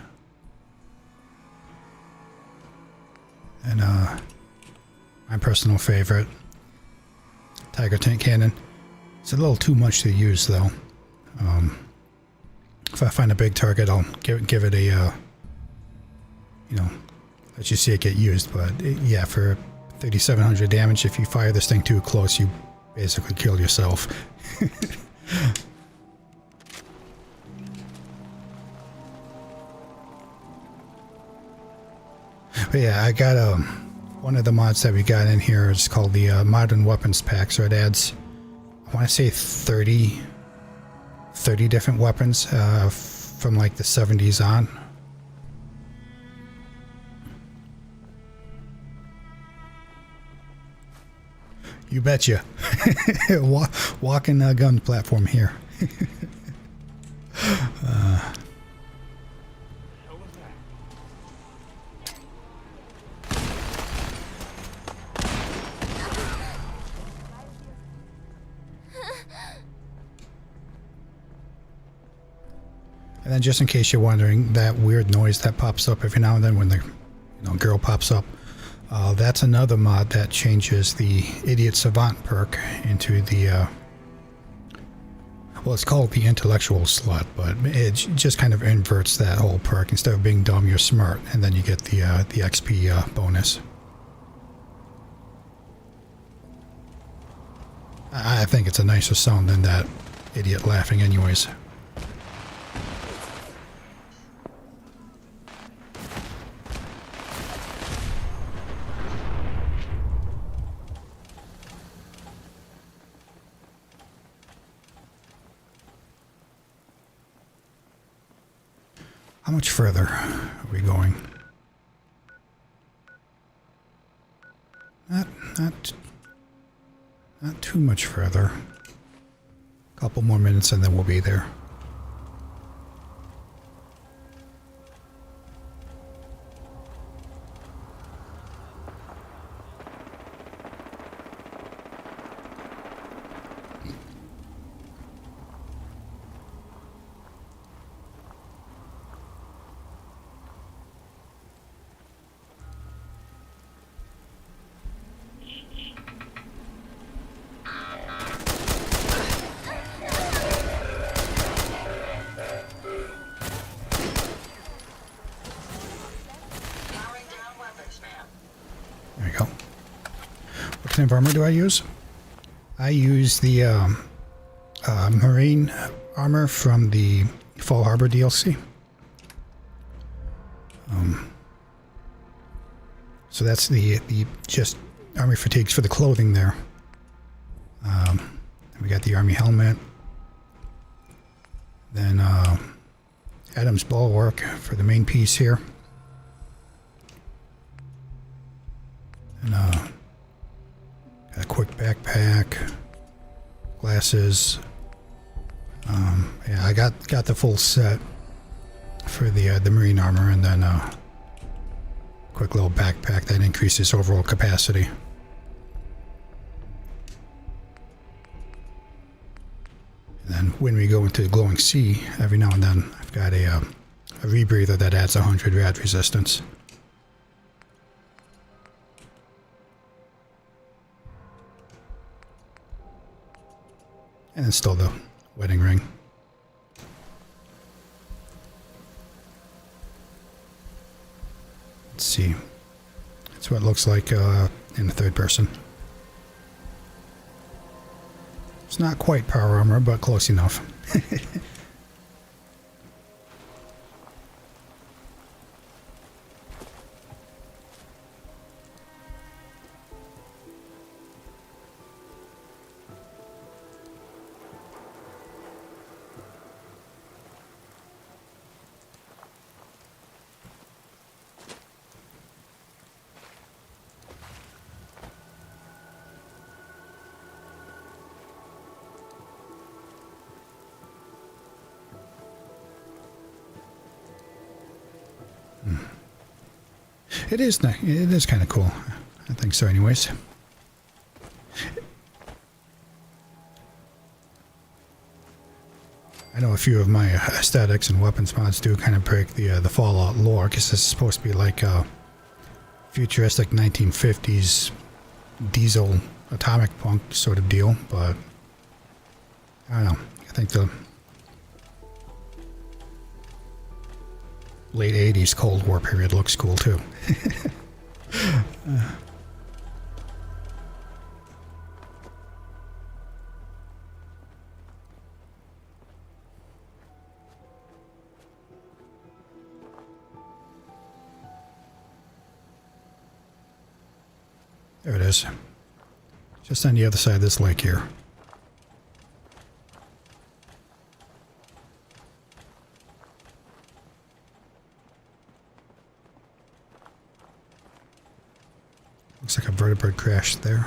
And my personal favorite, Tiger Tank Cannon. It's a little too much to use though. If I find a big target, I'll give it a, you know, let you see it get used. But yeah, for 3,700 damage, if you fire this thing too close, you basically kill yourself. But yeah, I got one of the mods that we got in here is called the Modern Weapons Pack. So it adds, I want to say 30 different weapons from like the 70s on. You betcha. Walking gun platform here. And then just in case you're wondering, that weird noise that pops up every now and then when the girl pops up, that's another mod that changes the Idiot Savant perk into the, well, it's called the Intellectual Slut, but it just kind of inverts that whole perk. Instead of being dumb, you're smart, and then you get the XP bonus. I think it's a nicer sound than that idiot laughing anyways. How much further are we going? Not too much further. A couple more minutes and then we'll be there. There you go. What kind of armor do I use? I use the marine armor from the Fall Harbor DLC. So that's the just army fatigues for the clothing there. We got the army helmet. Then Adam's bulwark for the main piece here. And got a quick backpack, glasses. Yeah, I got the full set for the marine armor, and then quick little backpack that increases overall capacity. And then when we go into the glowing sea, every now and then I've got a rebreather that adds 100 rad resistance. And then still the wedding ring. Let's see. That's what it looks like in the third person. It's not quite power armor, but close enough. It is nice. It is kind of cool. I think so anyways. I know a few of my aesthetics and weapons mods do kind of break the Fallout lore, because this is supposed to be like a futuristic 1950s diesel atomic punk sort of deal, but I don't know. I think the late 80s Cold War period looks cool too. There it is. Just on the other side of this lake here. Looks like a vertebrate crashed there.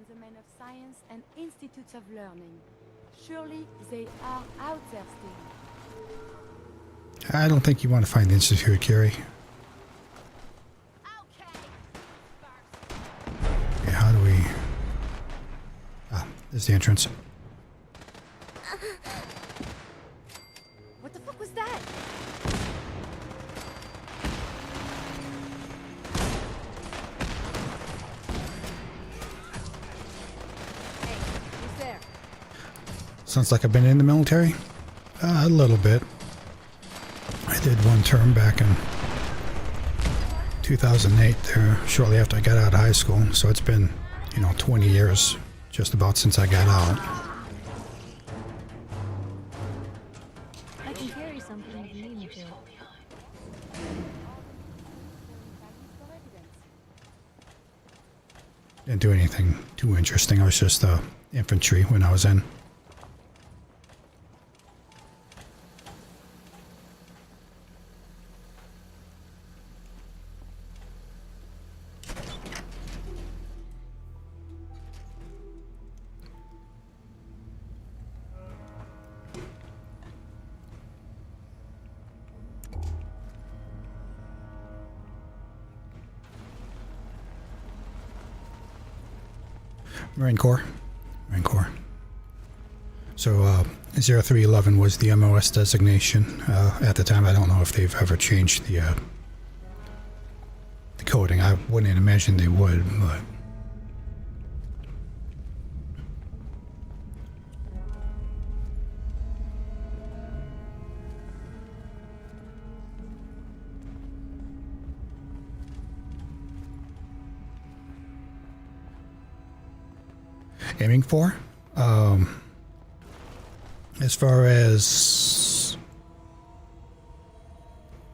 and the men of science and institutes of learning. Surely they are out there still. I don't think you want to find the Institute, Carrie. Okay, how do we... Ah, there's the entrance. What the fuck was that? Hey, who's there? Sounds like I've been in the military. A little bit. I did one term back in 2008 there, shortly after I got out of high school. So it's been, 20 years just about since I got out. I can carry something if you need me to. Didn't do anything too interesting. I was just infantry when I was in. Marine Corps. So 0311 was the MOS designation at the time. I don't know if they've ever changed the coding. I wouldn't imagine they would, but... Aiming for? As far as...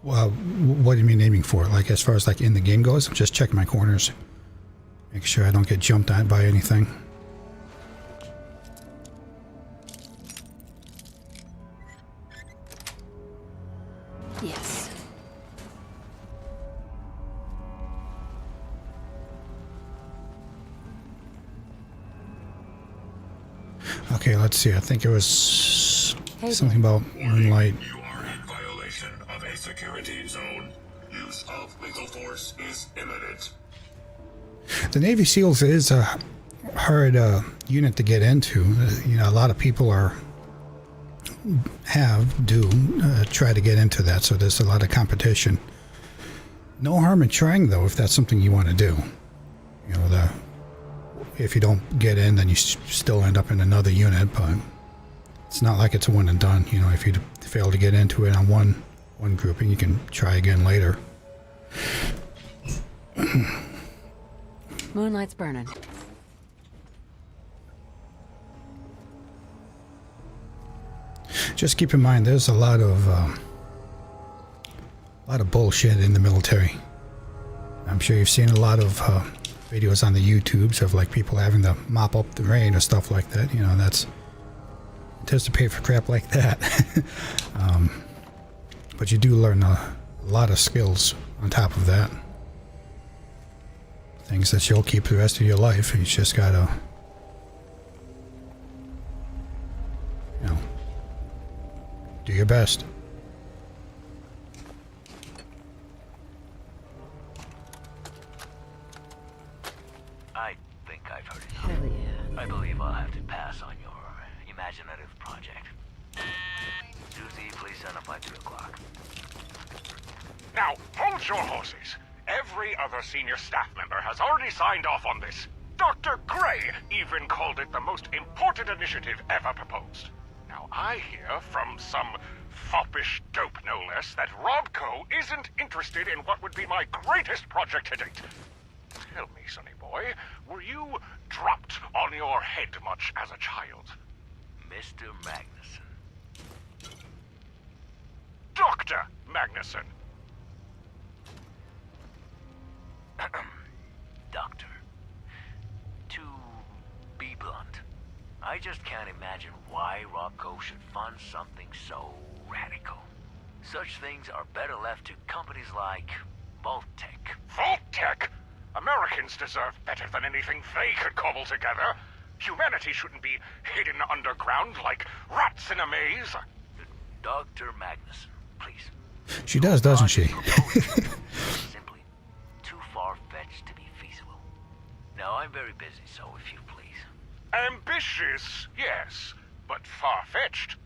Well, what do you mean aiming for? Like, as far as, like, in the game goes? I'm just checking my corners. Making sure I don't get jumped on by anything. Yes. Okay, let's see. I think it was something about moonlight. You are in violation of a security zone. Use of lethal force is imminent. The Navy SEALs is a hard unit to get into. A lot of people try to get into that, so there's a lot of competition. No harm in trying, though, if that's something you want to do. If you don't get in, then you still end up in another unit, but it's not like it's a one and done. If you fail to get into it on one grouping, you can try again later. Moonlight's burning. Just keep in mind, there's a lot of bullshit in the military. I'm sure you've seen a lot of videos on the YouTubes of like people having to mop up the rain or stuff like that. That's anticipate for crap like that. But you do learn a lot of skills on top of that. Things that you'll keep the rest of your life. You just gotta, do your best. I think I've heard it. Hell yeah. I believe I'll have to pass on your imaginative project. Susie, please send up by 2 o'clock. Now, hold your horses. Every other senior staff member has already signed off on this. Dr. Gray even called it the most important initiative ever proposed. Now, I hear from some foppish dope no less that Robco isn't interested in what would be my greatest project to date. Tell me, sonny boy, were you dropped on your head much as a child? Mr. Magnuson. Dr. Magnuson. Doctor. To be blunt, I just can't imagine why Robco should fund something so radical. Such things are better left to companies like Vault-Tec. Vault-Tec? Americans deserve better than anything they could cobble together. Humanity shouldn't be hidden underground like rats in a maze. Dr. Magnuson, please. She does, doesn't she? Simply too far-fetched to be feasible. Now, I'm very busy, so if you please. Ambitious, yes, but far-fetched.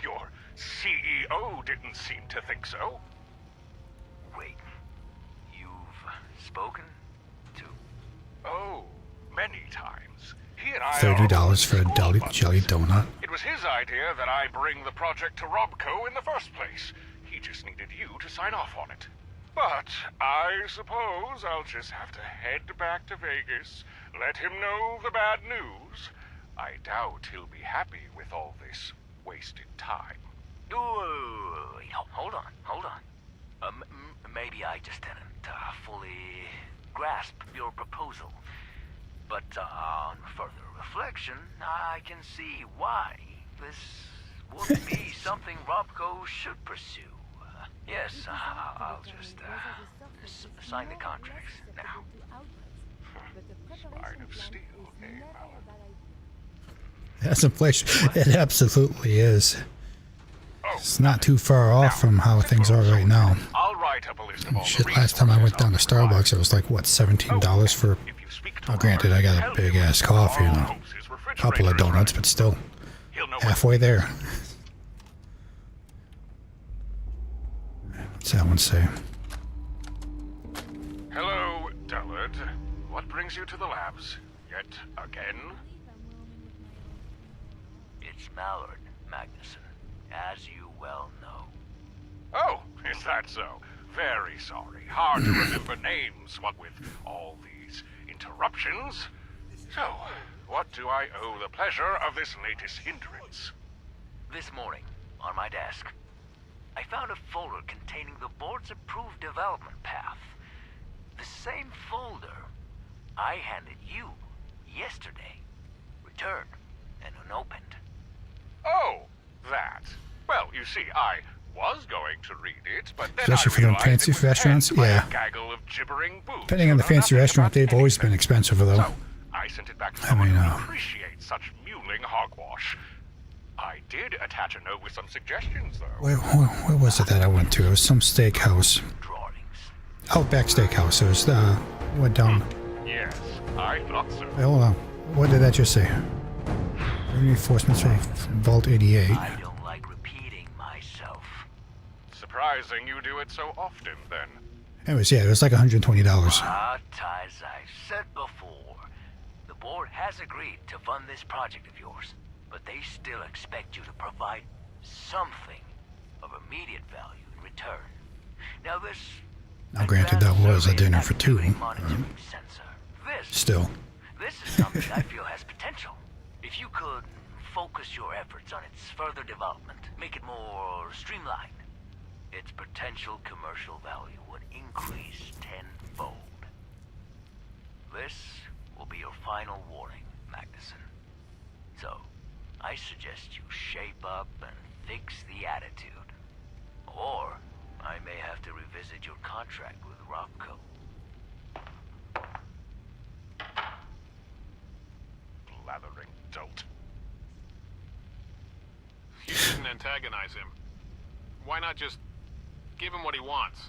Your CEO didn't seem to think so. Wait, you've spoken to... Oh, many times. He and I $30 for a jelly donut. It was his idea that I bring the project to Robco in the first place. He just needed you to sign off on it. But I suppose I'll just have to head back to Vegas, let him know the bad news. I doubt he'll be happy with all this wasted time. Wait, hold on. Maybe I just didn't fully grasp your proposal. But on further reflection, I can see why this would be something Robco should pursue. Yes, I'll just sign the contracts now. Spine of steel, eh, Mallard? That's inflation. It absolutely is. It's not too far off from how things are right now. I'll write up a list of all Shit, last time I went down to Starbucks, it was like, what, $17 for... Oh, granted, I got a big-ass coffee and a couple of donuts, but still, halfway there. What's that one say? Hello, Dullard. What brings you to the labs? Yet again? It's Mallard, Magnuson, as you well know. Oh, is that so? Very sorry. Hard to remember names, what with all these interruptions. So, what do I owe the pleasure of this latest hindrance? This morning, on my desk, I found a folder containing the board's approved development path. The same folder I handed you yesterday. Returned and unopened. Oh, that. Well, you see, I was going to read it, but then Especially for them fancy restaurants? Yeah. Depending on the fancy restaurant, they've always been expensive, though. So, I sent it back to someone who appreciates such mewling hogwash. I did attach a note with some suggestions, though. Where was it that I went to? It was some steakhouse. Outback Steakhouse. It was, went down. Yes, I thought so. Wait, hold on. What did that just say? Reinforcements for Vault 88. I don't like repeating myself. Surprising you do it so often, then. Anyways, yeah, it was like $120. But as I've said before, the board has agreed to fund this project of yours, but they still expect you to provide something of immediate value in return. Now this... Now granted, that was a dinner for two. Still. This is something I feel has potential. If you could focus your efforts on its further development, make it more streamlined, its potential commercial value would increase tenfold. This will be your final warning, Magnuson. So, I suggest you shape up and fix the attitude. Or, I may have to revisit your contract with Robco. Blathering dolt. You shouldn't antagonize him. Why not just give him what he wants?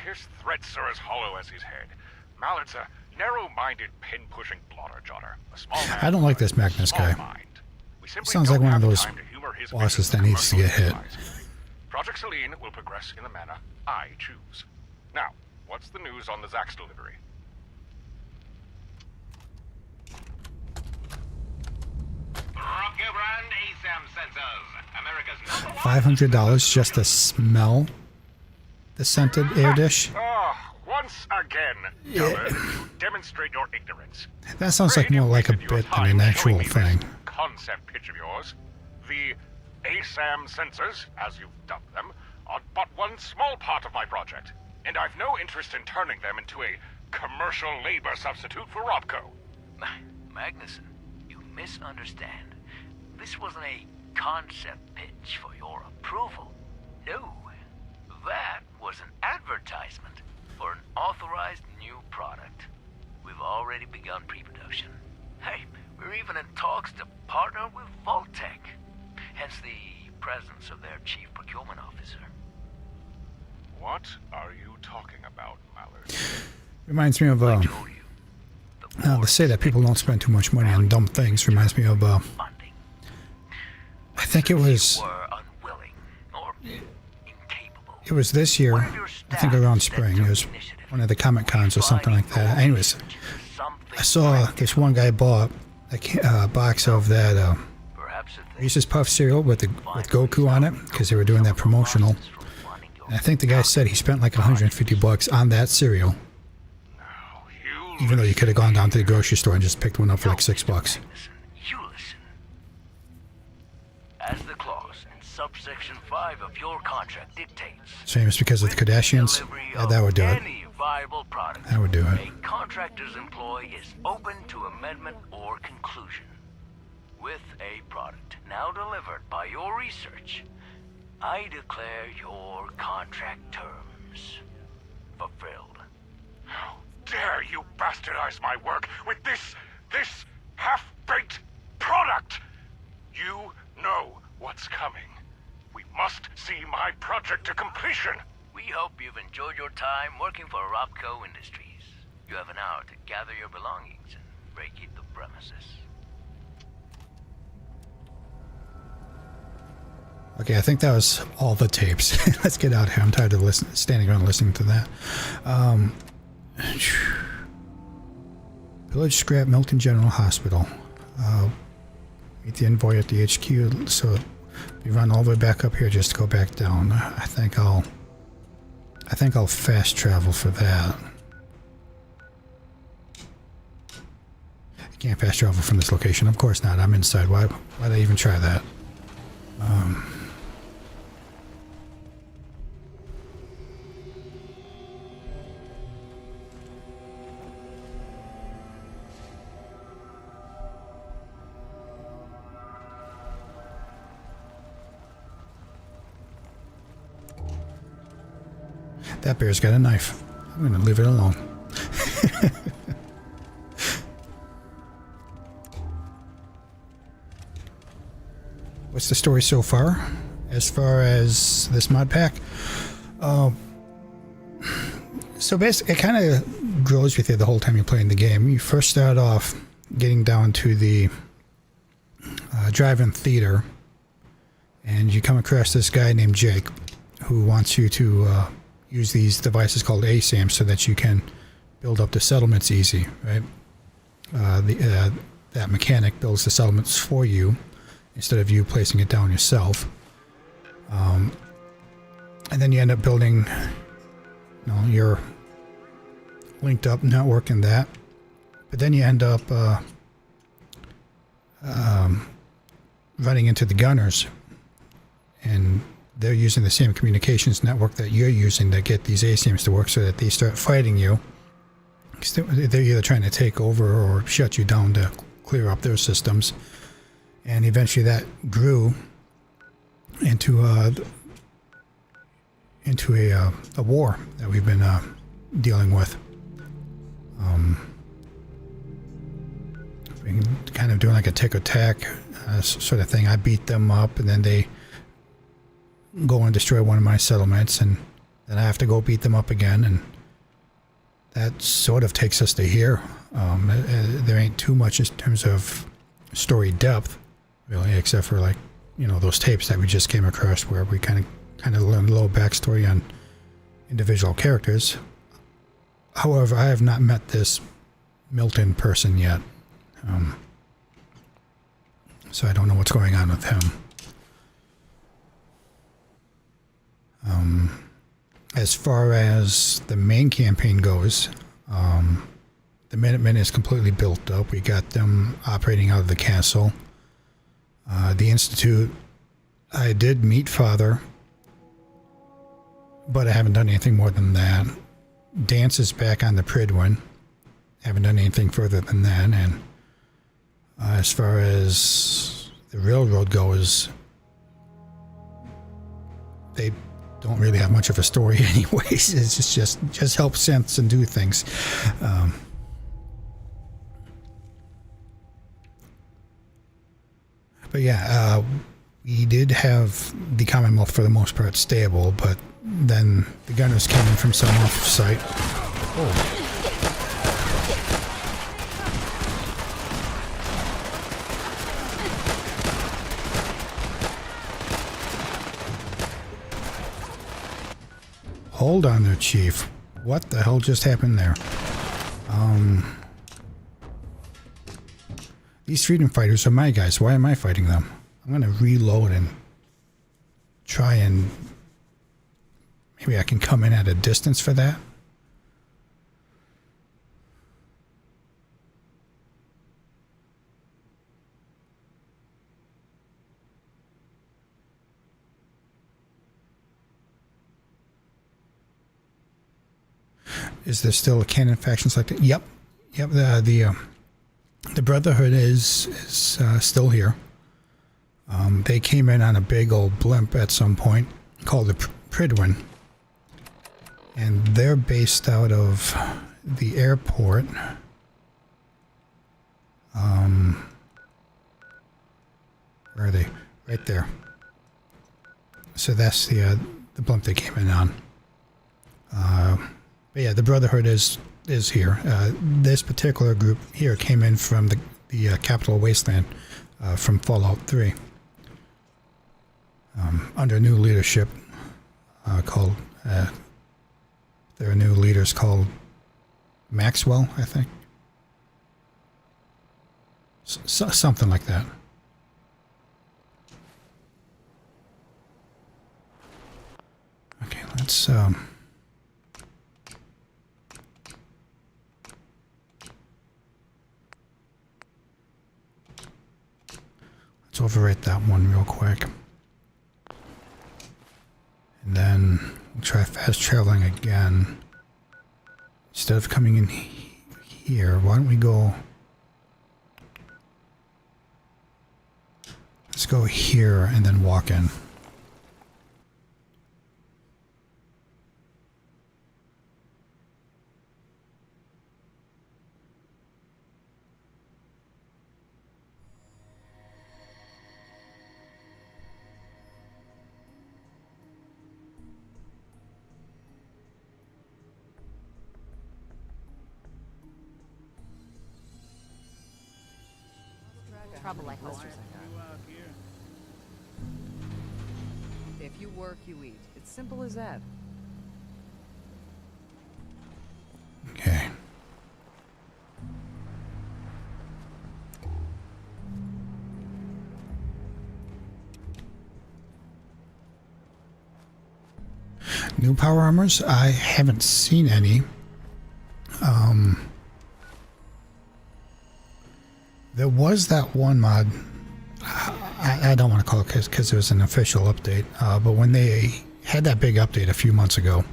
His threats are as hollow as his head. Mallard's a narrow-minded, pin-pushing blotter-jotter. A small man. I don't like this Magnus guy. Sounds like one of those bosses that needs to get hit. Project Selene will progress in the manner I choose. Now, what's the news on the Zax delivery? $500 just to smell the scented air dish? Once again, Dullard, you demonstrate your ignorance. That sounds like more like a bit than an actual thing. Concept pitch of yours. The ASAM sensors, as you've dubbed them, are but one small part of my project, and I've no interest in turning them into a commercial labor substitute for Robco. Magnuson, you misunderstand. This wasn't a concept pitch for your approval. No, that was an advertisement for an authorized new product. already begun pre-production. Hey, we're even in talks to partner with Vault-Tec. Hence the presence of their chief procurement officer. What are you talking about, Mallard? Reminds me of to say that people don't spend too much money on dumb things reminds me of I think it was this year, I think around spring. It was one of the Comic Cons or something like that. Anyways, I saw this one guy bought a box of that Reese's Puff cereal with Goku on it because they were doing that promotional. And I think the guy said he spent like $150 on that cereal, even though you could have gone down to the grocery store and just picked one up for like $6. As the clause in subsection 5 of your contract dictates. Same as because of the Kardashians. Yeah, that would do it. That would do it. A contractor's employee is open to amendment or conclusion. With a product now delivered by your research, I declare your contract terms fulfilled. How dare you bastardize my work with this half-baked product? You know what's coming. We must see my project to completion. We hope you've enjoyed your time working for Robco Industries. You have an hour to gather your belongings and vacate the premises. Okay, I think that was all the tapes. Let's get out of here. I'm tired of standing around listening to that. Village Scrap, Milton General Hospital. Meet the envoy at the HQ. So we run all the way back up here just to go back down. I think I'll fast travel for that. I can't fast travel from this location. Of course not. I'm inside. Why'd I even try that? That bear's got a knife. I'm gonna leave it alone. What's the story so far? As far as this mod pack? So basically, it kind of grows with you the whole time you're playing the game. You first start off getting down to the drive-in theater, and you come across this guy named Jake who wants you to use these devices called ASAMs so that you can build up the settlements easy, right? That mechanic builds the settlements for you instead of you placing it down yourself. And then you end up building, your linked up network and that. But then you end up running into the gunners, and they're using the same communications network that you're using to get these ASAMs to work so that they start fighting you. They're either trying to take over or shut you down to clear up their systems. And eventually that grew into a war that we've been dealing with. We've been kind of doing like a tick or tack sort of thing. I beat them up, and then they go and destroy one of my settlements, and then I have to go beat them up again, and that sort of takes us to here. There ain't too much in terms of story depth, really, except for like, those tapes that we just came across where we kind of learned a little backstory on individual characters. However, I have not met this Milton person yet, so I don't know what's going on with him. As far as the main campaign goes, the Minutemen is completely built up. We got them operating out of the castle. The Institute, I did meet Father, but I haven't done anything more than that. Dance is back on the Pridwin. Haven't done anything further than that. And as far as the railroad goes, they don't really have much of a story anyways. It's just help synths and do things. But yeah, we did have the Commonwealth for the most part stable, but then the gunners came in from some off-site. Oh. Hold on there, Chief. What the hell just happened there? These freedom fighters are my guys. Why am I fighting them? I'm gonna reload and try and... maybe I can come in at a distance for that. Is there still a canon factions like that? Yep. Yep, the Brotherhood is still here. They came in on a big old blimp at some point called the Pridwin. And they're based out of the airport. Where are they? Right there. So that's the blimp they came in on. But yeah, the Brotherhood is here. This particular group here came in from the Capital Wasteland from Fallout 3. Under new leadership called... there are new leaders called Maxwell, I think. Something like that. Okay, let's... let's overwrite that one real quick. And then we'll try fast traveling again. Instead of coming in here, why don't we go... let's go here and then walk in. Trouble like oysters. If you work, you eat. It's simple as that. Okay. New power armors? I haven't seen any. There was that one mod, I don't want to call it because it was an official update, but when they had that big update a few months ago,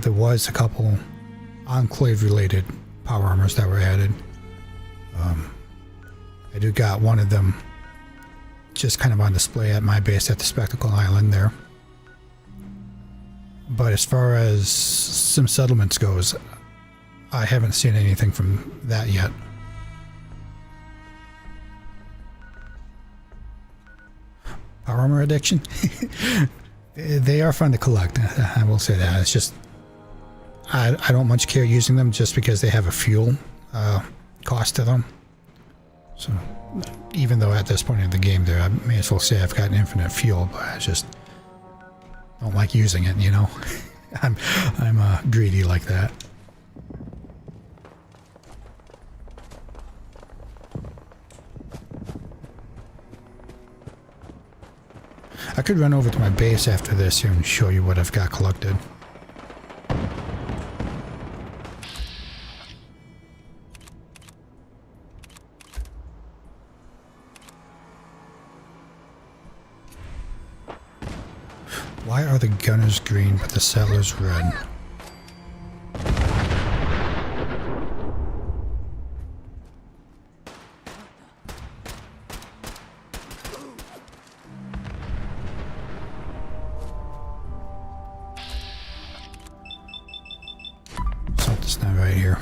there was a couple Enclave-related power armors that were added. I do got one of them just kind of on display at my base at the Spectacle Island there. But as far as some settlements goes, I haven't seen anything from that yet. Power armor addiction? They are fun to collect, I will say that. It's just, I don't much care using them just because they have a fuel cost to them. So, even though at this point in the game there, I may as well say I've got infinite fuel, but I just don't like using it, you know? I'm greedy like that. I could run over to my base after this here and show you what I've got collected. Why are the gunners green but the settlers red? Something's not right here.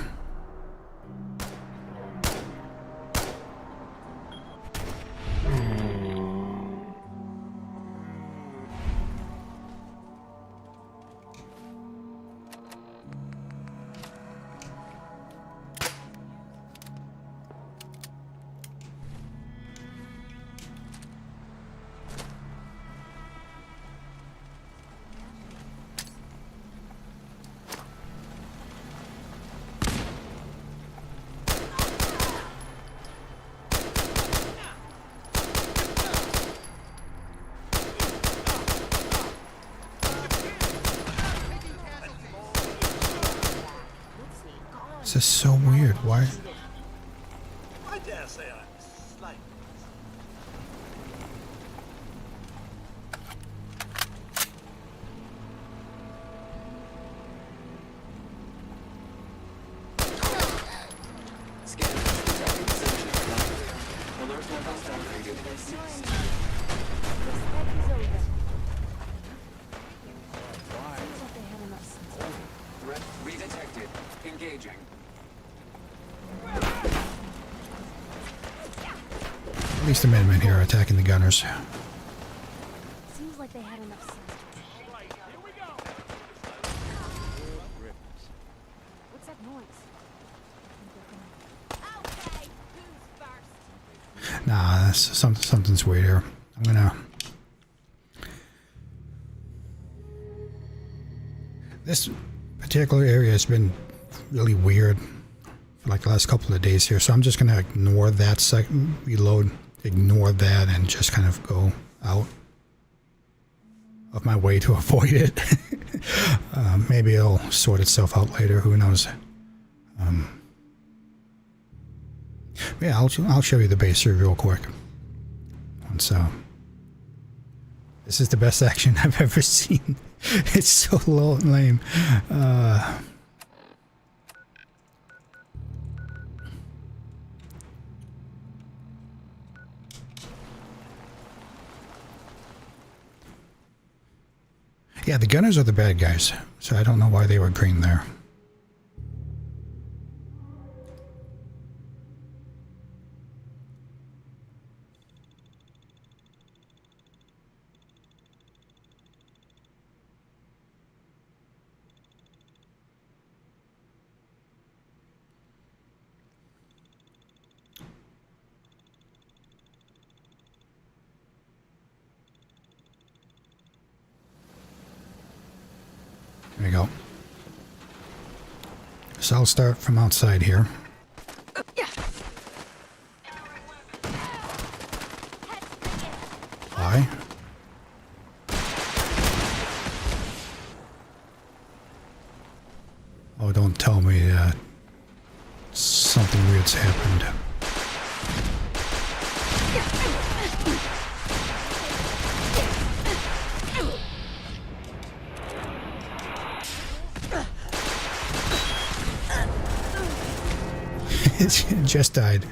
This is so weird. Why? I dare say I'm slightly. Redetected. Engaging. At least the Minutemen here are attacking the gunners. Seems like they had enough sense. What's that noise? Okay, who's first? Nah, that's something's weird here. I'm gonna. This particular area has been really weird for like the last couple of days here, so I'm just gonna ignore that second, reload, ignore that, and just kind of go out of my way to avoid it. Maybe it'll sort itself out later. Who knows? Yeah, I'll show you the base here real quick. So this is the best action I've ever seen. It's so low and lame. Yeah, the gunners are the bad guys, so I don't know why they were green there. There we go. So I'll start from outside here. Why? Oh, don't tell me that something weird's happened. It just died.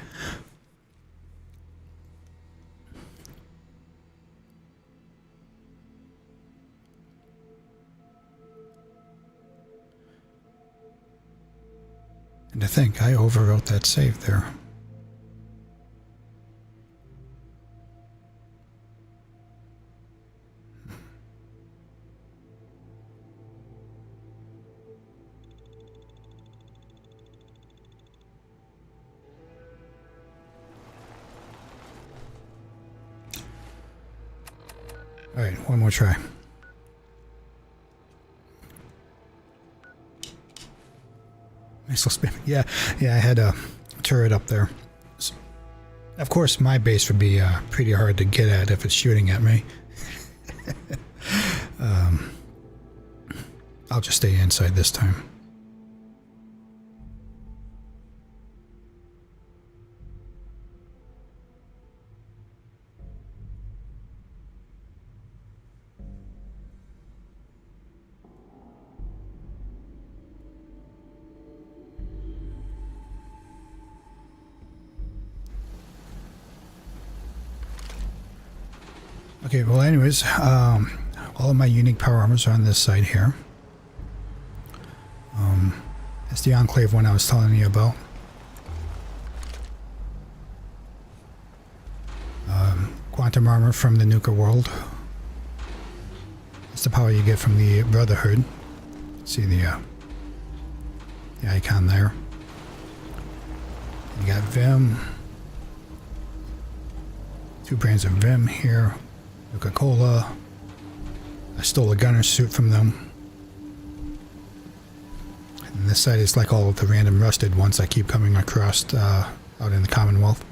And to think I overwrote that save there. All right, one more try. Missile spam. Yeah, I had a turret up there. So, of course, my base would be pretty hard to get at if it's shooting at me. I'll just stay inside this time. Okay, well anyways, all of my unique power armors are on this side here. It's the Enclave one I was telling you about. Quantum armor from the Nuka world. It's the power you get from the Brotherhood. See the icon there. You got Vim. 2 brands of Vim here. Coca-Cola. I stole a gunner suit from them. And this side is like all of the random rusted ones I keep coming across out in the Commonwealth.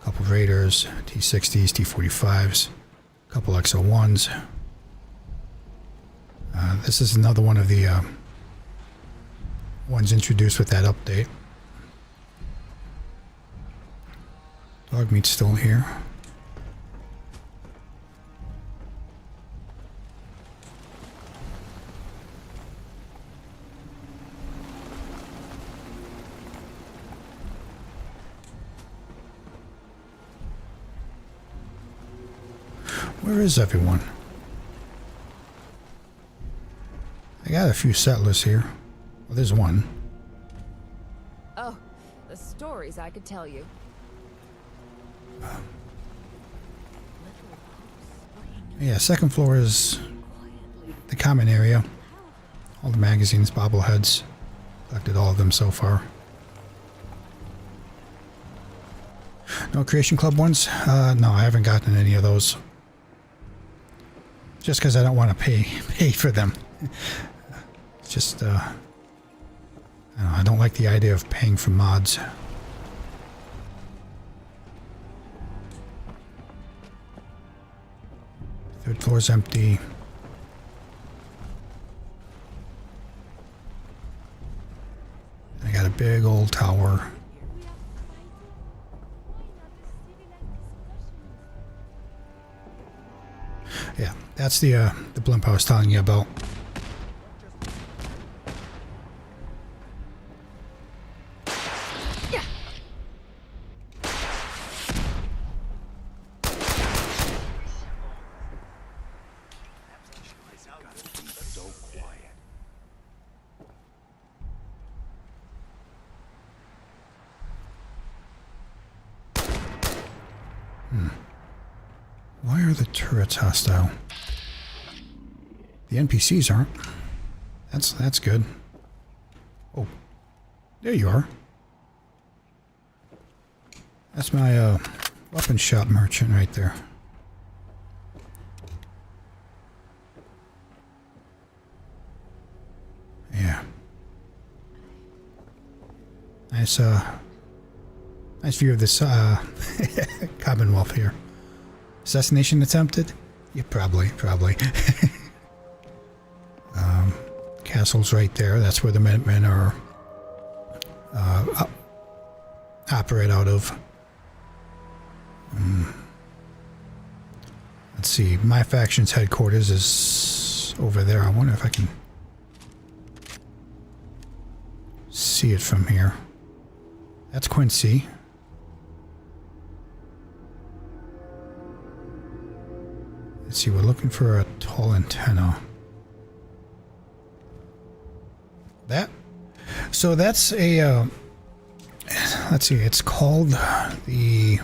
A couple Raiders, T-60s, T-45s, a couple XO1s. This is another one of the ones introduced with that update. Dog meat's still here. Where is everyone? I got a few settlers here. Well, there's one. Oh, the stories I could tell you. Yeah, second floor is the common area. All the magazines, bobbleheads. Collected all of them so far. No Creation Club ones? No, I haven't gotten any of those. Just because I don't want to pay for them. It's just, I don't like the idea of paying for mods. Third floor's empty. I got a big old tower. Yeah, that's the blimp I was telling you about. Why are the turrets hostile? The NPCs aren't. That's good. Oh, there you are. That's my weapon shop merchant right there. Yeah. Nice nice view of this Commonwealth here. Assassination attempted? Yeah, probably. Castle's right there. That's where the Minutemen are operate out of. Let's see. My faction's headquarters is over there. I wonder if I can see it from here. That's Quincy. Let's see, we're looking for a tall antenna. So that's a, let's see, it's called the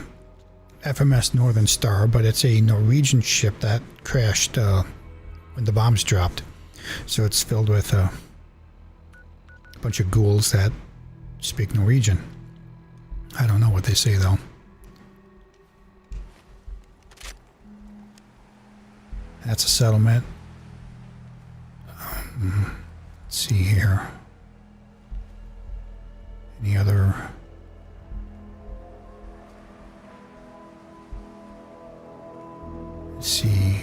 FMS Northern Star, but it's a Norwegian ship that crashed when the bombs dropped. So it's filled with a bunch of ghouls that speak Norwegian. I don't know what they say though. That's a settlement. Let's see here. Any other? Let's see.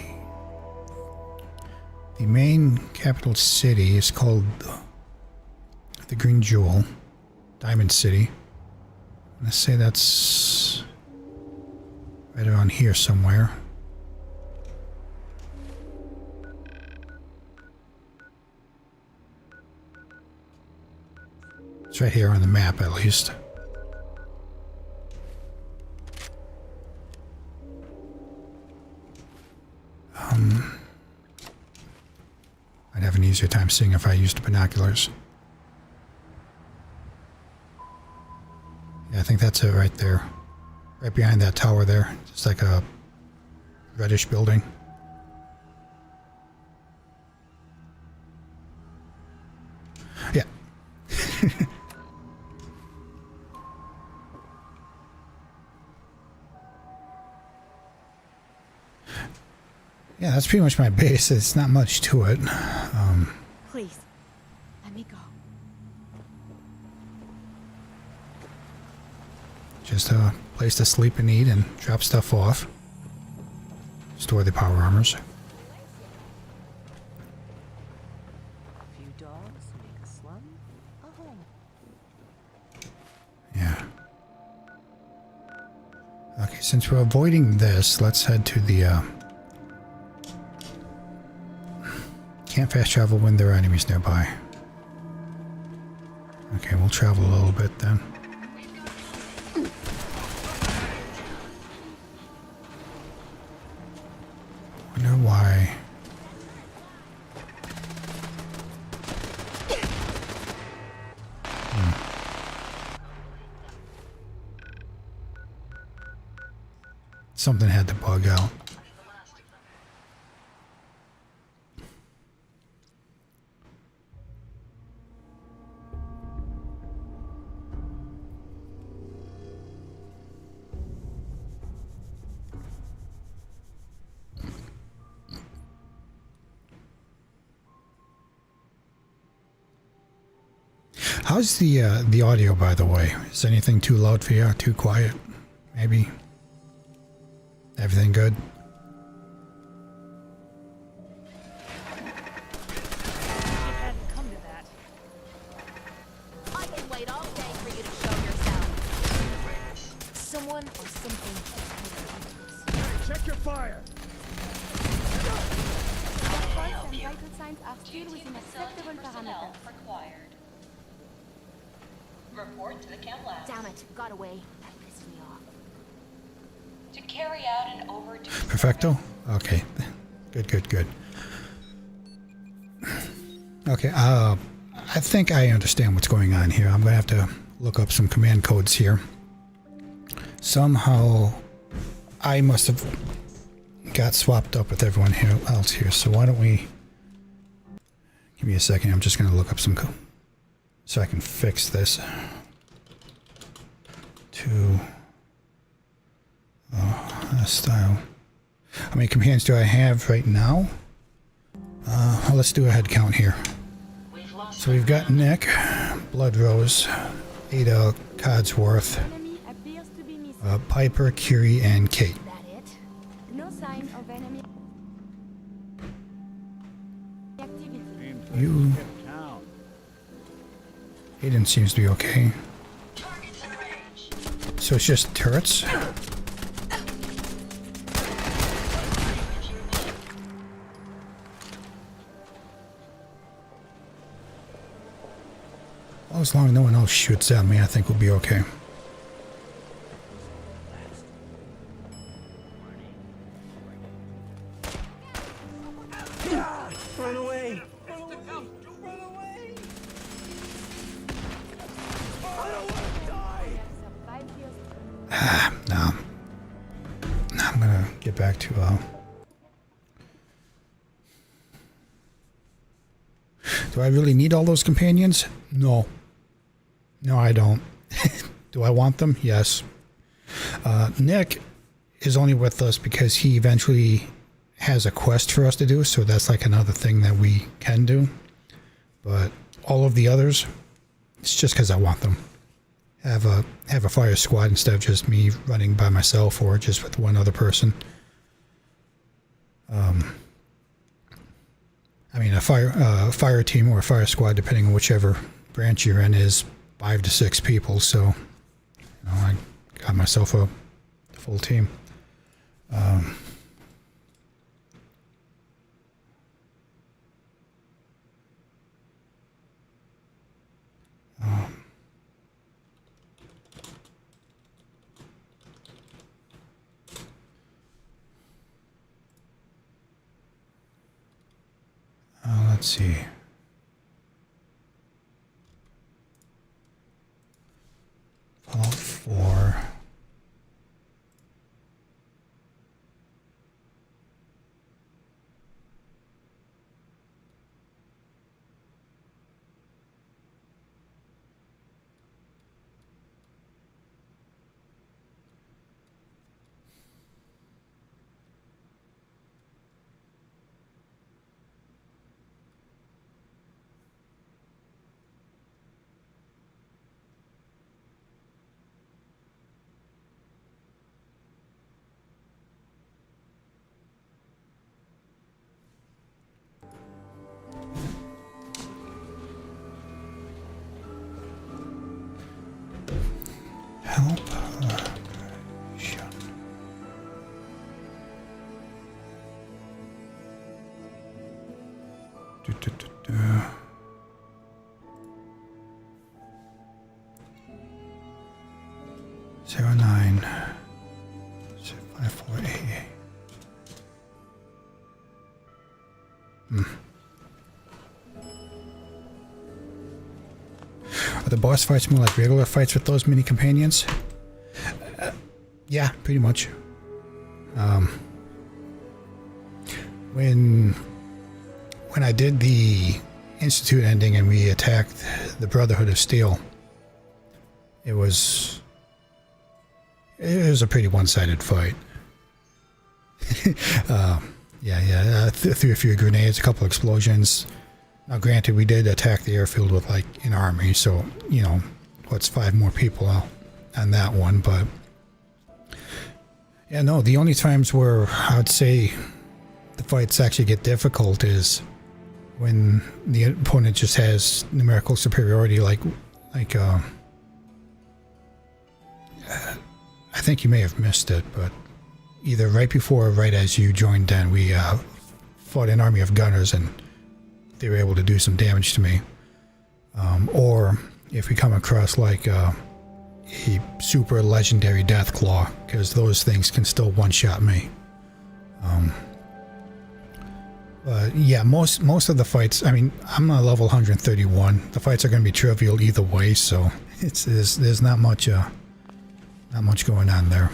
The main capital city is called the Green Jewel, Diamond City. Let's say that's right around here somewhere. It's right here on the map, at least. I'd have an easier time seeing if I used binoculars. Yeah, I think that's it right there. Right behind that tower there. Just like a reddish building. Yeah. Yeah, that's pretty much my base. It's not much to it. Please, let me go. Just a place to sleep and eat and drop stuff off. Store the power armors. A few dogs make a slum, Yeah. Okay, since we're avoiding this, let's head to the, can't fast travel when there are enemies nearby. Okay, we'll travel a little bit then. Wonder why. Something had to bug out. How's the audio, by the way? Is anything too loud for you? Too quiet? Maybe? Everything good? I can wait all day for you to show yourself. Someone or something. Check your fire. Pulse and vital signs are still within acceptable parameters. Required. Report to the chem lab. Damn it, got away. That pissed me off. To carry out an overdose. Perfecto? Okay. Good, good, good. Okay, I think I understand what's going on here. I'm going to have to look up some command codes here. Somehow, I must have got swapped up with everyone else here, so why don't we... Give me a second, I'm just going to look up some code so I can fix this. To... style. How many commands do I have right now? Well, let's do a head count here. So we've got Nick, Blood Rose, Ada, Codsworth, Piper, Curie, and Kate. No sign of enemy activity. You... Aiden seems to be okay. So it's just turrets? Well, as long as no one else shoots at me, I think we'll be okay. Run away! No. I'm gonna get back to, Do I really need all those companions? No. No, I don't. Do I want them? Yes. Nick is only with us because he eventually has a quest for us to do, so that's like another thing that we can do. But all of the others, it's just because I want them. Have a fire squad instead of just me running by myself or just with one other person. I mean, a fire team or a fire squad, depending on whichever branch you're in, is 5 to 6 people. So, you know, I got myself a full team. Let's see. Fallout 4. 09 5488. Are the boss fights more like regular fights with those mini companions? Yeah, pretty much. When I did the Institute ending and we attacked the Brotherhood of Steel, it was a pretty one-sided fight. Threw a few grenades, a couple explosions. Now, granted, we did attack the airfield with like an army, so you know, what's 5 more people on that one? But yeah, no, the only times where I would say the fights actually get difficult is when the opponent just has numerical superiority, like I think you may have missed it, but either right before or right as you joined in, we fought an army of gunners and they were able to do some damage to me. Or if we come across like a super legendary Deathclaw, because those things can still one-shot me. But yeah, most of the fights, I mean, I'm a level 131. The fights are going to be trivial either way, so there's not much going on there.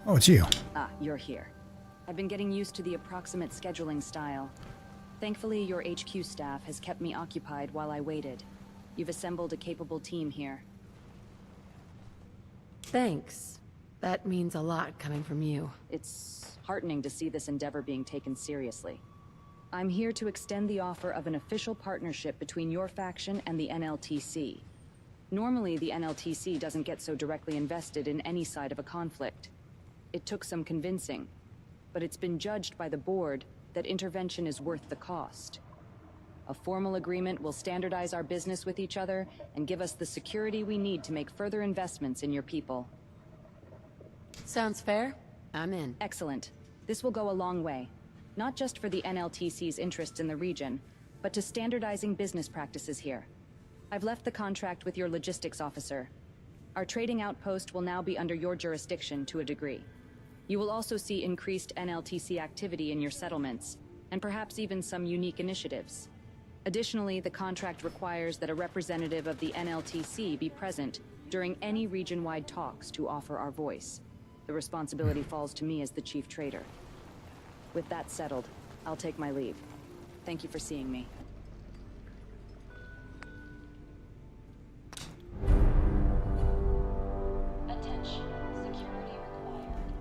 Oh, it's you. Ah, you're here. I've been getting used to the approximate scheduling style. Thankfully, your HQ staff has kept me occupied while I waited. You've assembled a capable team here. Thanks. That means a lot coming from you. It's heartening to see this endeavor being taken seriously. I'm here to extend the offer of an official partnership between your faction and the NLTC. Normally, the NLTC doesn't get so directly invested in any side of a conflict. It took some convincing, but it's been judged by the board that intervention is worth the cost. A formal agreement will standardize our business with each other and give us the security we need to make further investments in your people. Sounds fair. I'm in. Excellent. This will go a long way, not just for the NLTC's interests in the region, but to standardizing business practices here. I've left the contract with your logistics officer. Our trading outpost will now be under your jurisdiction to a degree. You will also see increased NLTC activity in your settlements, and perhaps even some unique initiatives. Additionally, the contract requires that a representative of the NLTC be present during any region-wide talks to offer our voice. The responsibility falls to me as the chief trader. With that settled, I'll take my leave. Thank you for seeing me. Attention, security required.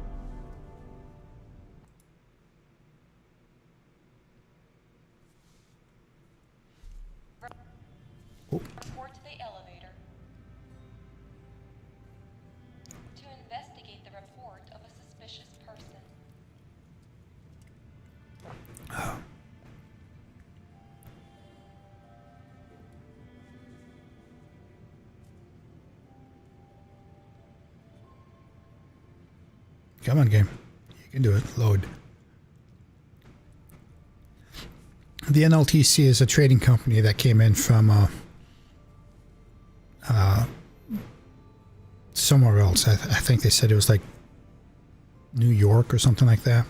Report to the elevator. To investigate the report of a suspicious person. Come on, game. You can do it. Load. The NLTC is a trading company that came in from somewhere else. I think they said it was like New York or something like that.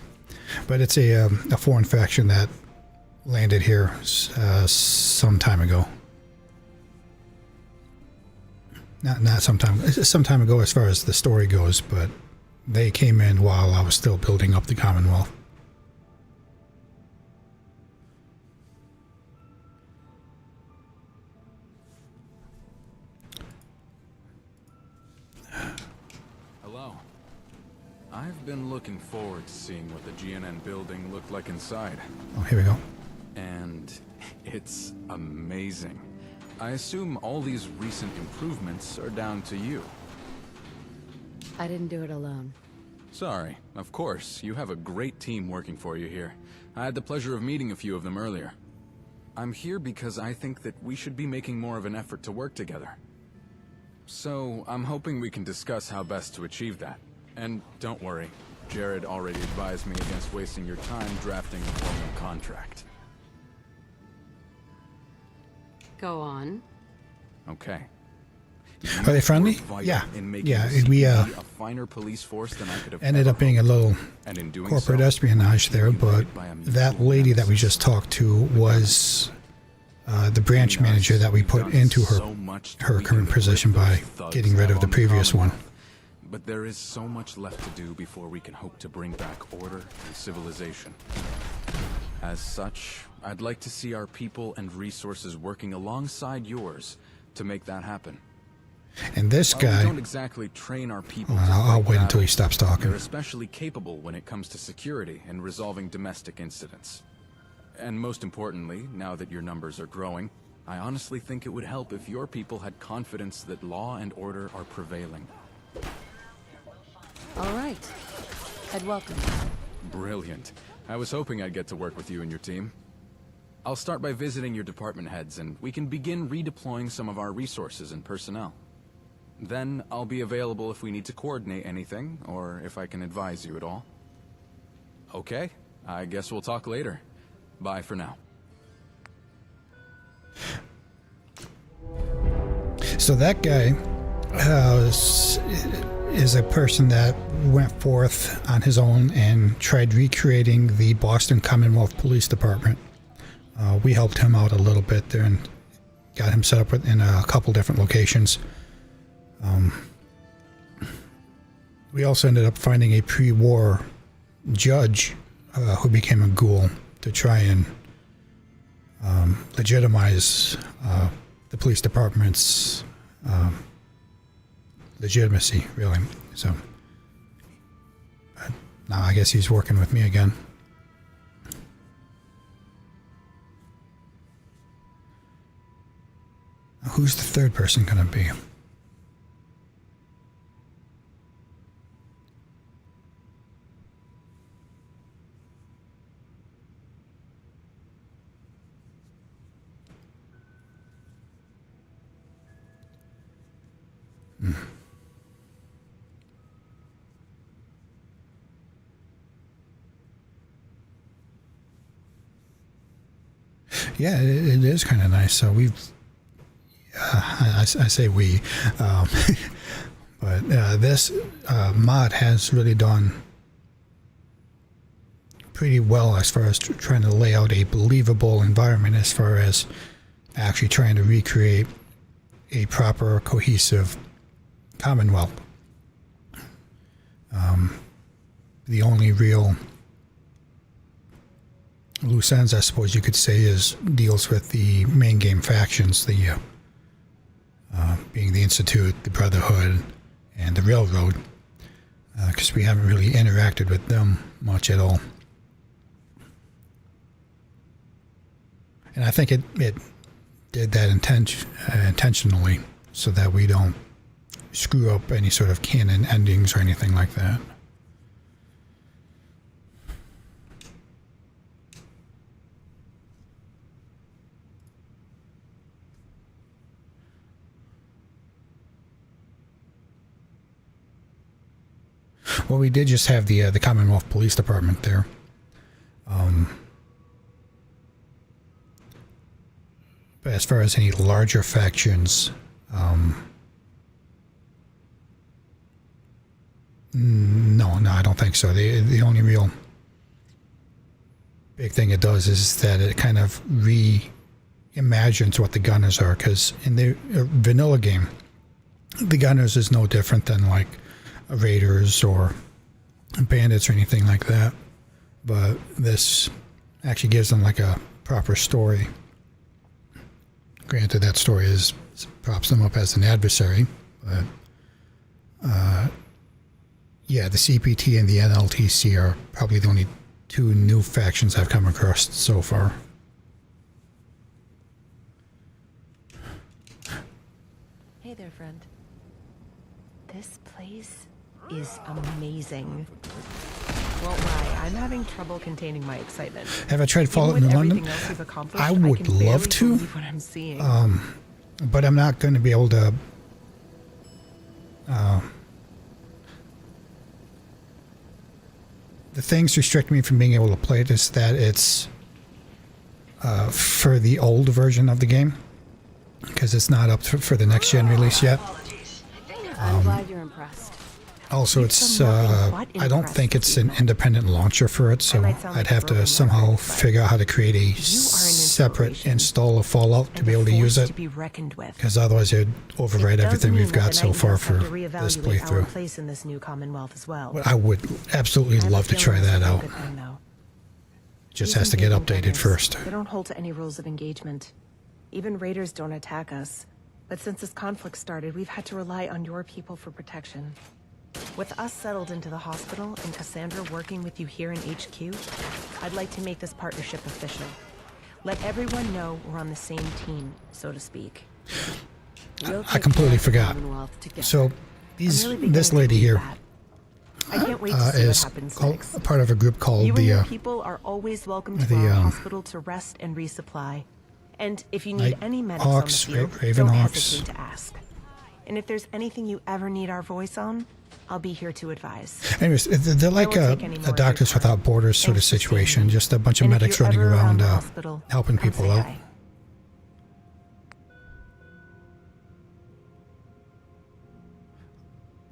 But it's a foreign faction that landed here some time ago. Not some time ago as far as the story goes, but they came in while I was still building up the Commonwealth. Hello. I've been looking forward to seeing what the GNN building looked like inside. Oh, here we go. And it's amazing. I assume all these recent improvements are down to you. I didn't do it alone. Sorry. Of course, you have a great team working for you here. I had the pleasure of meeting a few of them earlier. I'm here because I think that we should be making more of an effort to work together. So, I'm hoping we can discuss how best to achieve that. And don't worry, Jared already advised me against wasting your time drafting a formal contract. Go on. Okay. Are they friendly? Yeah. Yeah, we a finer police force than I could have ended up being a little and in doing corporate so, espionage there, but that lady that we just talked to was the branch manager that we put into her current position by getting rid of the previous one. But there is so much left to do before we can hope to bring back order and civilization. As such, I'd like to see our people and resources working alongside yours to make that happen. And this guy... we don't exactly train our people I'll wait until he stops talking. They're especially capable when it comes to security and resolving domestic incidents. And most importantly, now that your numbers are growing, I honestly think it would help if your people had confidence that law and order are prevailing. All right. I'd welcome. Brilliant. I was hoping I'd get to work with you and your team. I'll start by visiting your department heads, and we can begin redeploying some of our resources and personnel. Then I'll be available if we need to coordinate anything, or if I can advise you at all. Okay, I guess we'll talk later. Bye for now. So that guy is a person that went forth on his own and tried recreating the Boston Commonwealth Police Department. We helped him out a little bit there and got him set up in a couple different locations. We also ended up finding a pre-war judge who became a ghoul to try and legitimize the police department's legitimacy, really. So now I guess he's working with me again. Now, who's the third person going to be? Yeah, it is kind of nice. So we've, I say we, but this mod has really done pretty well as far as trying to lay out a believable environment, as far as actually trying to recreate a proper, cohesive Commonwealth. The only real loose ends, I suppose you could say, deals with the main game factions, the being the Institute, the Brotherhood, and the Railroad, because we haven't really interacted with them much at all. And I think it did that intentionally, so that we don't screw up any sort of canon endings or anything like that. Well, we did just have the Commonwealth Police Department there. But as far as any larger factions, no, I don't think so. The only real big thing it does is that it kind of reimagines what the Gunners are, because in the vanilla game, the Gunners is no different than like Raiders or Bandits or anything like that, but this actually gives them like a proper story. Granted, that story props them up as an adversary, but yeah, the CPT and the NLTC are probably the only two new factions I've come across so far. Hey there, friend. This place is amazing. Won't lie, I'm having trouble containing my excitement. Have I tried Fallout in London? I would love to, what I'm seeing. but I'm not going to be able to. The things restrict me from being able to play it is that it's for the old version of the game, because it's not up for the next gen release yet. I'm glad you're impressed. Also, it's I don't think it's an independent launcher for it, so I'd have to somehow figure out how to create a separate install of Fallout to be able to use it, because otherwise it'd override everything we've got so far for this playthrough. Place in this new Commonwealth as well. But I would absolutely love to try that out. Just has to get updated first. They don't hold to any rules of engagement. Even raiders don't attack us. But since this conflict started, we've had to rely on your people for protection. With us settled into the hospital and Cassandra working with you here in HQ, I'd like to make this partnership official. Let everyone know we're on the same team, so to speak. I completely forgot. So, this lady here is part of a group called you and your people are always welcome to our hospital to rest and resupply. And if you need any medics on the field, don't hesitate to ask. And if there's anything you ever need our voice on, I'll be here to advise. Anyways, they're like a Doctors Without Borders sort of situation, just a bunch of medics running around helping people out.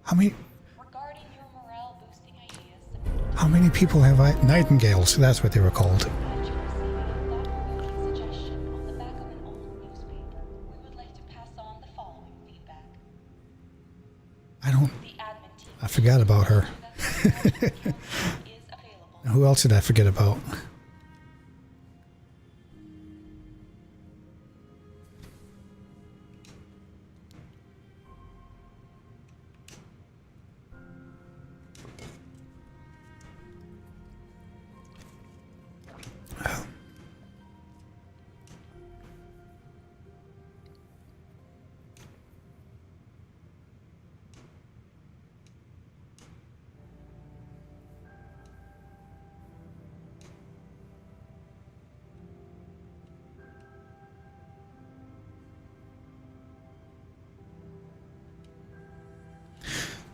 How many people have I? Nightingales, that's what they were called. I forgot about her. Who else did I forget about?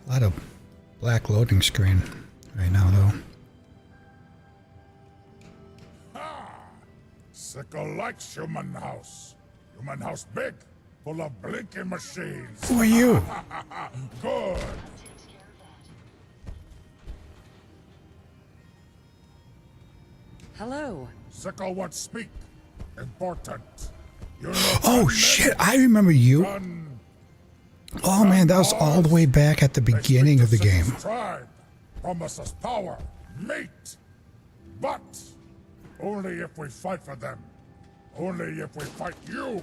A lot of black loading screen right now, though. Sickle likes human house. Human house big, full of blinking machines. Who are you? Good. Hello. Sickle wants speak. Important. Oh shit! I remember you. Oh man, that was all the way back at the beginning of the game. Tribe promise us power, meat, but only if we fight for them. Only if we fight you.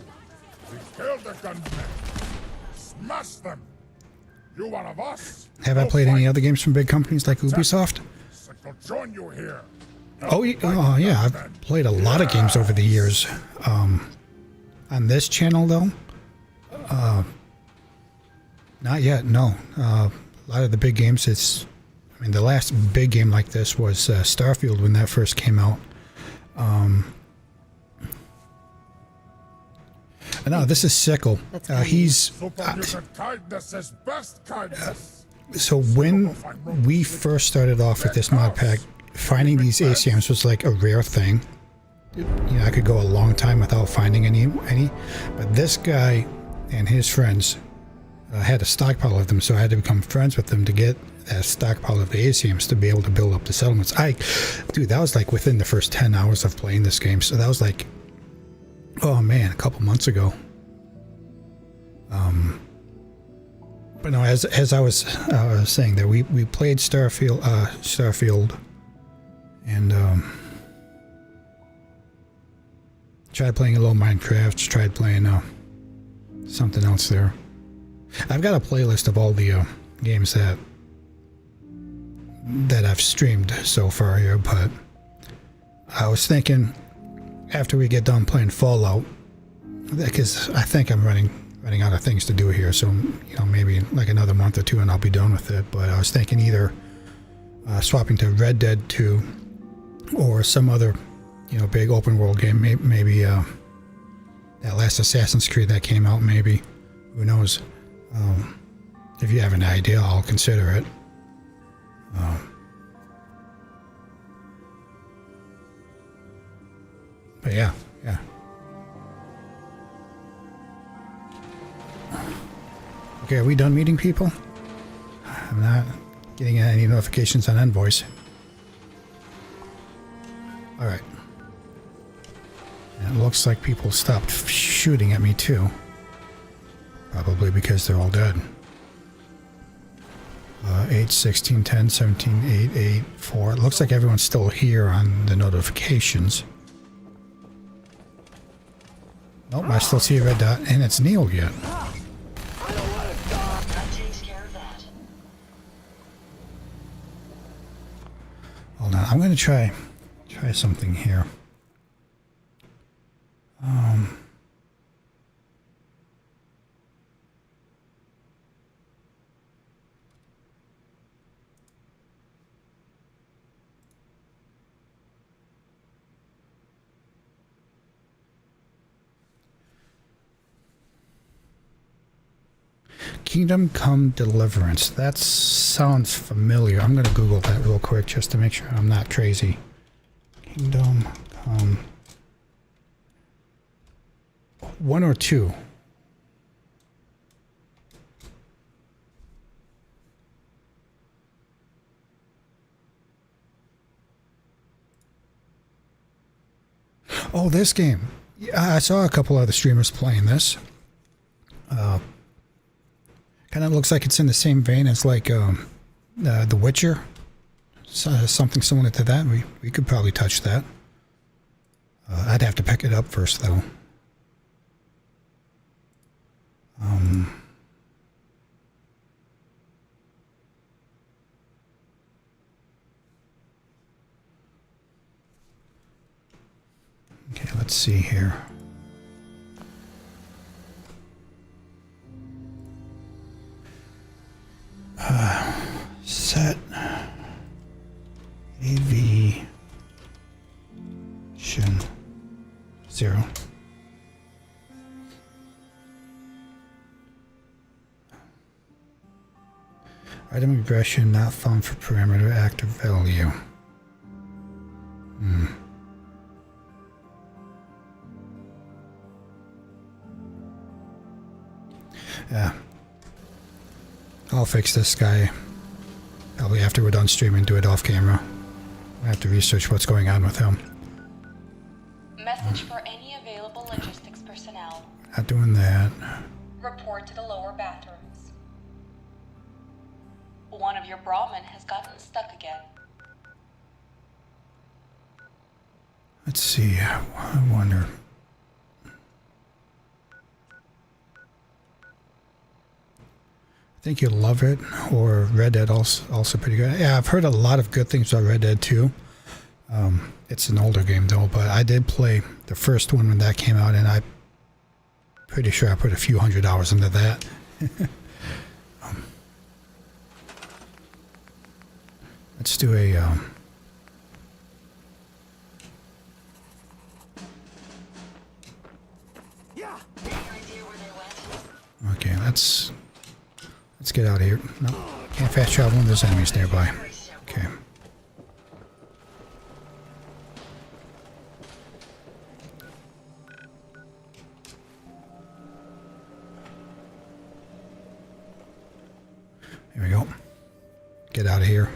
We kill the gunmen, smash them. You one of us? Have I played any other games from big companies like Ubisoft? Sickle join you here. Oh yeah, I've played a lot of games over the years. On this channel though, not yet, no. A lot of the big games, I mean, the last big game like this was Starfield when that first came out. No, this is Sickle. He's... so when we first started off with this mod pack, finding these ACMs was like a rare thing. You know, I could go a long time without finding any. But this guy and his friends had a stockpile of them, so I had to become friends with them to get that stockpile of the ACMs to be able to build up the settlements. Dude, that was like within the first 10 hours of playing this game, so that was like, oh man, a couple months ago. But no, as I was saying there, we played Starfield, and tried playing a little Minecraft, tried playing something else there. I've got a playlist of all the games that I've streamed so far here, but I was thinking after we get done playing Fallout, because I think I'm running running out of things to do here, so you know, maybe like another month or two and I'll be done with it. But I was thinking either swapping to Red Dead 2 or some other, you know, big open world game. Maybe that last Assassin's Creed that came out. Maybe, who knows? If you have an idea, I'll consider it. But yeah. Okay, are we done meeting people? I'm not getting any notifications on Envoys. Alright. It looks like people stopped shooting at me too. Probably because they're all dead. 8, 16, 10, 17, 8, 8, 4. It looks like everyone's still here on the notifications. Nope, I still see a red dot, and it's Neil yet. Hold on, I'm going to try something here. Kingdom Come Deliverance. That sounds familiar. I'm going to Google that real quick just to make sure I'm not crazy. Kingdom Come. 1 or 2? Oh, this game. Yeah, I saw a couple other streamers playing this. Kind of looks like it's in the same vein as like The Witcher. So, something similar to that. We could probably touch that. I'd have to pick it up first, though. Okay, let's see here. Set aviation 0. Item aggression not found for parameter active value. Yeah. I'll fix this guy. Probably after we're done streaming, do it off camera. I have to research what's going on with him. Message for any available logistics personnel. Not doing that. Report to the lower bathrooms. One of your brawmen has gotten stuck again. Let's see. I wonder. I think you'll love it, or Red Dead also pretty good. Yeah, I've heard a lot of good things about Red Dead 2. It's an older game though, but I did play the first one when that came out, and I'm pretty sure I put a few $100 into that. Let's do a okay, let's get out of here. No, can't fast travel when there's enemies nearby. Okay. Here we go. Get out of here.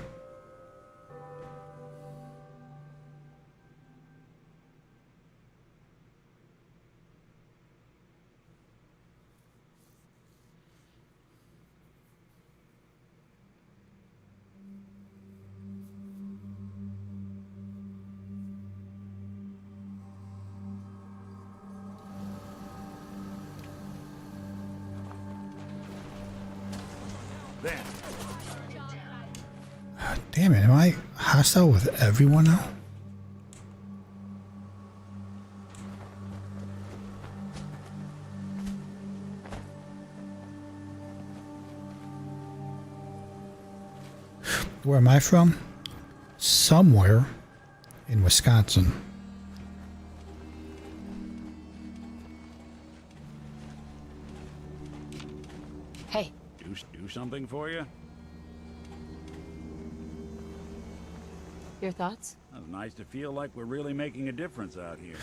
Damn it, am I hostile with everyone now? Where am I from? Somewhere in Wisconsin. Hey. Do something for you? Your thoughts? It's nice to feel like we're really making a difference out here.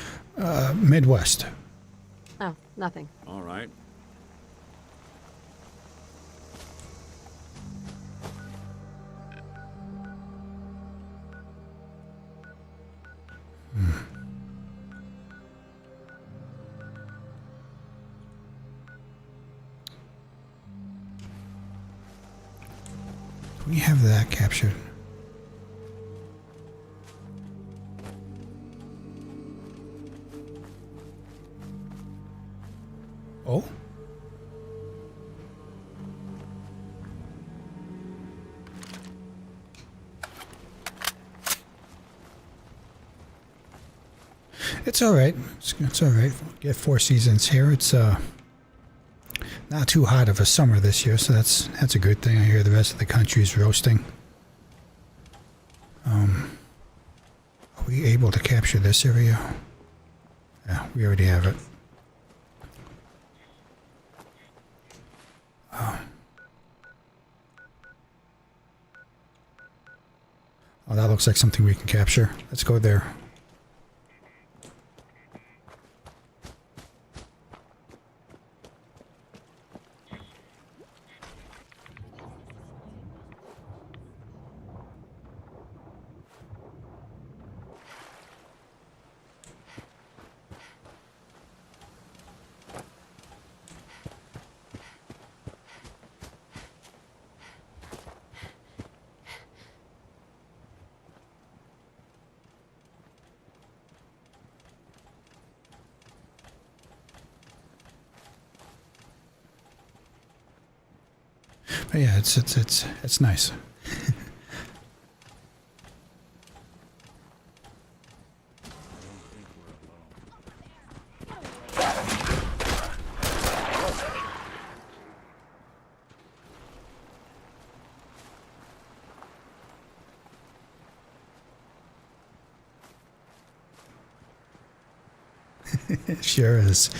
Midwest. Oh, nothing. All right. We have that captured. Oh? It's all right. It's all right. Get 4 seasons here. It's not too hot of a summer this year, so that's a good thing. I hear the rest of the country is roasting. Are we able to capture this area? Yeah, we already have it. Oh, that looks like something we can capture. Let's go there. But yeah, it's nice. It sure is.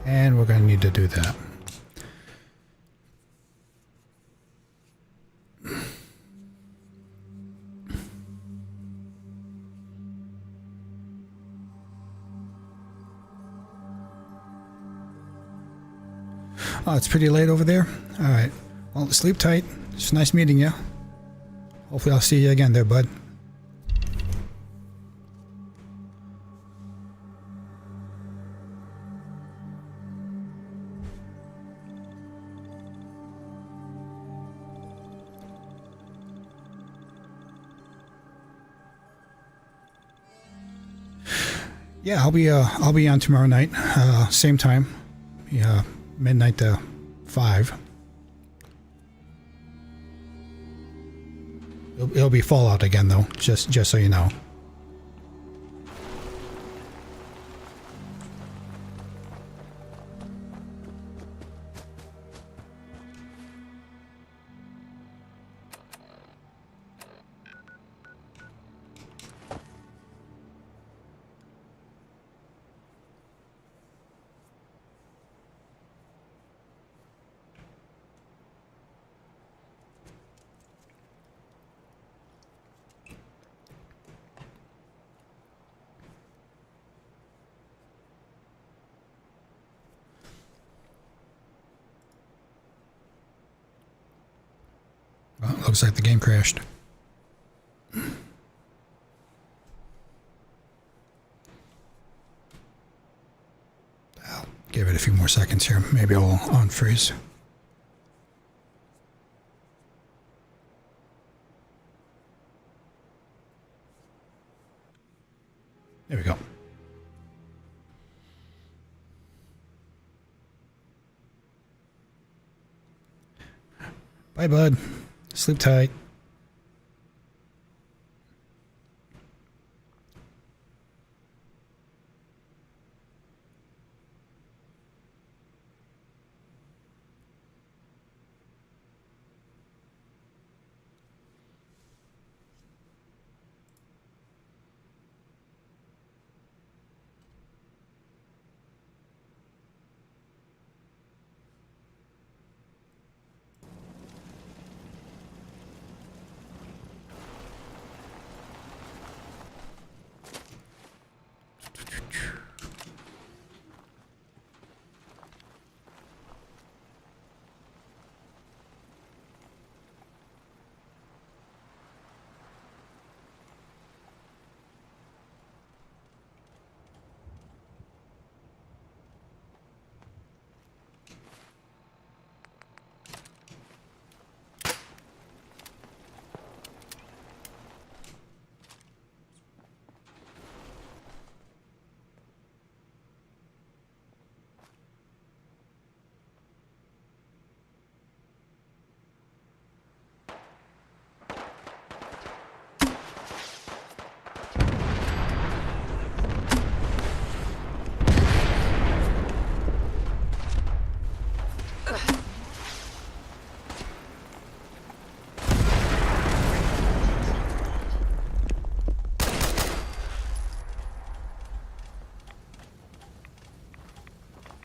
And we're going to need to do that. Oh, it's pretty late over there? Alright. Well, sleep tight. It's nice meeting you. Hopefully I'll see you again there, bud. Yeah, I'll be on tomorrow night, same time, yeah, midnight to 5. It'll be Fallout again, though, just so you know. Well, looks like the game crashed. I'll give it a few more seconds here. Maybe I'll unfreeze. There we go. Bye, bud. Sleep tight.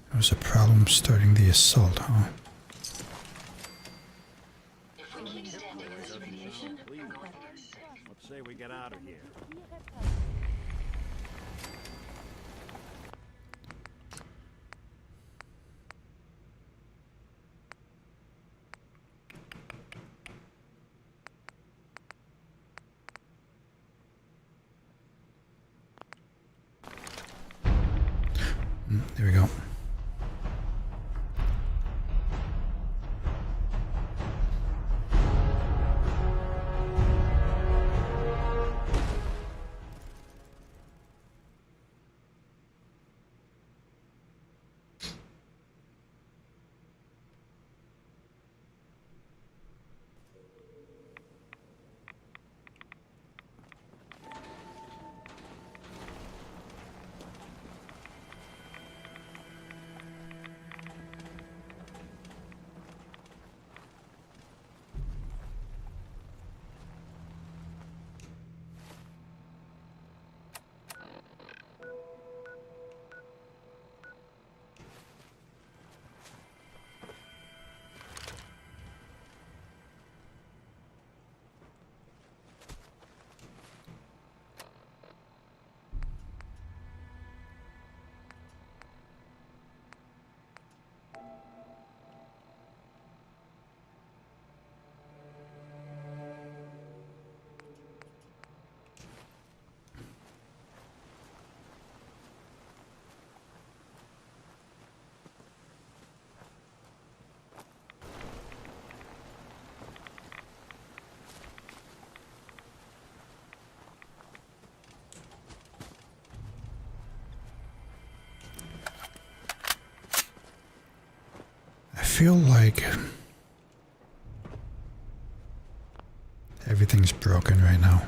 There was a problem starting the assault, huh? Let's say we get out of here. There we go. I feel like everything's broken right now.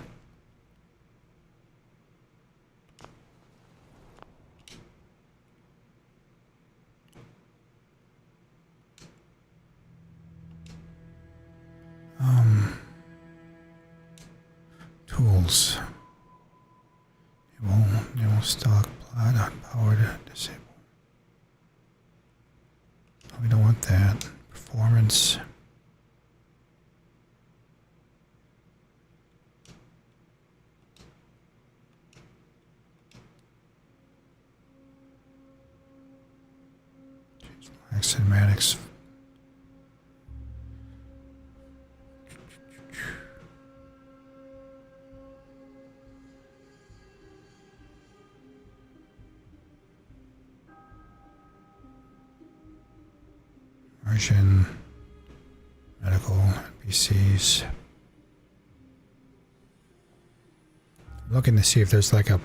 Tools. Enable stock blood on power to disable. Oh, we don't want that. Performance. Cinematics. Margin, medical, NPCs. I'm looking to see if there's like a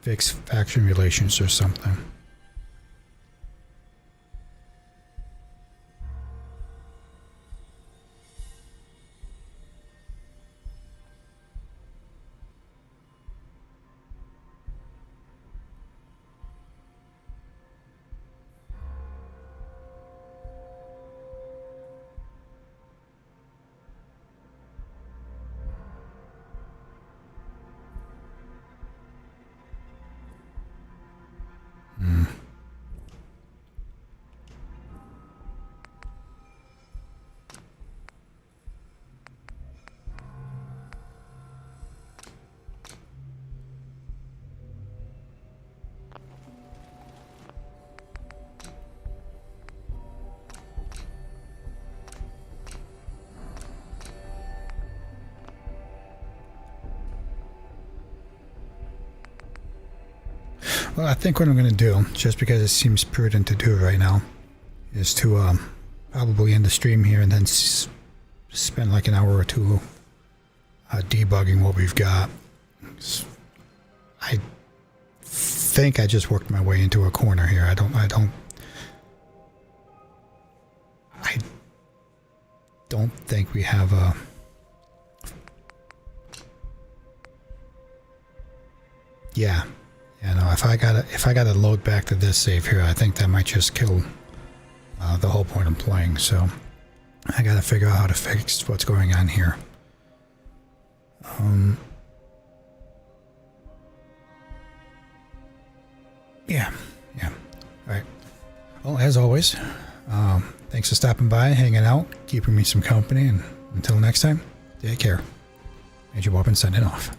fixed faction relations or something. Well, I think what I'm going to do, just because it seems prudent to do right now, is to probably end the stream here and then spend like an hour or two debugging what we've got. I think I just worked my way into a corner here. I don't think we have a... Yeah, no. If I gotta load back to this save here, I think that might just kill the whole point of playing. So I gotta figure out how to fix what's going on here. Yeah. All right. Well, as always, thanks for stopping by, hanging out, keeping me some company, and until next time, take care. EWeapon signing off.